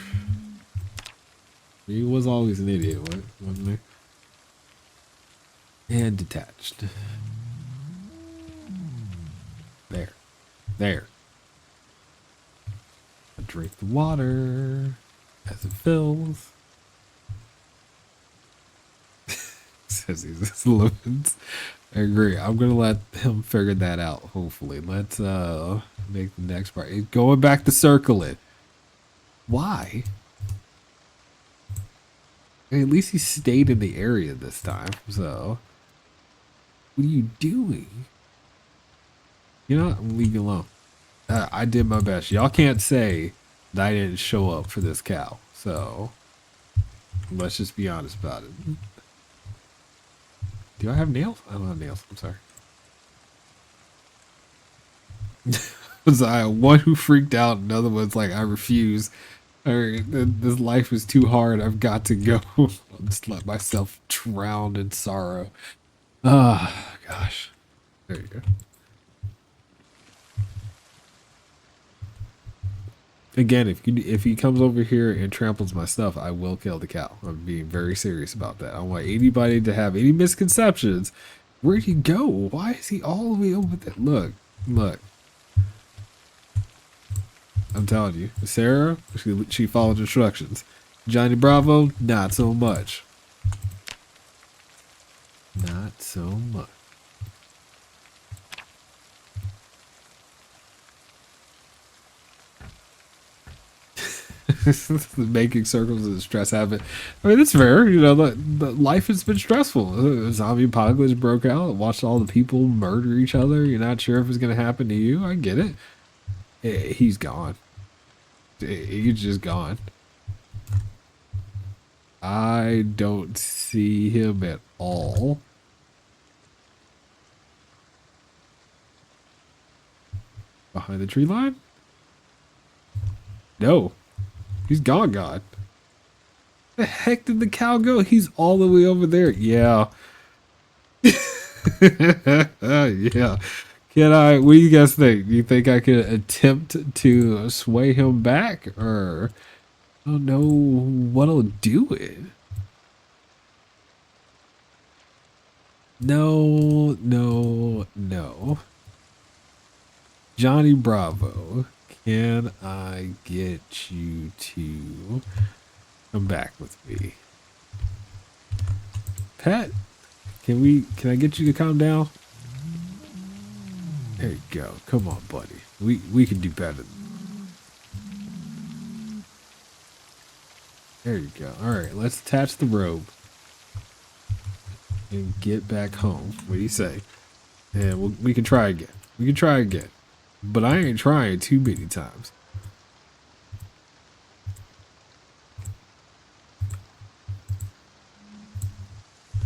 A: He was always an idiot, wasn't he? And detached. There. I drink the water as it fills. Says he's lemons. I agree. I'm gonna let him figure that out. Hopefully, let's make the next part. He's going back to circle it. Why? And at least he stayed in the area this time. So, what are you doing? You know what? I'm gonna leave you alone. I did my best. Y'all can't say that I didn't show up for this cow. So, let's just be honest about it. Do I have nails? I don't have nails. I'm sorry. Was I one who freaked out? Another one's like, I refuse. Or this life is too hard. I've got to go. I'll just let myself drown in sorrow. Ah, gosh. There you go. Again, if he comes over here and tramples my stuff, I will kill the cow. I'm being very serious about that. I don't want anybody to have any misconceptions. Where'd he go? Why is he all the way over there? Look, look. I'm telling you, Sarah, she followed instructions. Johnny Bravo, not so much. Not so much. Making circles is a stress habit. I mean, it's fair. You know, the life has been stressful. A zombie apocalypse broke out. Watched all the people murder each other. You're not sure if it's going to happen to you. I get it. He's gone. He's just gone. I don't see him at all. Behind the tree line? No. He's gone. The heck did the cow go? He's all the way over there. Yeah. Yeah. Can I, what do you guys think? Do you think I could attempt to sway him back? Or I don't know what'll do it. No. Johnny Bravo, can I get you to come back with me? Pet, can I get you to calm down? There you go. Come on, buddy. We can do better. There you go. All right, let's attach the rope and get back home. What do you say? And we can try again. But I ain't trying too many times.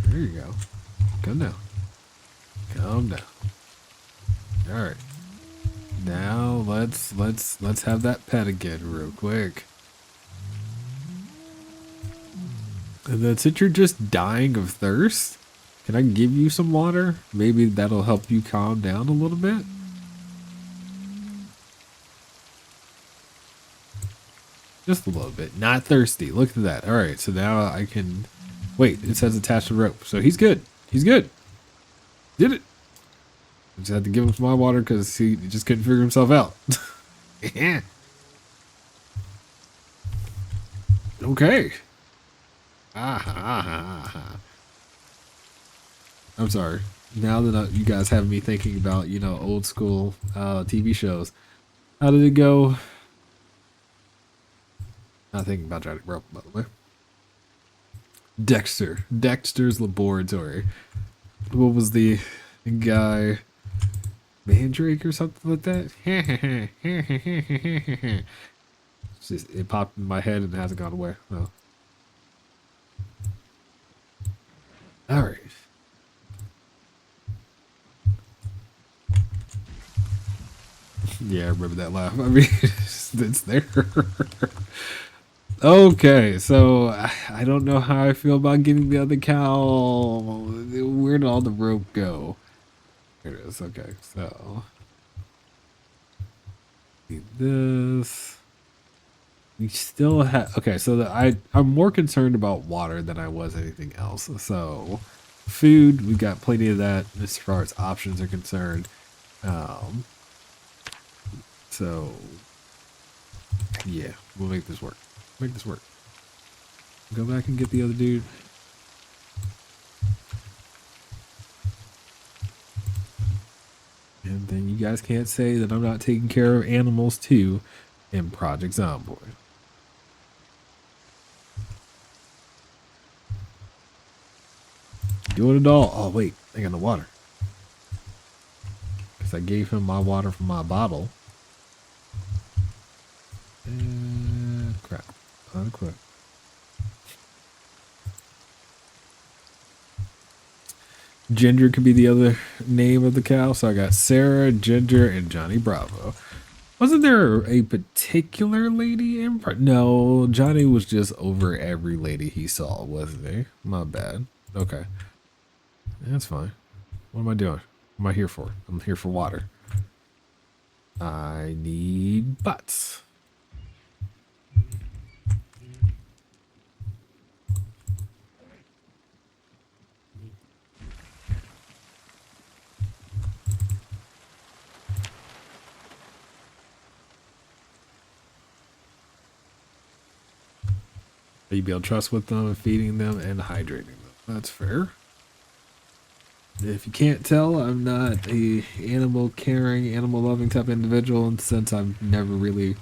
A: There you go. Calm down. All right. Now let's have that pet again real quick. And then since you're just dying of thirst, can I give you some water? Maybe that'll help you calm down a little bit. Just a little bit. Not thirsty. Look at that. All right. So now I can... Wait, it says attach the rope. So he's good. Did it. I just had to give him some more water because he just couldn't figure himself out. Yeah. Okay. I'm sorry. Now that you guys have me thinking about, you know, old school TV shows. How did it go? Not thinking about Johnny Bravo, by the way. Dexter's Laboratory. What was the guy? Mandrake or something like that? It popped in my head and it hasn't gone away. No. All right. Yeah, I remember that laugh. I mean, it's there. Okay, so I don't know how I feel about getting the other cow. Where did all the rope go? There it is. Okay, so need this. We still have. Okay, so I'm more concerned about water than I was anything else. So food, we got plenty of that as far as options are concerned. So yeah, we'll make this work. Go back and get the other dude. And then you guys can't say that I'm not taking care of animals too in Project Zomboid. Doing it all. Oh, wait. I got no water. Because I gave him my water from my bottle. Crap. Unequip. Ginger could be the other name of the cow. So I got Sarah, Ginger, and Johnny Bravo. Wasn't there a particular lady in? No, Johnny was just over every lady he saw, wasn't he? My bad. Okay. That's fine. What am I doing? What am I here for? I'm here for water. I need butts. You be able to trust with them, feeding them, and hydrating them. That's fair. If you can't tell, I'm not a animal caring, animal loving type of individual, and since I've never really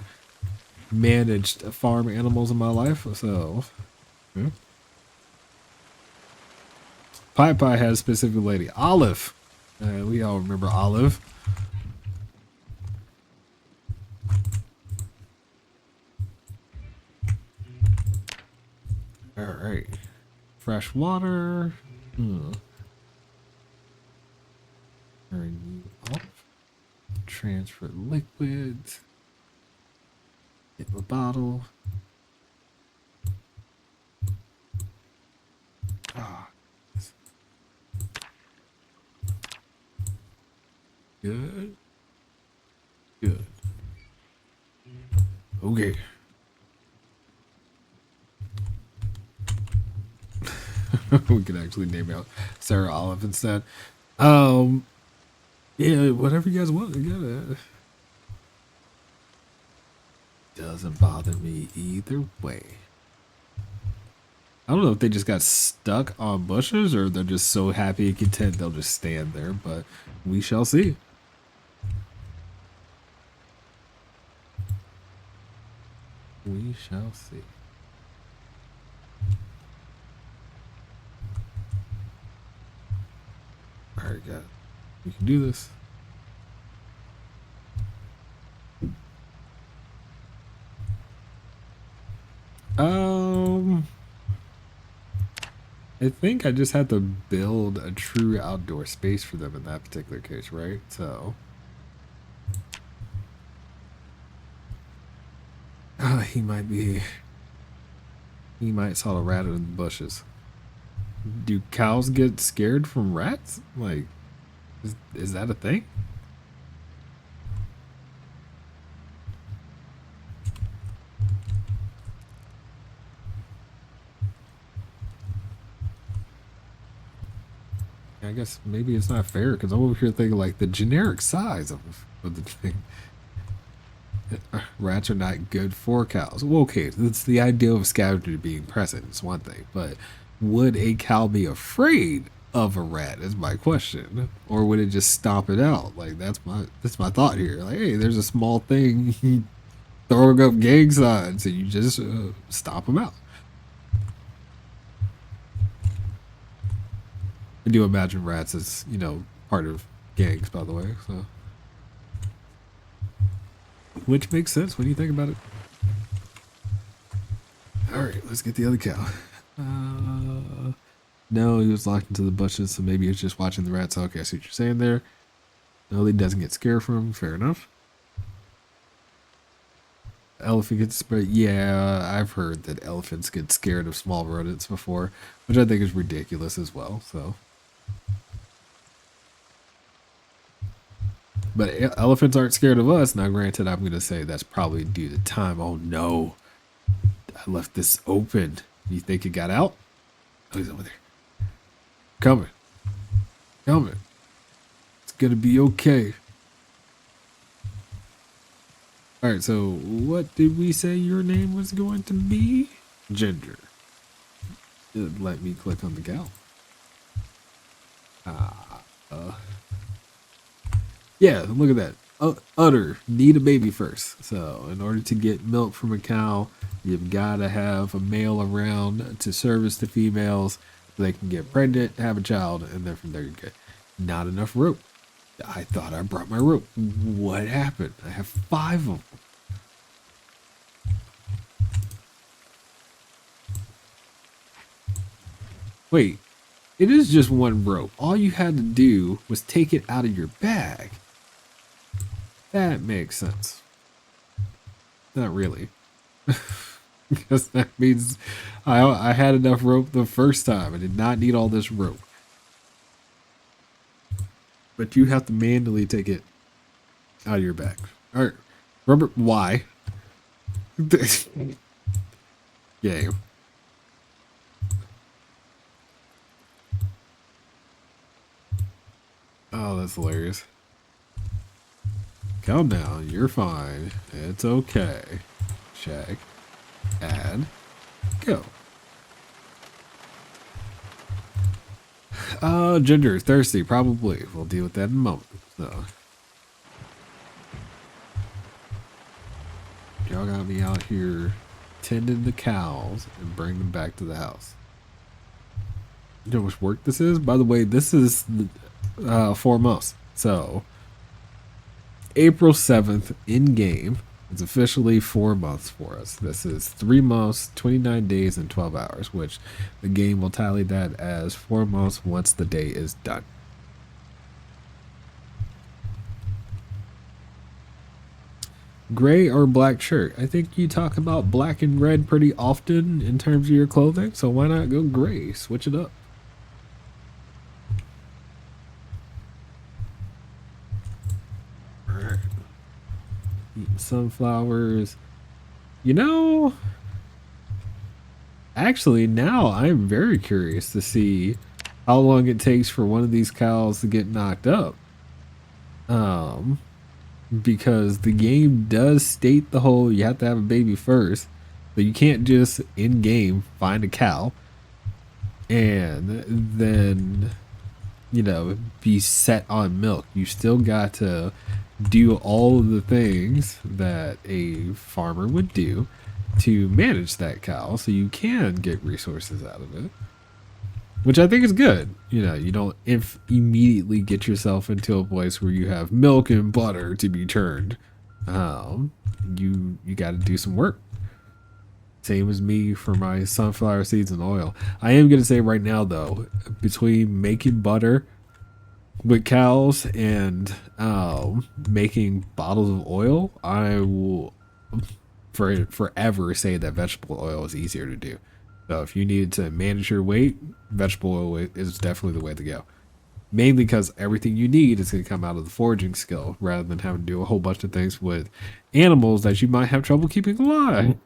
A: managed farm animals in my life, so yeah. Pie Pie has a specific lady, Olive. We all remember Olive. All right, fresh water. Turn you off. Transfer liquids. Get the bottle. Ah. Good. Good. Okay. We could actually name out Sarah Olive instead. Yeah, whatever you guys want, you got it. Doesn't bother me either way. I don't know if they just got stuck on bushes or they're just so happy and content they'll just stand there, but we shall see. We shall see. Alright, guys. We can do this. I think I just had to build a true outdoor space for them in that particular case, right? So he might saw a rat in the bushes. Do cows get scared from rats? Like, is that a thing? I guess maybe it's not fair because I'm over here thinking like the generic size of the thing. Rats are not good for cows. Well, okay, that's the idea of a scavenger being present. It's one thing, but would a cow be afraid of a rat? Is my question, or would it just stomp it out? Like that's my thought here. Like, hey, there's a small thing throwing up gang signs, and you just stomp them out. I do imagine rats as, part of gangs, by the way, so. Which makes sense when you think about it. Alright, let's get the other cow. No, he was locked into the bushes, so maybe he was just watching the rats. Okay, I see what you're saying there. No, he doesn't get scared from him. Fair enough. Elephant gets scared. Yeah, I've heard that elephants get scared of small rodents before, which I think is ridiculous as well, so. But elephants aren't scared of us. Now, granted, I'm going to say that's probably due to time. Oh, no. I left this open. You think it got out? Oh, he's over there. Coming. Coming. It's going to be okay. All right, so what did we say your name was going to be? Ginger. Let me click on the gal. Yeah, look at that. Udder, need a baby first. So in order to get milk from a cow, you've got to have a male around to service the females. They can get pregnant, have a child, and then from there you get not enough rope. I thought I brought my rope. What happened? I have 5 of them. Wait, it is just 1 rope. All you had to do was take it out of your bag. That makes sense. Not really. Because that means I had enough rope the first time. I did not need all this rope. But you have to manually take it out of your bag. All right. Remember why? Game. Oh, that's hilarious. Calm down. You're fine. It's okay. Check. Add. Go. Ginger, thirsty, probably. We'll deal with that in a moment. So, y'all got me out here tending the cows and bring them back to the house. You know how much work this is? By the way, this is 4 months. So, April 7th in game. It's officially 4 months for us. This is 3 months, 29 days, and 12 hours, which the game will tally that as 4 months once the day is done. Gray or black shirt? I think you talk about black and red pretty often in terms of your clothing, so why not go gray? Switch it up. Alright. Eating sunflowers. You know, actually now I'm very curious to see how long it takes for one of these cows to get knocked up. Because the game does state the whole you have to have a baby first, but you can't just in game find a cow and then, you know, be set on milk. You still got to do all of the things that a farmer would do to manage that cow so you can get resources out of it, which I think is good. You know, you don't immediately get yourself into a place where you have milk and butter to be turned. You got to do some work. Same as me for my sunflower seeds and oil. I am going to say right now though, between making butter with cows and making bottles of oil, I will forever say that vegetable oil is easier to do. So if you needed to manage your weight, vegetable oil is definitely the way to go. Mainly because everything you need is going to come out of the foraging skill rather than having to do a whole bunch of things with animals that you might have trouble keeping alive.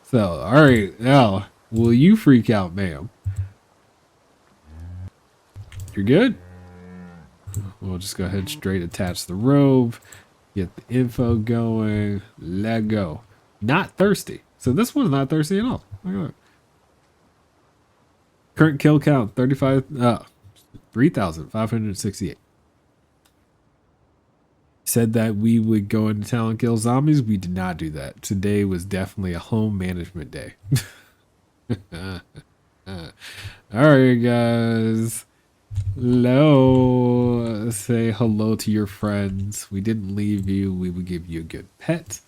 A: So, all right, now, will you freak out, ma'am? You're good? We'll just go ahead and straight attach the robe, get the info going, let go. Not thirsty. So this one's not thirsty at all. Look at that. Current kill count 3,568. Said that we would go into town and kill zombies. We did not do that. Today was definitely a home management day. Alright, guys. Hello. Say hello to your friends. We didn't leave you. We will give you a good pet.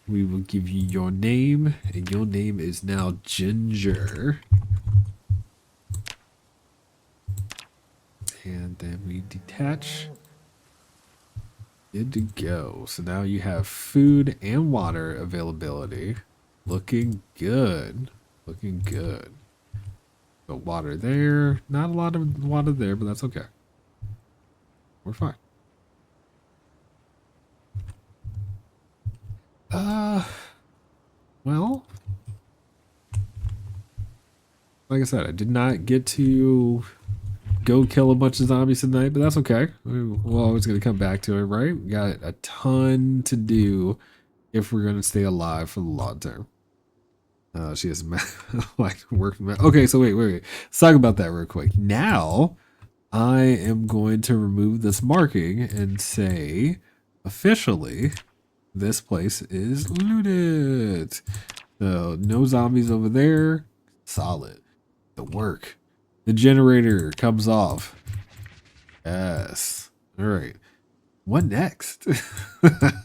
A: We will give you your name. And your name is now Ginger. And then we detach. Good to go. So now you have food and water availability. Looking good. Looking good. But water there. Not a lot of water there, but that's okay. We're fine. Well, like I said, I did not get to go kill a bunch of zombies tonight, but that's okay. We're always going to come back to it, right? We got a ton to do if we're going to stay alive for the long term. She has like working. Okay, so wait. Let's talk about that real quick. Now, I am going to remove this marking and say, officially, this place is looted. So no zombies over there. Solid. The work. The generator comes off. Yes. All right. What next?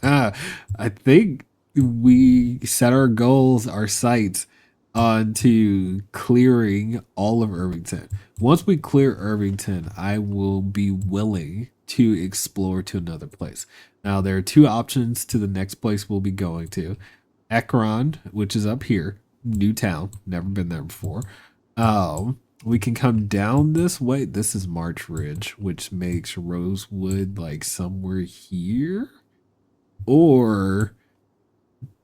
A: I think we set our goals, our sights onto clearing all of Irvington. Once we clear Irvington, I will be willing to explore to another place. Now, there are two options to the next place we'll be going to. Ekron, which is up here, new town, never been there before. We can come down this way. This is March Ridge, which makes Rosewood like somewhere here. Or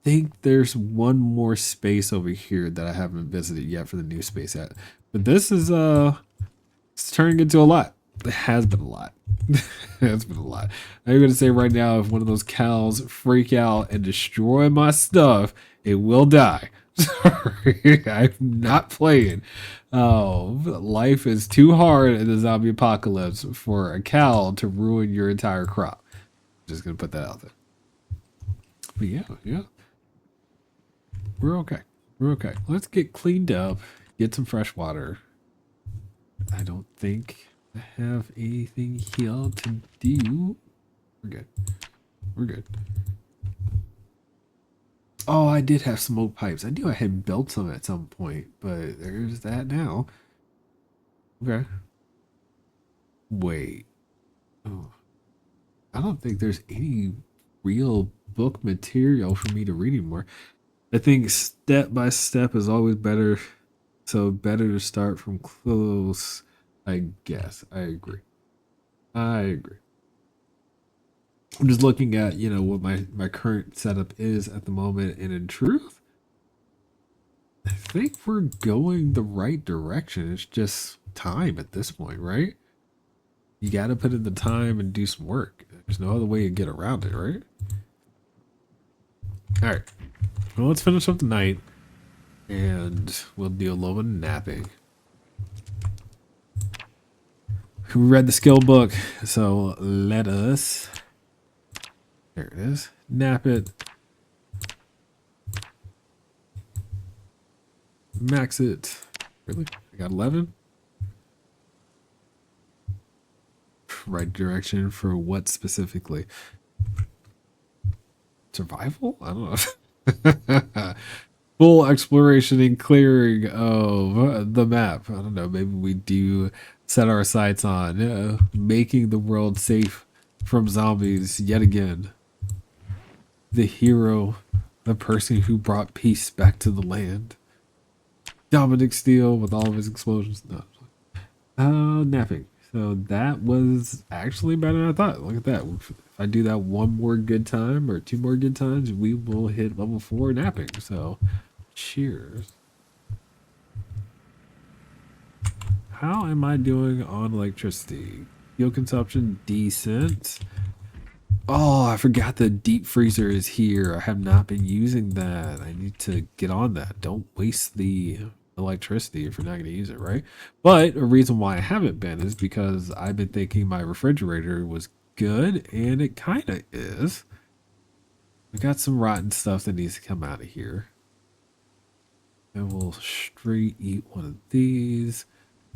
A: think there's one more space over here that I haven't visited yet for the new space yet. But this is it's turning into a lot. It has been a lot. It has been a lot. I'm gonna say right now, if one of those cows freak out and destroy my stuff, it will die. Sorry, I'm not playing. Oh, life is too hard in the zombie apocalypse for a cow to ruin your entire crop. Just gonna put that out there. But yeah, we're okay. We're okay. Let's get cleaned up, get some fresh water. I don't think I have anything here to do. We're good. We're good. Oh, I did have smoke pipes. I knew I had built some at some point, but there's that now. Okay. Wait. Oh, I don't think there's any real book material for me to read anymore. I think step by step is always better. So better to start from close, I guess. I agree. I agree. I'm just looking at, what my current setup is at the moment, and in truth, I think we're going the right direction. It's just time at this point, right? You got to put in the time and do some work. There's no other way to get around it, right? All right. Well, let's finish up the night, and we'll do a little bit of napping. We read the skill book, so let us. There it is. Nap it. Max it. Really? I got 11? Right direction for what specifically? Survival? I don't know. Full exploration and clearing of the map. I don't know. Maybe we do set our sights on making the world safe from zombies yet again. The hero, the person who brought peace back to the land. Dominic Steele with all of his explosions. No. Napping. So that was actually better than I thought. Look at that. If I do that one more good time or two more good times, we will hit level 4 napping. So cheers. How am I doing on electricity? Fuel consumption decent. Oh, I forgot the deep freezer is here. I have not been using that. I need to get on that. Don't waste the electricity if you're not going to use it, right? But a reason why I haven't been is because I've been thinking my refrigerator was good, and it kind of is. I got some rotten stuff that needs to come out of here. I will straight eat one of these.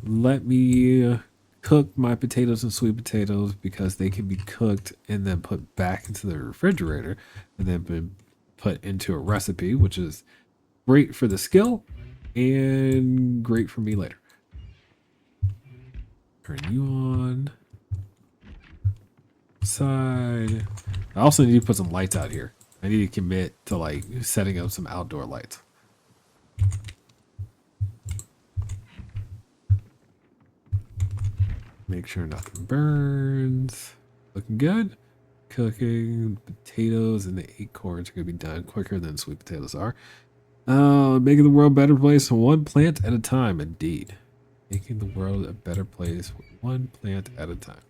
A: Let me cook my potatoes and sweet potatoes because they can be cooked and then put back into the refrigerator and then been put into a recipe, which is great for the skill and great for me later. Turn you on. Side. I also need to put some lights out here. I need to commit to like setting up some outdoor lights. Make sure nothing burns. Looking good. Cooking potatoes and the acorns are going to be done quicker than sweet potatoes are. Making the world a better place one plant at a time, indeed. Making the world a better place one plant at a time.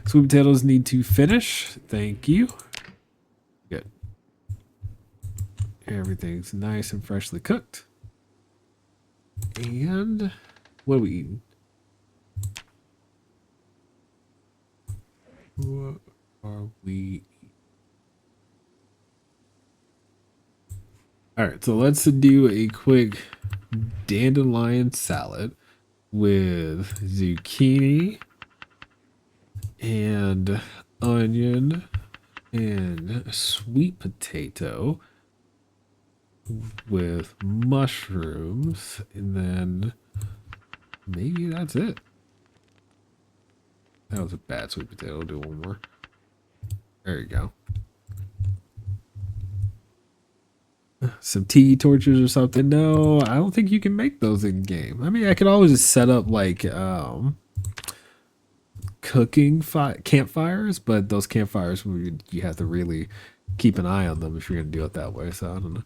A: Sweet potatoes need to finish. Thank you. Good. Everything's nice and freshly cooked. And what are we eating? What are we eating? All right, so let's do a quick dandelion salad. with zucchini and onion and sweet potato with mushrooms, and then maybe that's it. That was a bad sweet potato. I'll do one more. There you go. Some tiki torches or something. No, I don't think you can make those in game. I mean, I could always just set up like cooking campfires, but those campfires you have to really keep an eye on them if you're gonna do it that way. So I don't know.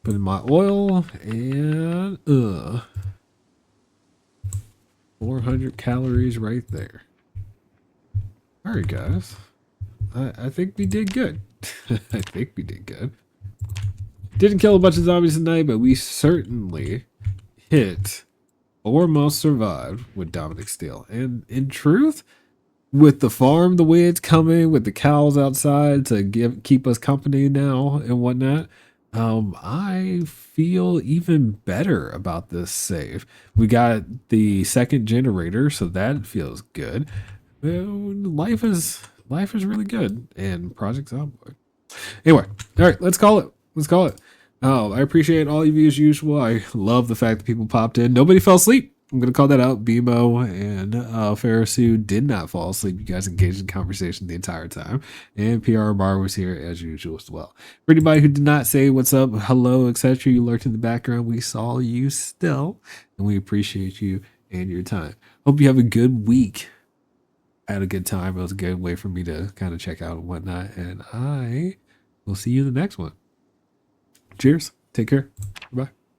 A: Put in my oil and 400 calories right there. All right, guys. I think we did good. I think we did good. Didn't kill a bunch of zombies tonight, but we certainly hit or almost survived with Dominic Steele. And in truth, with the farm the way it's coming, with the cows outside to keep us company now and whatnot, I feel even better about this save. We got the second generator, so that feels good. Life is really good in Project Zomboid. Anyway, all right, let's call it. Let's call it. I appreciate all of you as usual. I love the fact that people popped in. Nobody fell asleep. I'm going to call that out. BMO and Farisu did not fall asleep. You guys engaged in conversation the entire time. And PR Bar was here as usual as well. For anybody who did not say what's up, hello, etc., you lurked in the background. We saw you still, and we appreciate you and your time. Hope you have a good week. I had a good time. It was a good way for me to kind of check out and whatnot. And I will see you in the next one. Cheers. Take care. Bye.